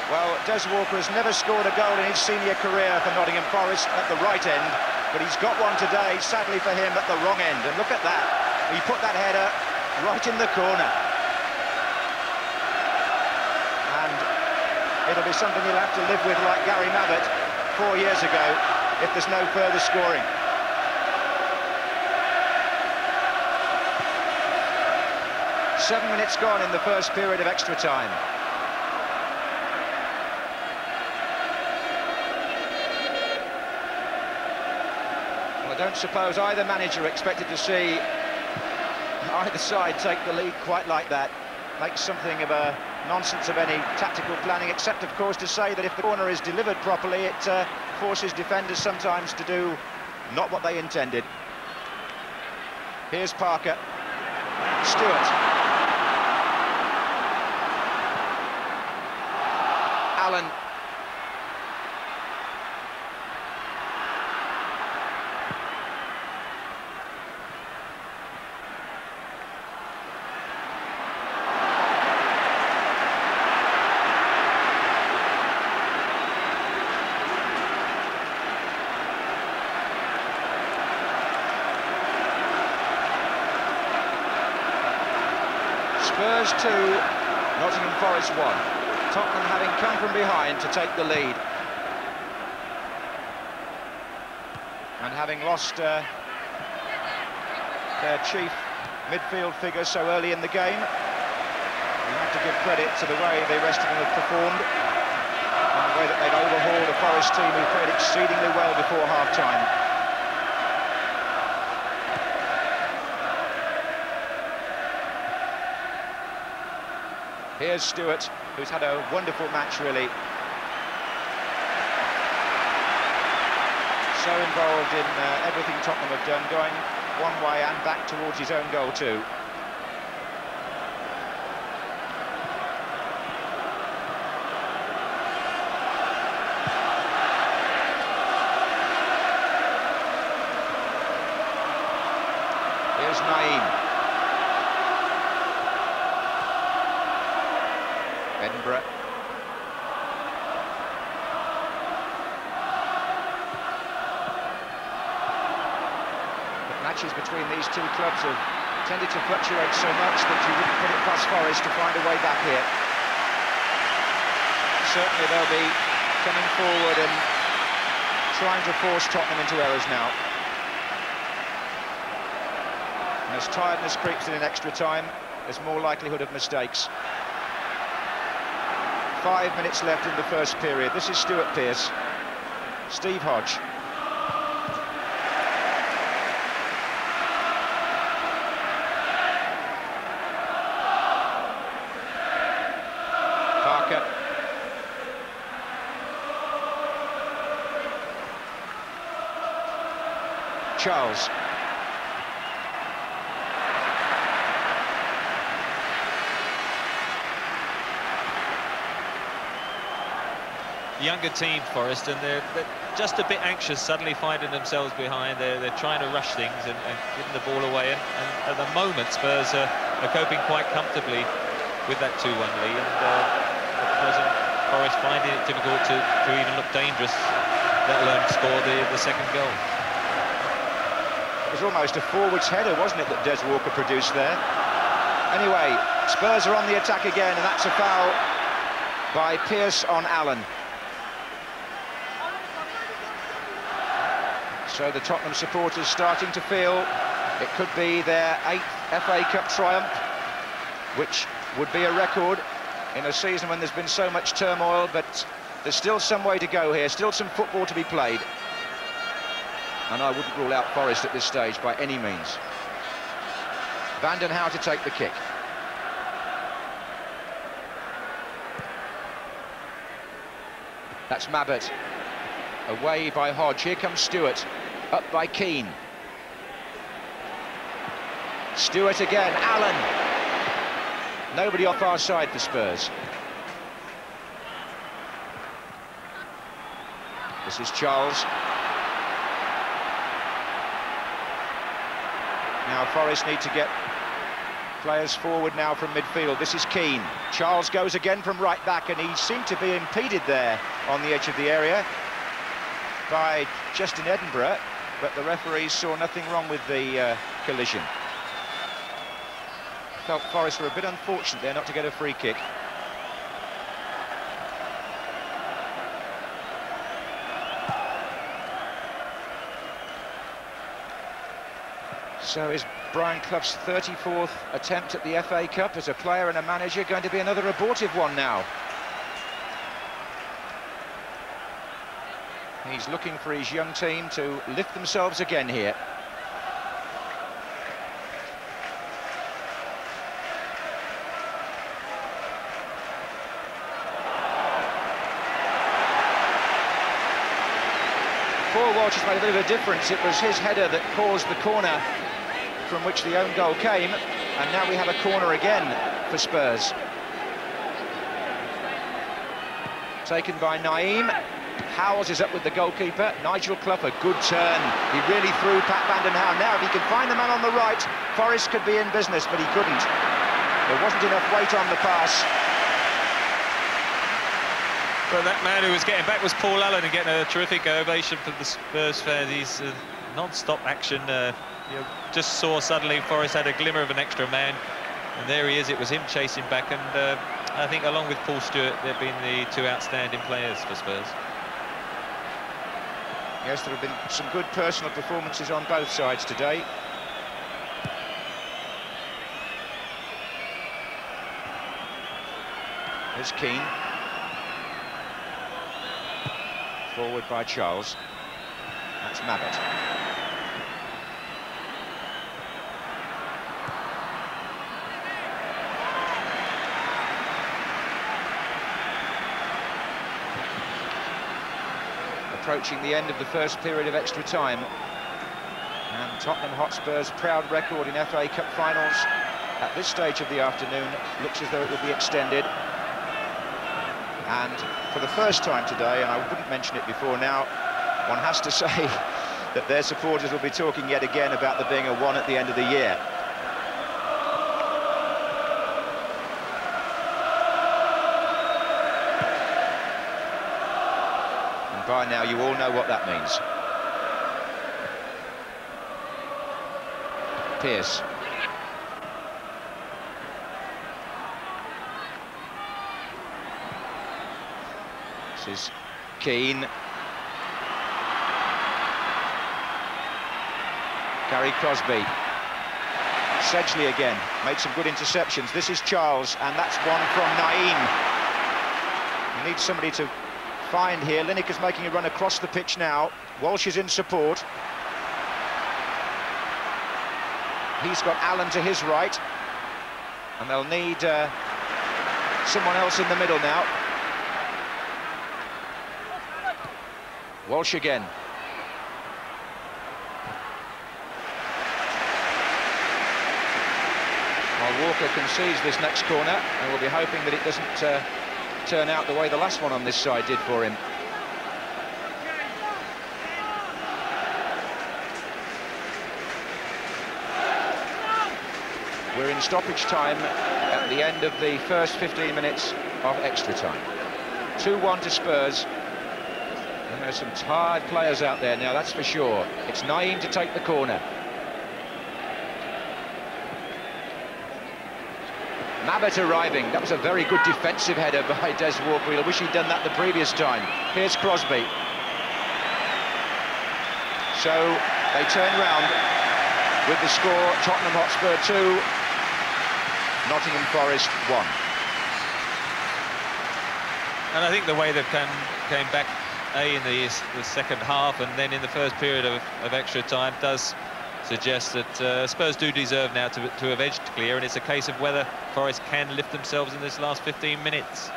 Well, Des Walker has never scored a goal in his senior career for Nottingham Forest at the right end, but he's got one today, sadly for him, at the wrong end. And look at that. He put that header right in the corner. And it'll be something he'll have to live with, like Gary Mabbott 4 years ago, if there's no further scoring. Seven minutes gone in the first period of extra time. Well, I don't suppose either manager expected to see either side take the lead quite like that. Makes something of a nonsense of any tactical planning, except, of course, to say that if the corner is delivered properly, it forces defenders sometimes to do not what they intended. Here's Parker. Stewart. Allen. Spurs 2, Nottingham Forest 1. Tottenham having come from behind to take the lead. And having lost their chief midfield figure so early in the game, you have to give credit to the way the rest of them have performed and the way that they've overhauled a Forest team who played exceedingly well before half-time. Here's Stewart, who's had a wonderful match, really. So involved in everything Tottenham have done, going one way and back towards his own goal too. Here's Naeem. Edinburgh. The matches between these two clubs have tended to fluctuate so much that you wouldn't put it past Forest to find a way back here. Certainly they'll be coming forward and trying to force Tottenham into errors now. And as tiredness creeps in extra time, there's more likelihood of mistakes. 5 minutes left in the first period. This is Stuart Pearce. Steve Hodge. Charles. Younger team, Forest, and they're just a bit anxious, suddenly finding themselves behind. They're trying to rush things and giving the ball away. And at the moment, Spurs are coping quite comfortably with that 2-1 lead. And at present, Forest finding it difficult to even look dangerous, let alone score the second goal. It was almost a forwards header, wasn't it, that Des Walker produced there? Anyway, Spurs are on the attack again, and that's a foul by Pearce on Allen. So the Tottenham supporters starting to feel it could be their 8th FA Cup triumph, which would be a record in a season when there's been so much turmoil, but there's still some way to go here, still some football to be played. And I wouldn't rule out Forest at this stage by any means. Van den Hauwe to take the kick. That's Mabbott. Away by Hodge. Here comes Stewart. Up by Keane. Stewart again. Allen. Nobody off our side for Spurs. This is Charles. Now Forest need to get players forward now from midfield. This is Keane. Charles goes again from right back, and he seemed to be impeded there on the edge of the area by Justin Edinburgh, but the referees saw nothing wrong with the collision. Felt Forest were a bit unfortunate there not to get a free kick. So is Brian Clough's 34th attempt at the FA Cup as a player and a manager going to be another abortive one now? He's looking for his young team to lift themselves again here. Paul Walsh has made a bit of a difference. It was his header that caused the corner from which the own goal came, and now we have a corner again for Spurs. Taken by Naeem. Howells is up with the goalkeeper. Nigel Clough, a good turn. He really threw Pat Van den Hauwe. Now, if he can find the man on the right, Forrest could be in business, but he couldn't. There wasn't enough weight on the pass. Well, that man who was getting back was Paul Allen, and getting a terrific ovation from the Spurs fans. He's non-stop action. You know, just saw suddenly Forrest had a glimmer of an extra man, and there he is. It was him chasing back, and I think along with Paul Stewart, they've been the two outstanding players for Spurs. Yes, there have been some good personal performances on both sides today. There's Keane. Forward by Charles. That's Mabbott. Approaching the end of the first period of extra time, and Tottenham Hotspur's proud record in FA Cup finals at this stage of the afternoon looks as though it will be extended. And for the first time today, and I wouldn't mention it before now, one has to say that their supporters will be talking yet again about there being a 1 at the end of the year. By now, you all know what that means. Pearce. This is Keane. Gary Crosby. Sedgley again, made some good interceptions. This is Charles, and that's one from Naeem. You need somebody to find here. Lineker's making a run across the pitch now. Walsh is in support. He's got Allen to his right, and they'll need someone else in the middle now. Walsh again. Now Walker concedes this next corner, and we'll be hoping that it doesn't turn out the way the last one on this side did for him. We're in stoppage time at the end of the first 15 minutes of extra time. 2-1 to Spurs. And there's some tired players out there now, that's for sure. It's Naeem to take the corner. Mabbutt arriving. That was a very good defensive header by Des Walker. I wish he'd done that the previous time. Here's Crosby. So they turn round with the score: Tottenham Hotspur 2, Nottingham Forest 1. And I think the way they've came back, in the second half and then in the first period of extra time, does suggest that Spurs do deserve now to have edged clear, and it's a case of whether Forest can lift themselves in this last 15 minutes.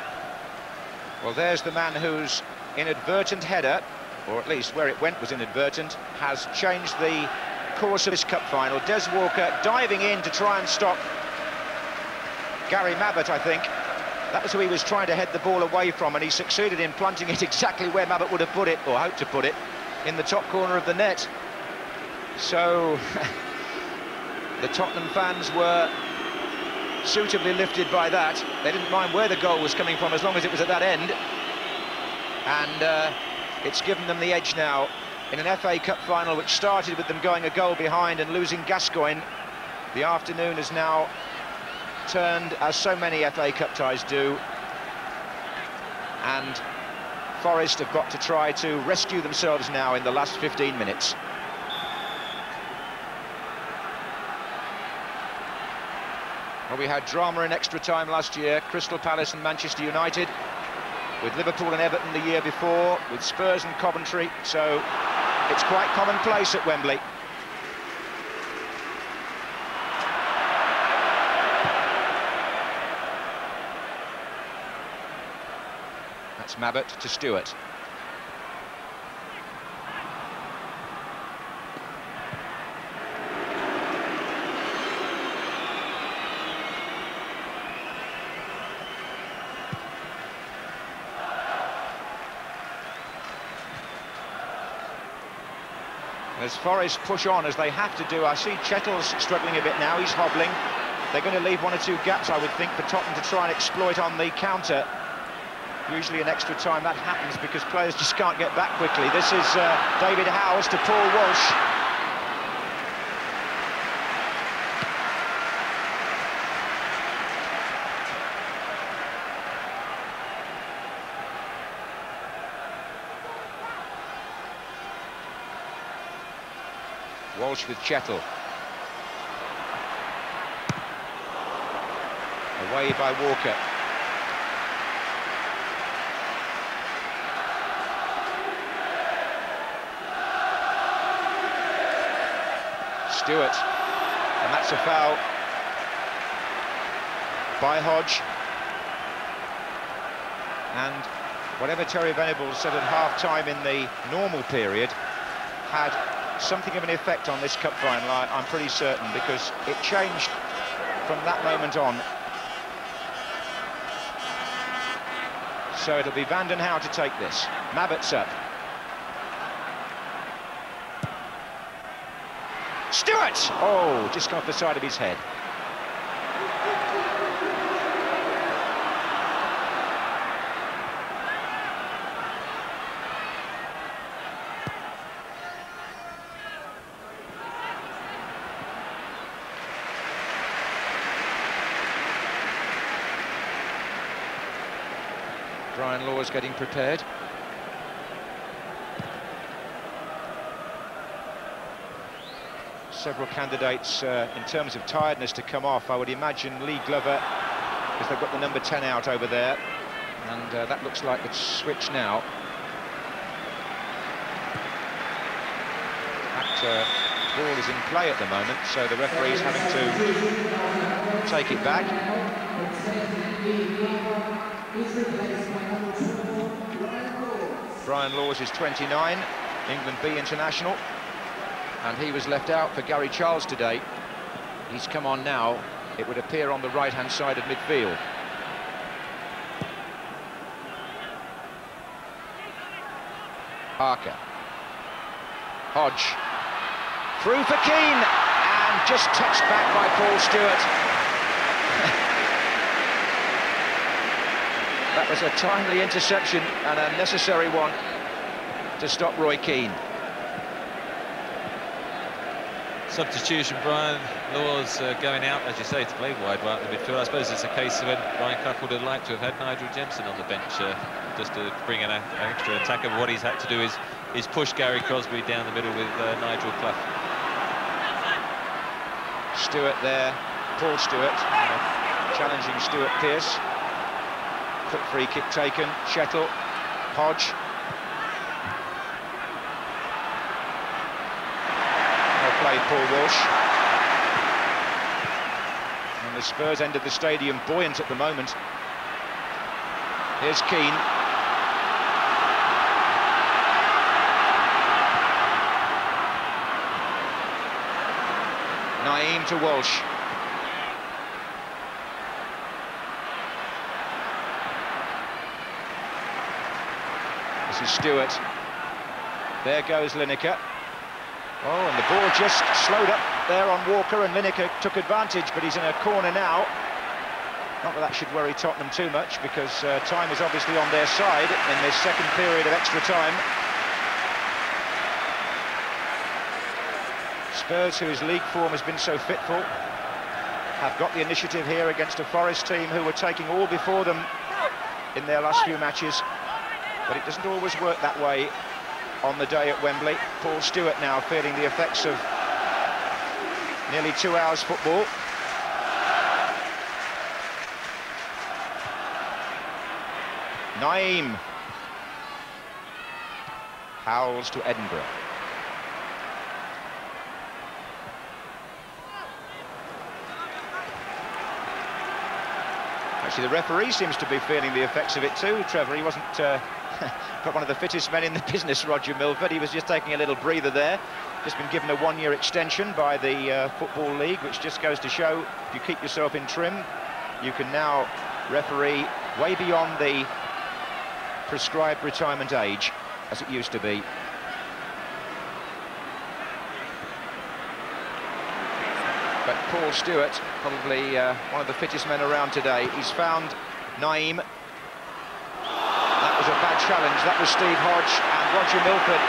Well, there's the man whose inadvertent header, or at least where it went was inadvertent, has changed the course of this cup final. Des Walker diving in to try and stop Gary Mabbutt, I think. That was who he was trying to head the ball away from, and he succeeded in planting it exactly where Mabbutt would have put it, or hoped to put it, in the top corner of the net. So the Tottenham fans were suitably lifted by that. They didn't mind where the goal was coming from as long as it was at that end. And it's given them the edge now in an FA Cup final which started with them going a goal behind and losing Gascoigne. The afternoon has now turned, as so many FA Cup ties do, and Forest have got to try to rescue themselves now in the last 15 minutes. Well, we had drama in extra time last year, Crystal Palace and Manchester United, with Liverpool and Everton the year before, with Spurs and Coventry, so it's quite commonplace at Wembley. That's Mabbutt to Stewart. As Forest push on, as they have to do, I see Chettle's struggling a bit now, he's hobbling. They're going to leave one or two gaps, I would think, for Tottenham to try and exploit on the counter. Usually in extra time that happens because players just can't get back quickly. This is David Howes to Paul Walsh. Walsh with Chettle. Away by Walker. Stewart, and that's a foul by Hodge. And whatever Terry Venables said at half-time in the normal period had something of an effect on this cup final, I'm pretty certain, because it changed from that moment on. So it'll be Van den Hauwe to take this. Mabbutt's up. Stewart! Oh, just off the side of his head. Brian Law's getting prepared. Several candidates in terms of tiredness to come off. I would imagine Lee Glover, because they've got the number 10 out over there, and that looks like it's switched now. That ball is in play at the moment, so the referee's having to take it back. Brian Laws is 29, England B international, and he was left out for Gary Charles today. He's come on now it would appear on the right-hand side of midfield. Parker. Hodge. Through for Keane, and just touched back by Paul Stewart. That was a timely interception and a necessary one to stop Roy Keane. Substitution, Brian. Laws going out, as you say, to play wide right in the midfield. I suppose it's a case when Brian Clough would have liked to have had Nigel Jemson on the bench just to bring an extra attacker. But what he's had to do is push Gary Crosby down the middle with Nigel Clough. Stewart there, Paul Stewart, challenging Stuart Pearce. Quick free kick taken, Shettle, Hodge. Well played, Paul Walsh. And the Spurs end of the stadium buoyant at the moment. Here's Keane. Naeem to Walsh. This is Stewart. There goes Lineker. Oh, and the ball just slowed up there on Walker, and Lineker took advantage, but he's in a corner now. Not that that should worry Tottenham too much, because time is obviously on their side in this second period of extra time. Spurs, whose league form has been so fitful, have got the initiative here against a Forest team who were taking all before them in their last few matches. But it doesn't always work that way on the day at Wembley. Paul Stewart now feeling the effects of nearly 2 hours football. Naeem. Howells to Edinburgh. Actually, the referee seems to be feeling the effects of it too, Trevor. He wasn't but one of the fittest men in the business, Roger Milford. He was just taking a little breather there. Just been given a one-year extension by the Football League, which just goes to show if you keep yourself in trim, you can now referee way beyond the prescribed retirement age, as it used to be. But Paul Stewart, probably one of the fittest men around today. He's found Naeem. That was a bad challenge. That was Steve Hodge, and Roger Milford,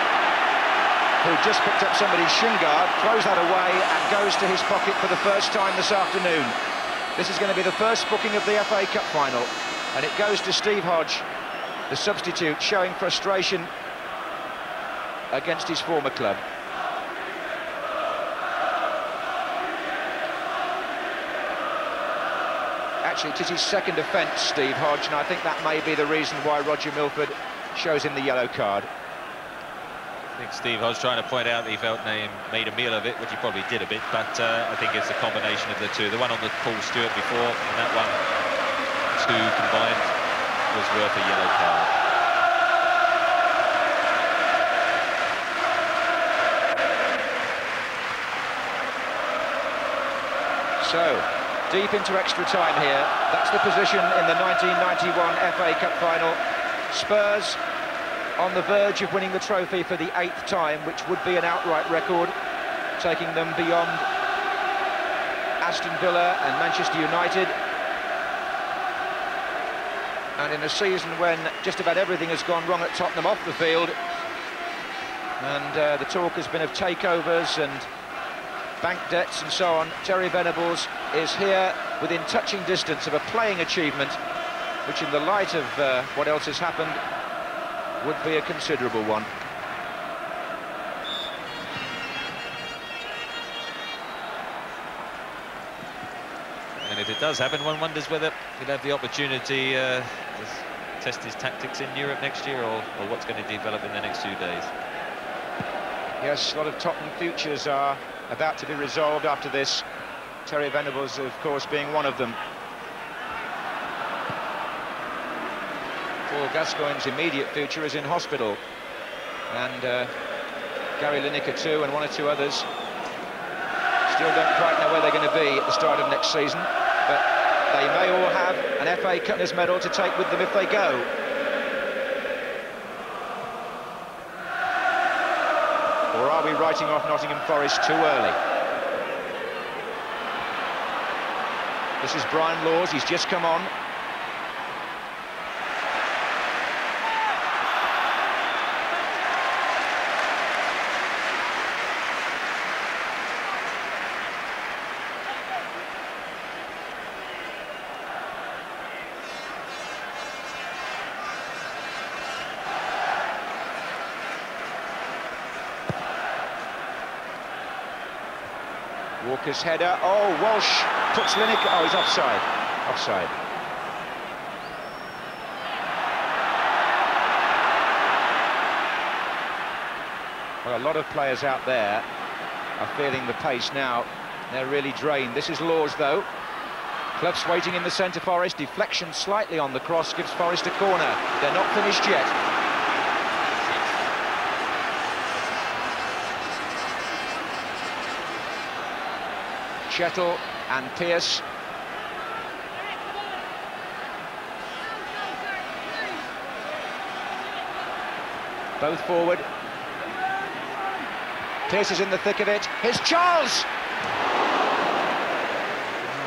who just picked up somebody's shin guard, throws that away and goes to his pocket for the first time this afternoon. This is going to be the first booking of the FA Cup final, and it goes to Steve Hodge, the substitute, showing frustration against his former club. Actually, it is his second offence, Steve Hodge, and I think that may be the reason why Roger Milford shows him the yellow card. I think Steve Hodge trying to point out that he felt Naeem made a meal of it, which he probably did a bit, but I think it's a combination of the two. The one on the Paul Stewart before, and that one, two combined, was worth a yellow card. So, deep into extra time here. That's the position in the 1991 FA Cup final. Spurs on the verge of winning the trophy for the 8th time, which would be an outright record, taking them beyond Aston Villa and Manchester United. And in a season when just about everything has gone wrong at Tottenham off the field, and the talk has been of takeovers and bank debts and so on, Terry Venables is here within touching distance of a playing achievement, which in the light of what else has happened would be a considerable one. And if it does happen, one wonders whether he'll have the opportunity to test his tactics in Europe next year, or what's going to develop in the next few days. Yes, a lot of Tottenham futures are about to be resolved after this. Terry Venables, of course, being one of them. Paul Gascoigne's immediate future is in hospital, and Gary Lineker too, and one or two others Still don't quite know where they're going to be at the start of next season, but they may all have an FA Cup medal to take with them if they go. Or are we writing off Nottingham Forest too early? This is Brian Laws, he's just come on. Walker's header, oh, Walsh puts Lineker, oh, he's offside, offside. Well, a lot of players out there are feeling the pace now, they're really drained. This is Laws, though. Clough's waiting in the centre, Forest, deflection slightly on the cross, gives Forest a corner. They're not finished yet. Chettle and Pearce. Both forward. Pearce is in the thick of it. Here's Charles!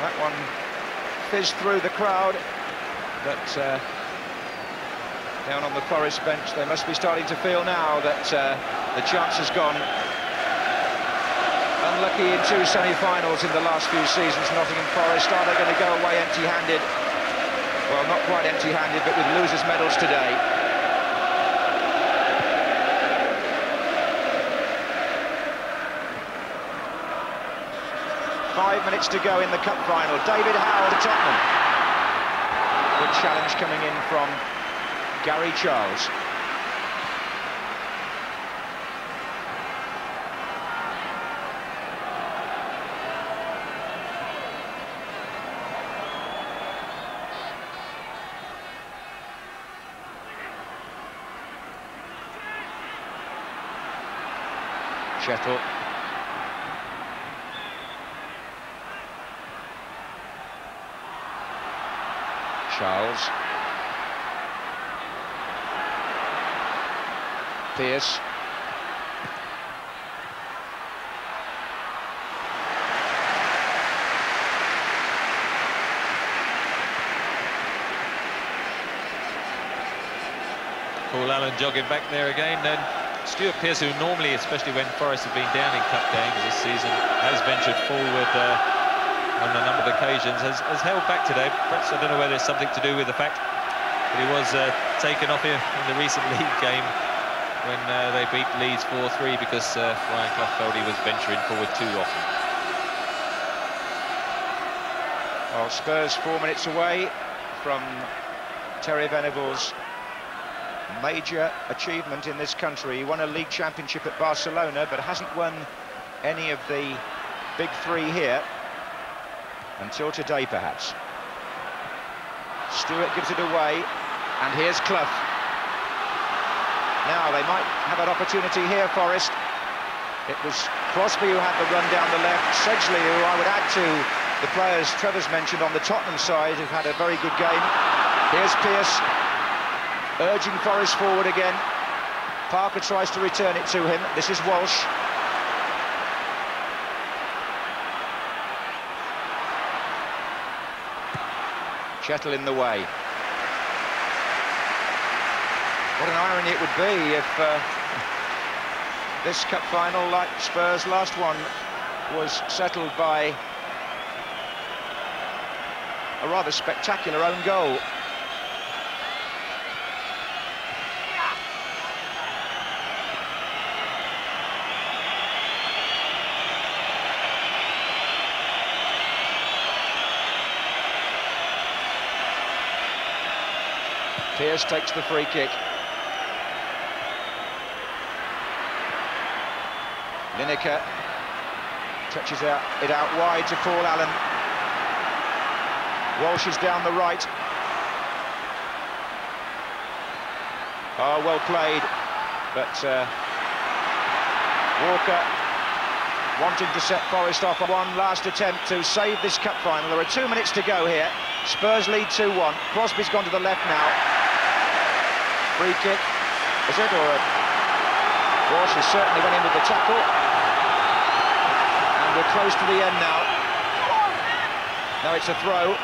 That one fizzed through the crowd, but down on the Forest bench they must be starting to feel now that the chance has gone. Unlucky in two semi-finals in the last few seasons, Nottingham Forest. Are they going to go away empty-handed? Well, not quite empty-handed, but with losers' medals today. Five minutes to go in the cup final. David Howe to Tottenham. Good challenge coming in from Gary Charles. Chettle. Charles. Pearce. Paul Allen jogging back there again, then Stuart Pearce, who normally, especially when Forest have been down in cup games this season, has ventured forward on a number of occasions, has held back today. Perhaps, I don't know whether it's something to do with the fact that he was taken off here in the recent league game when they beat Leeds 4-3 because Brian Clough felt he was venturing forward too often. Well, Spurs 4 minutes away from Terry Venables' major achievement in this country. He won a league championship at Barcelona, but hasn't won any of the big three here until today, perhaps. Stewart gives it away, and here's Clough. Now they might have an opportunity here, Forest. It was Crosby who had the run down the left. Sedgley, who I would add to the players Trevor's mentioned on the Tottenham side, who've had a very good game. Here's Pearce, urging Forest forward again. Parker tries to return it to him. This is Walsh. Chettle in the way. What an irony it would be if this cup final, like Spurs' last one, was settled by a rather spectacular own goal. Pearce takes the free kick. Lineker touches it out wide to Paul Allen. Walsh is down the right. Oh, well played, but Walker wanting to set Forest off on one last attempt to save this cup final. There are 2 minutes to go here. Spurs lead 2-1. Crosby's gone to the left now. Free kick, is it? Or Walsh has certainly went in with the tackle. And we're close to the end now. Now it's a throw.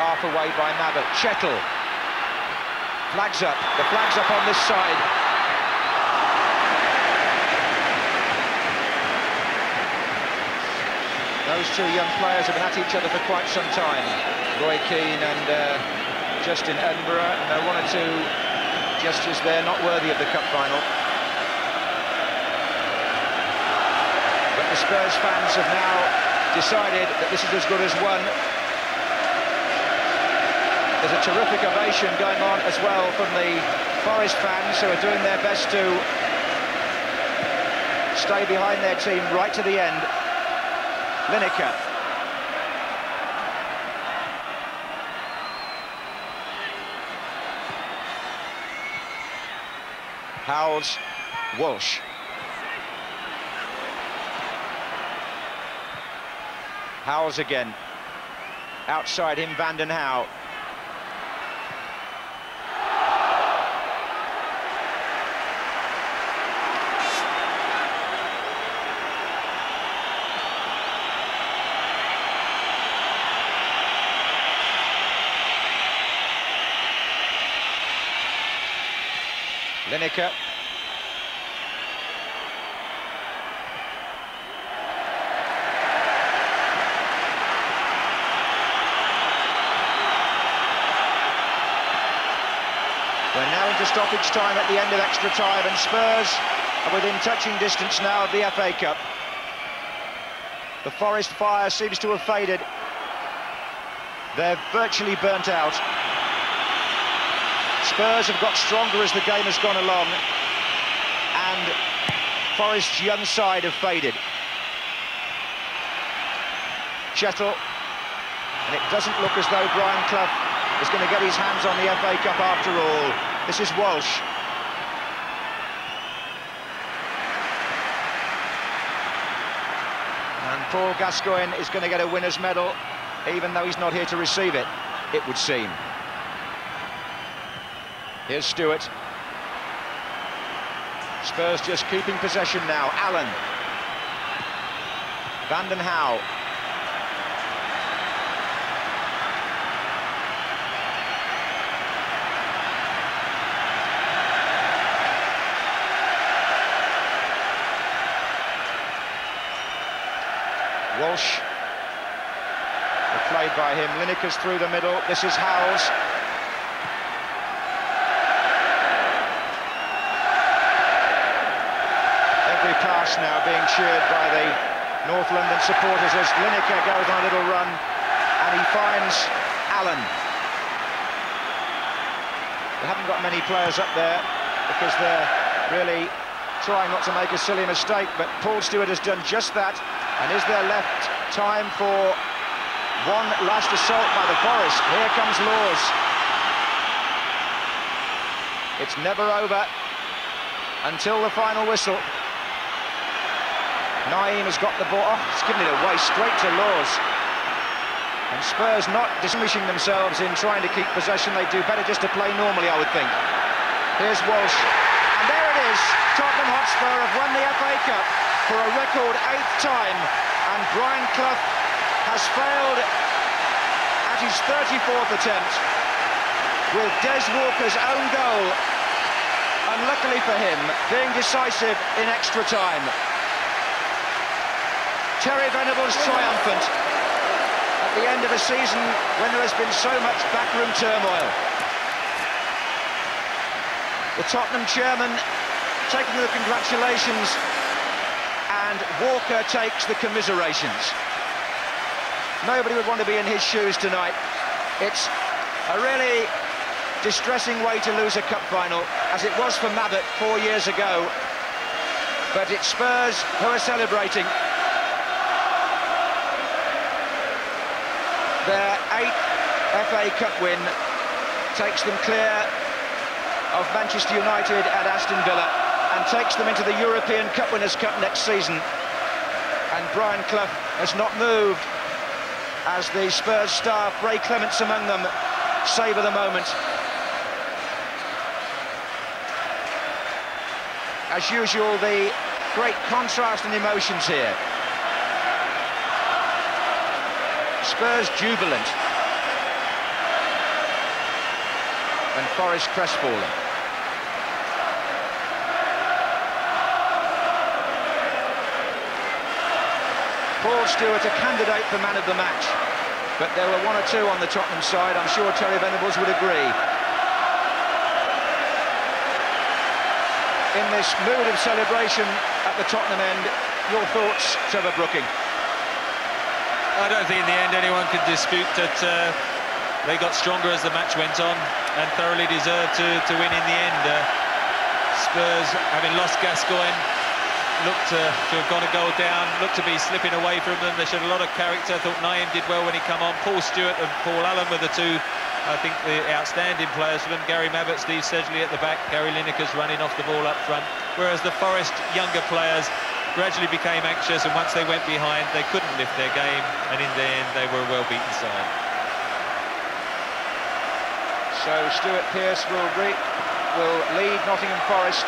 Half away by Mabbutt. Chettle. Flags up. The flag's up on this side. Those two young players have been at each other for quite some time. Roy Keane and Justin Edinburgh. And there are 1 or 2 gestures there not worthy of the cup final. But the Spurs fans have now decided that this is as good as one. There's a terrific ovation going on as well from the Forest fans, who are doing their best to stay behind their team right to the end. Lineker. Howells, Walsh. Howells again. Outside him, Vanden Hauwe. Lineker. We're now into stoppage time at the end of extra time, and Spurs are within touching distance now of the FA Cup. The Forest fire seems to have faded. They're virtually burnt out. Spurs have got stronger as the game has gone along, and Forest's young side have faded. Chettle, and it doesn't look as though Brian Clough is going to get his hands on the FA Cup after all. This is Walsh. And Paul Gascoigne is going to get a winner's medal, even though he's not here to receive it, it would seem. Here's Stewart. Spurs just keeping possession now. Allen. Vanden Hauwe. Walsh. Played by him. Lineker's through the middle. This is Howells. Every pass now being cheered by the North London supporters as Lineker goes on a little run and he finds Allen. They haven't got many players up there because they're really trying not to make a silly mistake, but Paul Stewart has done just that. And is there left time for one last assault by the Forest? Here comes Laws. It's never over until the final whistle. Naeem has got the ball. Oh, he's given it away straight to Laws. And Spurs not distinguishing themselves in trying to keep possession. They do better just to play normally, I would think. Here's Walsh. And there it is. Tottenham Hotspur have won the FA Cup for a record 8th time. And Brian Clough has failed at his 34th attempt with Des Walker's own goal, unluckily for him, being decisive in extra time. Terry Venables triumphant at the end of a season when there has been so much backroom turmoil. The Tottenham chairman taking the congratulations and Walker takes the commiserations. Nobody would want to be in his shoes tonight. It's a really distressing way to lose a cup final, as it was for Mabbutt 4 years ago. But it's Spurs who are celebrating their 8th FA Cup win takes them clear of Manchester United and Aston Villa and takes them into the European Cup Winners' Cup next season. And Brian Clough has not moved as the Spurs staff, Ray Clements among them, savour the moment. As usual, the great contrast and emotions here. Spurs jubilant and Forest crestfallen. Paul Stewart, a candidate for man of the match, but there were one or two on the Tottenham side. I'm sure Terry Venables would agree. In this mood of celebration at the Tottenham end, your thoughts, Trevor Brooking? I don't think in the end anyone could dispute that they got stronger as the match went on and thoroughly deserved to win in the end. Spurs, having lost Gascoigne, looked to have gone a goal down, looked to be slipping away from them. They showed a lot of character. I thought Naeem did well when he came on. Paul Stewart and Paul Allen were the two, I think, the outstanding players for them. Gary Mabbutt, Steve Sedgley at the back, Gary Lineker's running off the ball up front, whereas the Forest younger players gradually became anxious, and once they went behind, they couldn't lift their game, and in the end, they were a well-beaten side. So Stuart Pearce will lead Nottingham Forest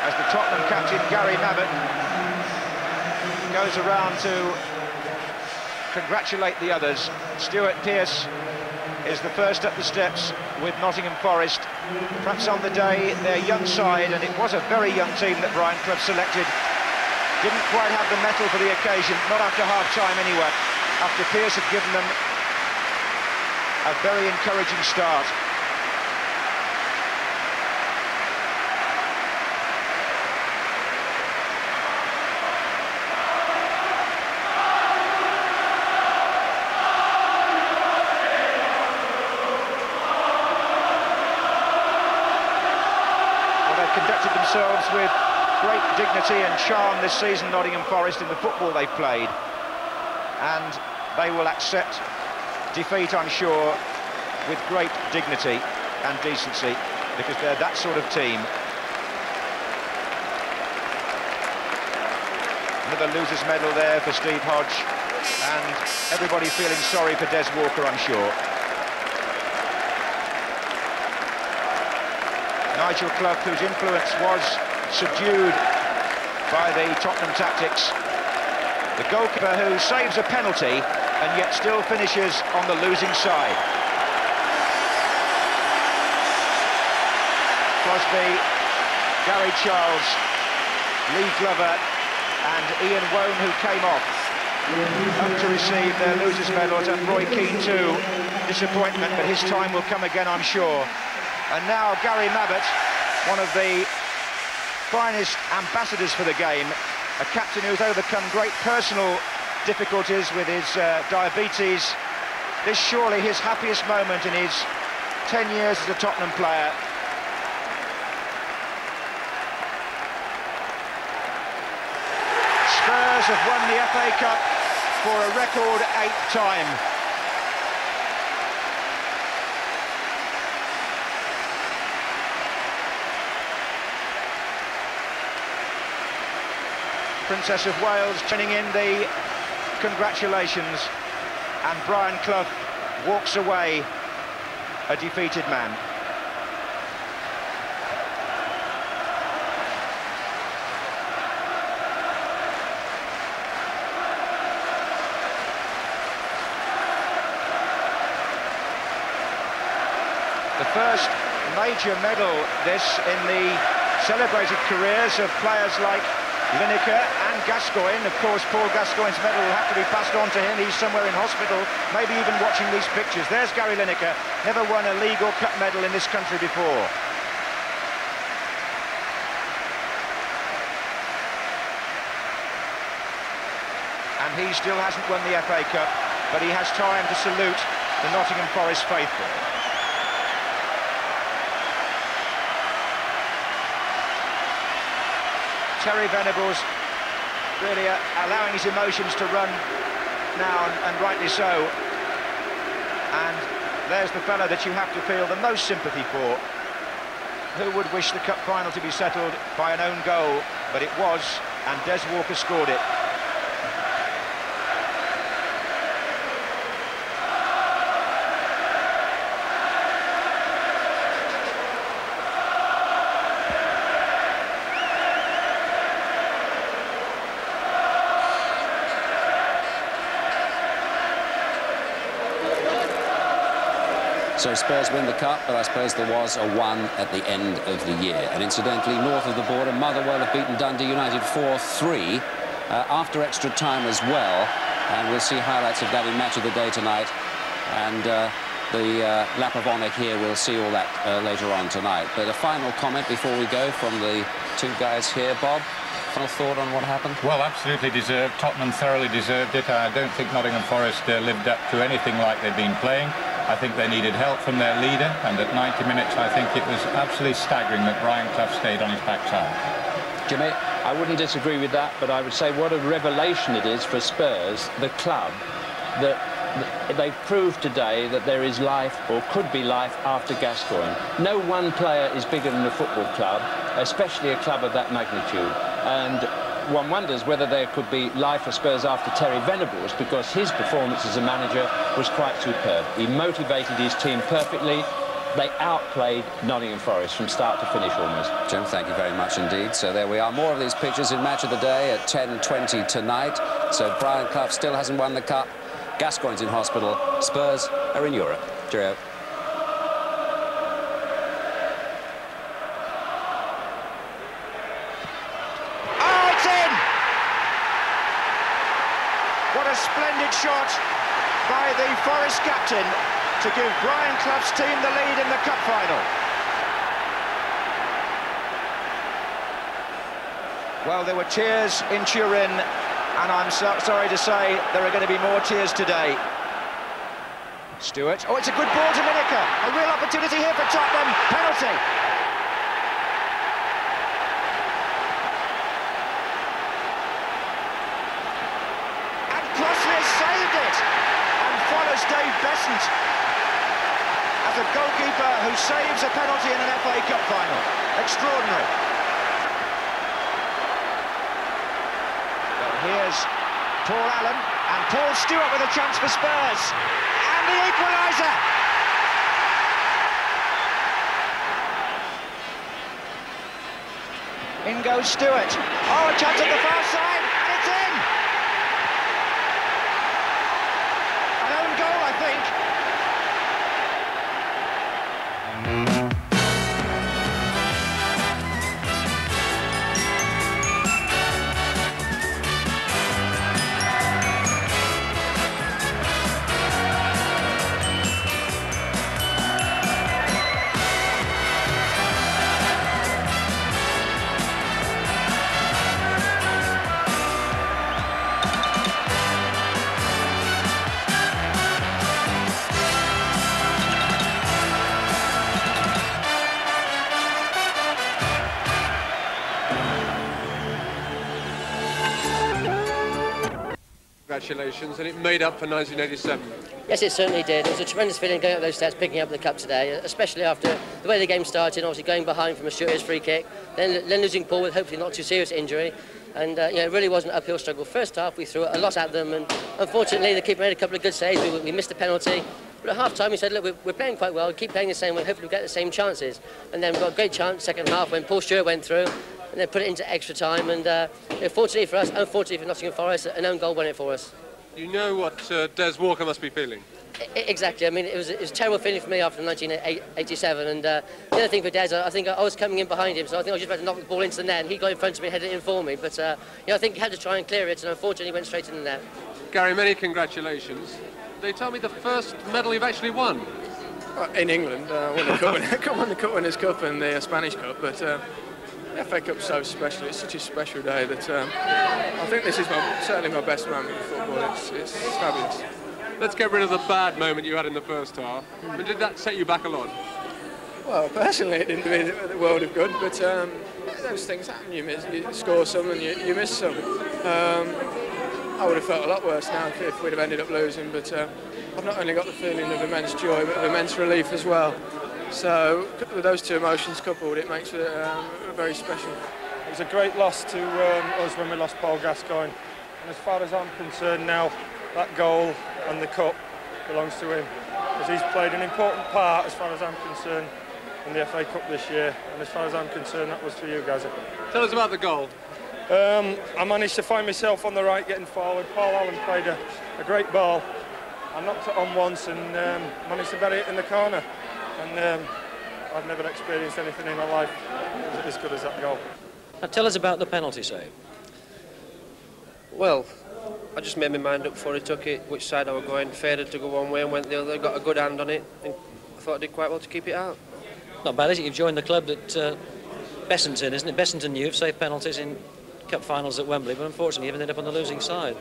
as the Tottenham captain, Gary Mabbutt, goes around to congratulate the others. Stuart Pearce is the first up the steps with Nottingham Forest. Perhaps on the day, their young side, and it was a very young team that Brian Clough selected, didn't quite have the mettle for the occasion, not after half-time anyway, after Pearce had given them a very encouraging start. Conducted themselves with great dignity and charm this season, Nottingham Forest, in the football they've played, and they will accept defeat, I'm sure, with great dignity and decency, because they're that sort of team. Another loser's medal there for Steve Hodge, and everybody feeling sorry for Des Walker, I'm sure. Nigel Clough, whose influence was subdued by the Tottenham tactics. The goalkeeper who saves a penalty and yet still finishes on the losing side. Crosby, Gary Charles, Lee Glover and Ian Wone, who came off up to receive their losers' medals, and Roy Keane too. Disappointment, but his time will come again, I'm sure. And now Gary Mabbutt, one of the finest ambassadors for the game, a captain who's overcome great personal difficulties with his diabetes. This surely his happiest moment in his 10 years as a Tottenham player. Spurs have won the FA Cup for a record 8th time. Princess of Wales joining in the congratulations, and Brian Clough walks away a defeated man. The first major medal, this, in the celebrated careers of players like Lineker and Gascoigne. Of course, Paul Gascoigne's medal will have to be passed on to him. He's somewhere in hospital, maybe even watching these pictures. There's Gary Lineker, never won a league or cup medal in this country before. And he still hasn't won the FA Cup, but he has time to salute the Nottingham Forest faithful. Terry Venables really allowing his emotions to run now, and rightly so. And there's the fella that you have to feel the most sympathy for. Who would wish the cup final to be settled by an own goal? But it was, and Des Walker scored it. So Spurs win the cup, but I suppose there was a 1 at the end of the year. And incidentally, north of the border, Motherwell have beaten Dundee United 4-3 after extra time as well. And we'll see highlights of that in Match of the Day tonight. And the lap of honour here, we'll see all that later on tonight. But a final comment before we go from the two guys here. Bob, final thought on what happened? Well, absolutely deserved. Tottenham thoroughly deserved it. I don't think Nottingham Forest lived up to anything like they've been playing. I think they needed help from their leader, and at 90 minutes I think it was absolutely staggering that Brian Clough stayed on his backside. Jimmy? I wouldn't disagree with that, but I would say what a revelation it is for Spurs, the club, that they've proved today that there is life, or could be life, after Gascoigne. No one player is bigger than a football club, especially a club of that magnitude. And one wonders whether there could be life for Spurs after Terry Venables, because his performance as a manager was quite superb. He motivated his team perfectly. They outplayed Nottingham Forest from start to finish almost. Jim, thank you very much indeed. So there we are. More of these pictures in Match of the Day at 10:20 tonight. So Brian Clough still hasn't won the cup. Gascoigne's in hospital. Spurs are in Europe. Cheerio. What a splendid shot by the Forest captain to give Brian Clough's team the lead in the cup final. Well, there were tears in Turin, and I'm sorry to say there are going to be more tears today. Stewart. Oh, it's a good ball to Lineker. A real opportunity here for Tottenham. Penalty. Dave Besant as a goalkeeper who saves a penalty in an FA Cup final. Extraordinary. But here's Paul Allen and Paul Stewart with a chance for Spurs. And the equaliser. In goes Stewart. Oh, a chance at the far side, and it's in. Goal, I think. Congratulations, and it made up for 1987. Yes, it certainly did. It was a tremendous feeling going up those steps, picking up the cup today, especially after the way the game started, obviously going behind from a shooter's free kick, then losing Paul with hopefully not too serious injury. And you know, it really was an uphill struggle. First half, we threw a lot at them, and unfortunately, the keeper made a couple of good saves. We missed a penalty. But at half-time, we said, look, we're playing quite well, keep playing the same way, hopefully we'll get the same chances. And then we got a great chance second half when Paul Stewart went through, and then put it into extra time. And you know, fortunately for us, unfortunately for Nottingham Forest, an own goal won it for us. You know what Des Walker must be feeling? Exactly. I mean, it was a terrible feeling for me after 1987. And the other thing for Des, I think I was coming in behind him, so I think I was just about to knock the ball into the net, and he got in front of me and headed it in for me. But you know, I think he had to try and clear it, and unfortunately went straight in the net. Gary, many congratulations. They tell me the first medal you've actually won. In England, won the Cup Winners' Cup and the Spanish Cup, but the FA Cup's so special. It's such a special day that I think this is certainly my best moment in football. It's fabulous. Let's get rid of the bad moment you had in the first half. But did that set you back a lot? Well, personally, it didn't do the world of good, but those things happen. You score some and you miss some. I would have felt a lot worse now if we'd have ended up losing, but I've not only got the feeling of immense joy, but of immense relief as well. So with those two emotions coupled, it makes it very special. It was a great loss to us when we lost Paul Gascoigne. And as far as I'm concerned now, that goal and the cup belongs to him. Because he's played an important part, as far as I'm concerned, in the FA Cup this year. And as far as I'm concerned, that was for you guys. Tell us about the goal. I managed to find myself on the right getting forward. Paul Allen played a great ball. I knocked it on once and managed to bury it in the corner. And I've never experienced anything in my life as good as that goal. Now tell us about the penalty save. Well, I just made my mind up before he took it, which side I was going. Faded to go one way and went the other, got a good hand on it, and I thought I did quite well to keep it out. Not bad, is it? You've joined the club that Bessington, isn't it? Bessington, you've saved penalties in cup finals at Wembley, but unfortunately you've ended up on the losing side.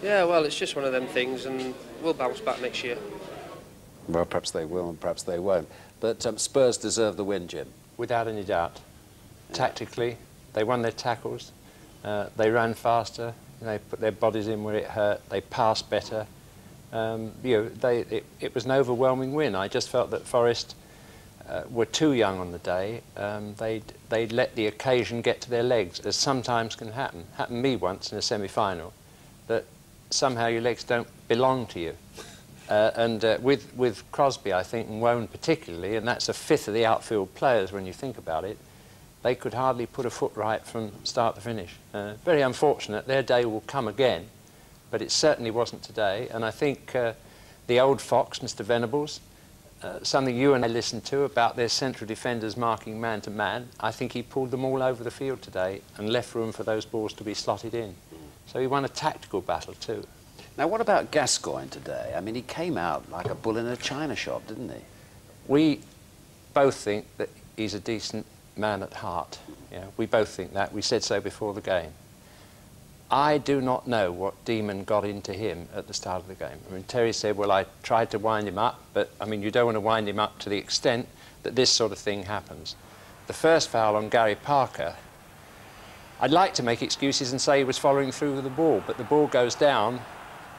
Yeah, well, it's just one of them things, and we'll bounce back next year. Well, perhaps they will and perhaps they won't. But Spurs deserve the win, Jim. Without any doubt. Tactically, they won their tackles, they ran faster, they put their bodies in where it hurt, they passed better. It was an overwhelming win. I just felt that Forest were too young on the day. They'd let the occasion get to their legs, as sometimes can happen. Happened to me once in a semi-final, that somehow your legs don't belong to you. With Crosby, I think, and Wone particularly, and that's a fifth of the outfield players when you think about it, they could hardly put a foot right from start to finish. Very unfortunate. Their day will come again, but it certainly wasn't today. And I think the old fox, Mr. Venables, something you and I listened to about their central defenders marking man to man, I think he pulled them all over the field today and left room for those balls to be slotted in. So he won a tactical battle too. Now, what about Gascoigne today? I mean, he came out like a bull in a china shop, didn't he? We both think that he's a decent man at heart. Yeah, we both think that. We said so before the game. I do not know what demon got into him at the start of the game. I mean, Terry said, well, I tried to wind him up, but, I mean, you don't want to wind him up to the extent that this sort of thing happens. The first foul on Gary Parker, I'd like to make excuses and say he was following through with the ball, but the ball goes down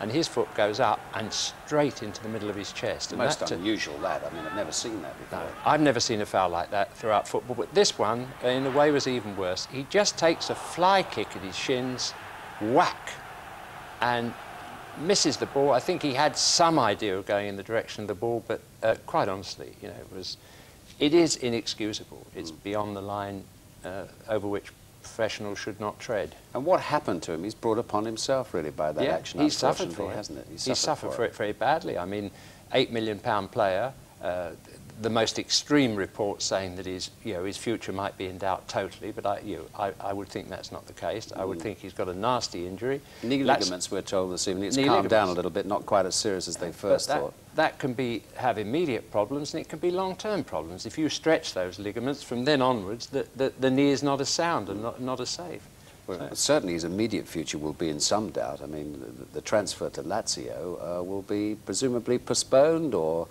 and his foot goes up and straight into the middle of his chest. And most unusual, that. I mean, I've never seen that before. No, I've never seen a foul like that throughout football, but this one, in a way, was even worse. He just takes a fly kick at his shins, whack, and misses the ball. I think he had some idea of going in the direction of the ball, but quite honestly, you know, it is inexcusable. It's beyond the line over which professionals should not tread. And what happened to him? He's brought upon himself, really, by that action. He suffered for it, hasn't it? He suffered for it very badly. I mean, £8 million player. The most extreme reports saying that his future might be in doubt totally, but I would think that's not the case. I would think he's got a nasty injury. Knee ligaments, we're told this evening. It's calmed down a little bit, not quite as serious as they first thought. That can have immediate problems, and it can be long-term problems. If you stretch those ligaments from then onwards, the knee is not as sound and not as safe. Well, certainly his immediate future will be in some doubt. I mean, the transfer to Lazio will be presumably postponed or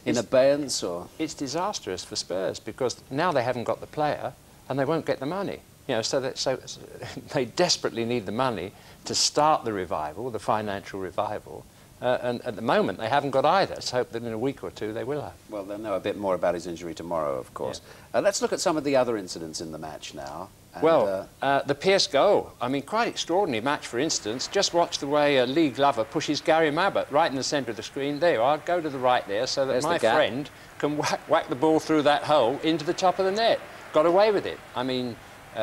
in abeyance, or... It's disastrous for Spurs because now they haven't got the player and they won't get the money. You know, so they desperately need the money to start the revival, the financial revival. And at the moment, they haven't got either. Let's hope that in a week or two they will have. Well, they'll know a bit more about his injury tomorrow, of course. Yeah. Let's look at some of the other incidents in the match now. And, well, the Pearce goal. I mean, quite extraordinary match, for instance. Just watch the way Lee Glover pushes Gary Mabbott right in the centre of the screen. There you are. Go to the right there so that my friend can whack the ball through that hole into the top of the net. Got away with it. I mean,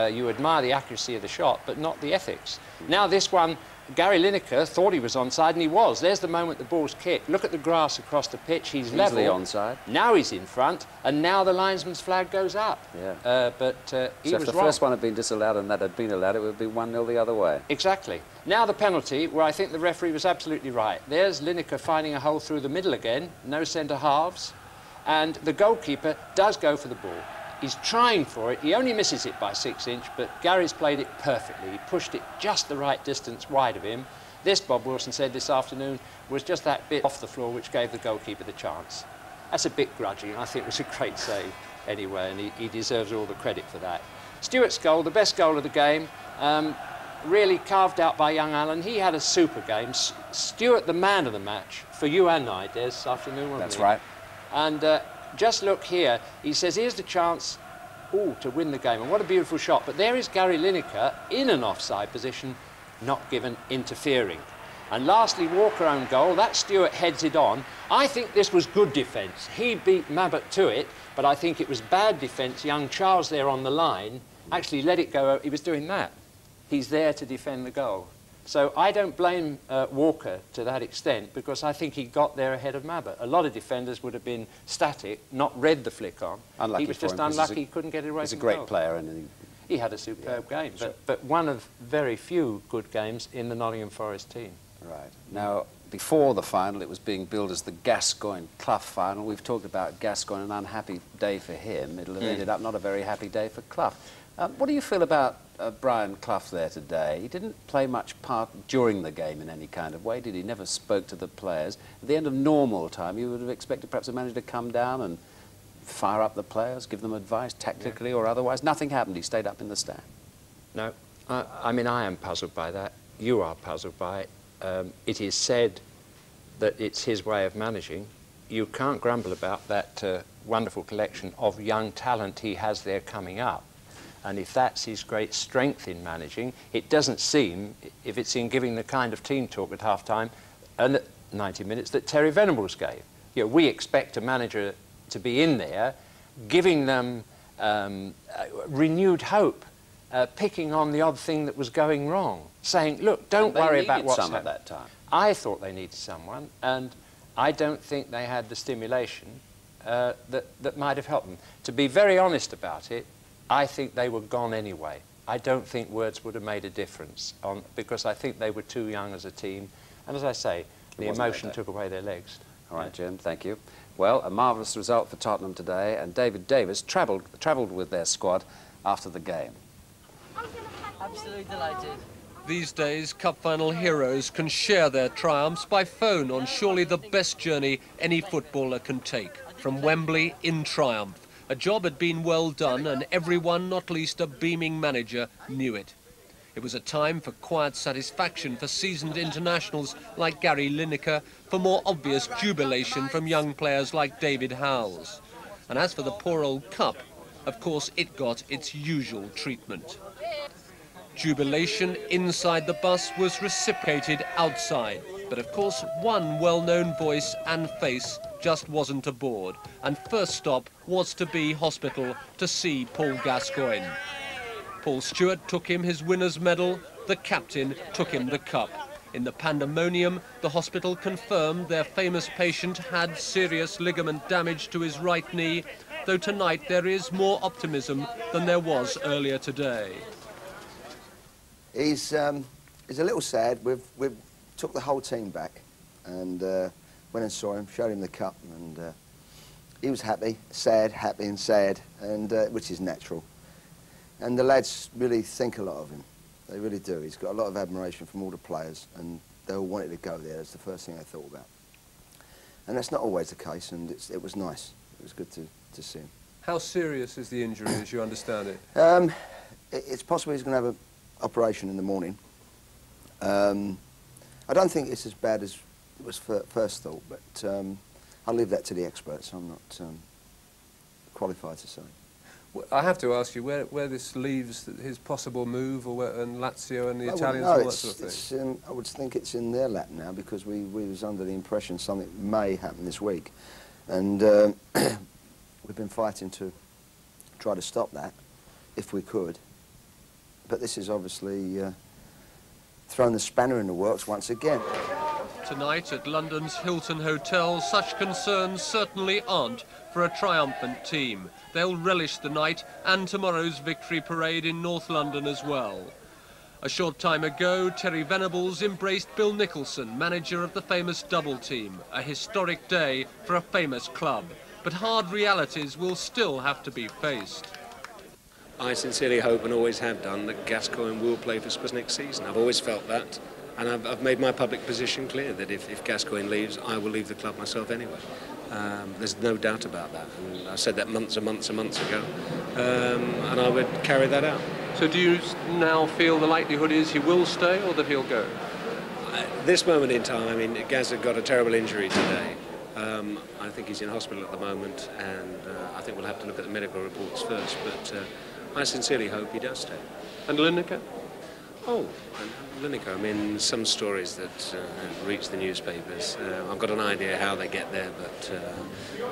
you admire the accuracy of the shot, but not the ethics. Now this one, Gary Lineker thought he was onside, and he was. There's the moment the ball's kicked. Look at the grass across the pitch. He's level. Easily onside. Now he's in front, and now the linesman's flag goes up. Yeah. But he was wrong. If the first one had been disallowed and that had been allowed, it would be 1-0 the other way. Exactly. Now the penalty, where I think the referee was absolutely right. There's Lineker finding a hole through the middle again. No centre halves. And the goalkeeper does go for the ball. He's trying for it. He only misses it by 6 inch, but Gary's played it perfectly. He pushed it just the right distance wide of him. This, Bob Wilson said this afternoon, was just that bit off the floor which gave the goalkeeper the chance. That's a bit grudging. I think it was a great save anyway, and he deserves all the credit for that. Stewart's goal, the best goal of the game. really carved out by young Allen. He had a super game. Stewart, the man of the match, for you and I, Des, this afternoon, wasn't That's he? right. And just look here. He says, here's the chance, to win the game. And what a beautiful shot. But there is Gary Lineker in an offside position, not given, interfering. And lastly, Walker own goal. That Stewart heads it on. I think this was good defence. He beat Mabbott to it, but I think it was bad defence. Young Charles there on the line actually let it go. He was doing that. He's there to defend the goal. So I don't blame Walker to that extent, because I think he got there ahead of Mabbott. A lot of defenders would have been static, not read the flick on. Unlucky he was just unlucky, he couldn't get it right. He's a great player, and he had a superb game, sure. but one of very few good games in the Nottingham Forest team. Right. Now, before the final, it was being billed as the Gascoigne-Clough final. We've talked about Gascoigne, an unhappy day for him. It'll have ended up not a very happy day for Clough. What do you feel about Brian Clough there today? He didn't play much part during the game in any kind of way, did he? Never spoke to the players. At the end of normal time, you would have expected perhaps a manager to come down and fire up the players, give them advice, tactically or otherwise. Nothing happened. He stayed up in the stand. No. I mean, I am puzzled by that. You are puzzled by it. It is said that it's his way of managing. You can't grumble about that wonderful collection of young talent he has there coming up. And if that's his great strength in managing, it doesn't seem, if it's in giving the kind of team talk at half-time and at 90 minutes that Terry Venables gave. You know, we expect a manager to be in there, giving them renewed hope, picking on the odd thing that was going wrong, saying, look, don't worry about what's happening. At that time. I thought they needed someone, and I don't think they had the stimulation that might have helped them. To be very honest about it, I think they were gone anyway. I don't think words would have made a difference, because I think they were too young as a team. And as I say, the emotion took away their legs. All right, Jim, thank you. Well, a marvellous result for Tottenham today, and David Davis travelled with their squad after the game. Absolutely delighted. These days, Cup final heroes can share their triumphs by phone on surely the best journey any footballer can take, from Wembley in triumph. A job had been well done, and everyone, not least a beaming manager, knew it. It was a time for quiet satisfaction for seasoned internationals like Gary Lineker, for more obvious jubilation from young players like David Howells. And as for the poor old cup, of course it got its usual treatment. Jubilation inside the bus was reciprocated outside, but of course one well-known voice and face just wasn't aboard, and first stop was to be hospital to see Paul Gascoigne. Paul Stewart took him his winner's medal, the captain took him the cup. In the pandemonium, the hospital confirmed their famous patient had serious ligament damage to his right knee, though tonight there is more optimism than there was earlier today. He's a little sad. We've took the whole team back and went and saw him, showed him the cup, and he was happy and sad, and which is natural. And the lads really think a lot of him. They really do. He's got a lot of admiration from all the players, and they all wanted to go there. That's the first thing they thought about. And that's not always the case, and it was nice. It was good to see him. How serious is the injury, as you understand it? It's possible he's going to have an operation in the morning. I don't think it's as bad as it was first thought, but I'll leave that to the experts. I'm not qualified to say. Well, I have to ask you where this leaves his possible move, and Lazio and the Italians, no, all that sort of thing. I would think it's in their lap now, because we was under the impression something may happen this week, and we've been fighting to try to stop that if we could. But this is obviously thrown the spanner in the works once again. Tonight at London's Hilton Hotel, such concerns certainly aren't for a triumphant team. They'll relish the night and tomorrow's victory parade in North London as well. A short time ago, Terry Venables embraced Bill Nicholson, manager of the famous double team. A historic day for a famous club. But hard realities will still have to be faced. I sincerely hope, and always have done, that Gascoigne will play for Spurs next season. I've always felt that. And I've made my public position clear that if Gascoigne leaves, I will leave the club myself anyway. There's no doubt about that. And I said that months and months and months ago, and I would carry that out. So do you now feel the likelihood is he will stay or that he'll go? At this moment in time, I mean, Gaz had got a terrible injury today. I think he's in hospital at the moment, and I think we'll have to look at the medical reports first, but I sincerely hope he does stay. And Lineker? Oh, Lineker, I mean, some stories that reach the newspapers. I've got an idea how they get there, but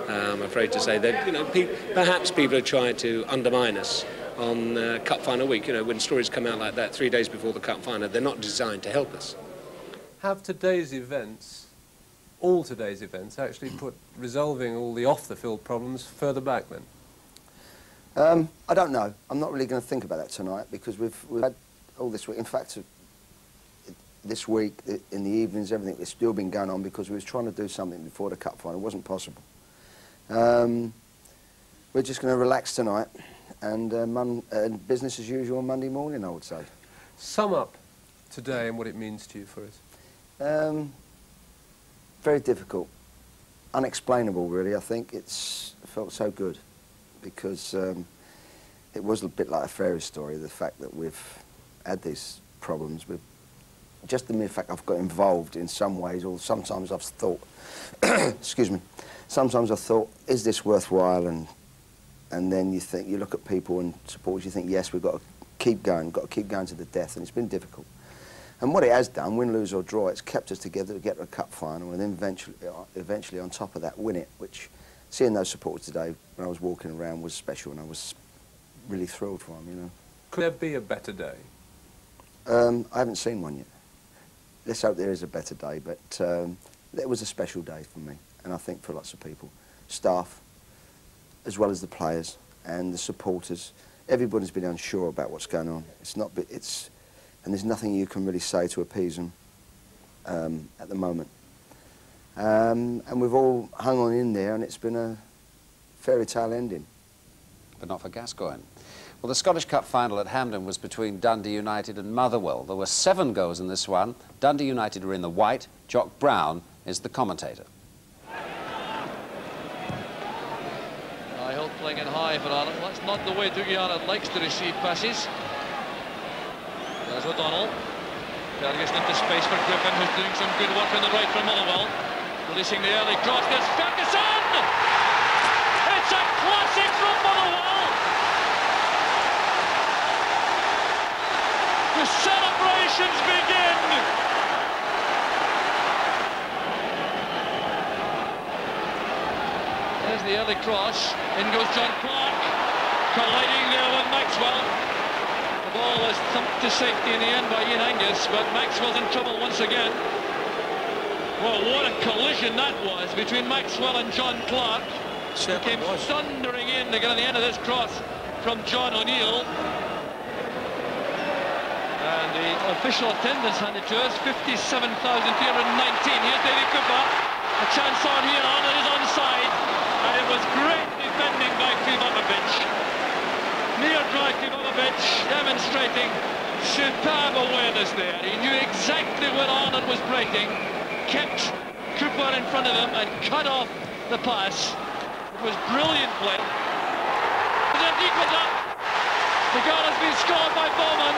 I'm afraid to say that, you know, perhaps people are trying to undermine us on Cup Final week. You know, when stories come out like that 3 days before the Cup Final, they're not designed to help us. Have today's events, all today's events, actually put resolving all the off-the-field problems further back then? I don't know. I'm not really going to think about that tonight because we've had all this week. In fact, this week, in the evenings, everything has still been going on because we was trying to do something before the Cup Final. It wasn't possible. We're just going to relax tonight and business as usual on Monday morning, I would say. Sum up today and what it means to you for us. Very difficult. Unexplainable, really. I think it felt so good because it was a bit like a fairy story, the fact that we've had these problems with just the mere fact I've got involved in some ways, or sometimes I've thought, excuse me, sometimes I've thought, is this worthwhile? And then you think, you look at people and supporters, you think, yes, we've got to keep going to the death, and it's been difficult. And what it has done, win, lose or draw, it's kept us together to get to a Cup Final, and then eventually on top of that, win it, which, seeing those supporters today, when I was walking around, was special, and I was really thrilled for them, you know. Could there be a better day? I haven't seen one yet. Let's hope there is a better day, but it was a special day for me, and I think for lots of people. Staff, as well as the players and the supporters. Everybody's been unsure about what's going on. And there's nothing you can really say to appease them at the moment. And we've all hung on in there, and it's been a fairy tale ending. But not for Gascoigne. Well, the Scottish Cup final at Hampden was between Dundee United and Motherwell. There were 7 goals in this one. Dundee United are in the white. Jock Brown is the commentator. Hill playing in high for Arnold. That's not the way Dougie Arnold likes to receive passes. There's O'Donnell. Ferguson into space for Griffin, who's doing some good work on the right from Motherwell. Releasing the early cross. There's Ferguson! It's a classic from Motherwell! The celebrations begin! There's the early cross. In goes John Clark. Colliding there with Maxwell. The ball was thumped to safety in the end by Ian Angus, but Maxwell's in trouble once again. Well, what a collision that was between Maxwell and John Clark. Who came thundering in to get on the end of this cross from John O'Neill. And the official attendance handed to us, 57,319. Here's David Cooper. A chance on here, Arnold is onside. And it was great defending by Krivonovic. Near dry Krivonovic demonstrating superb awareness there. He knew exactly where Arnold was breaking, kept Cooper in front of him and cut off the pass. It was brilliant play. The equals up. The goal has been scored by Bowman.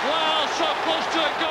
Well, so close to a goal.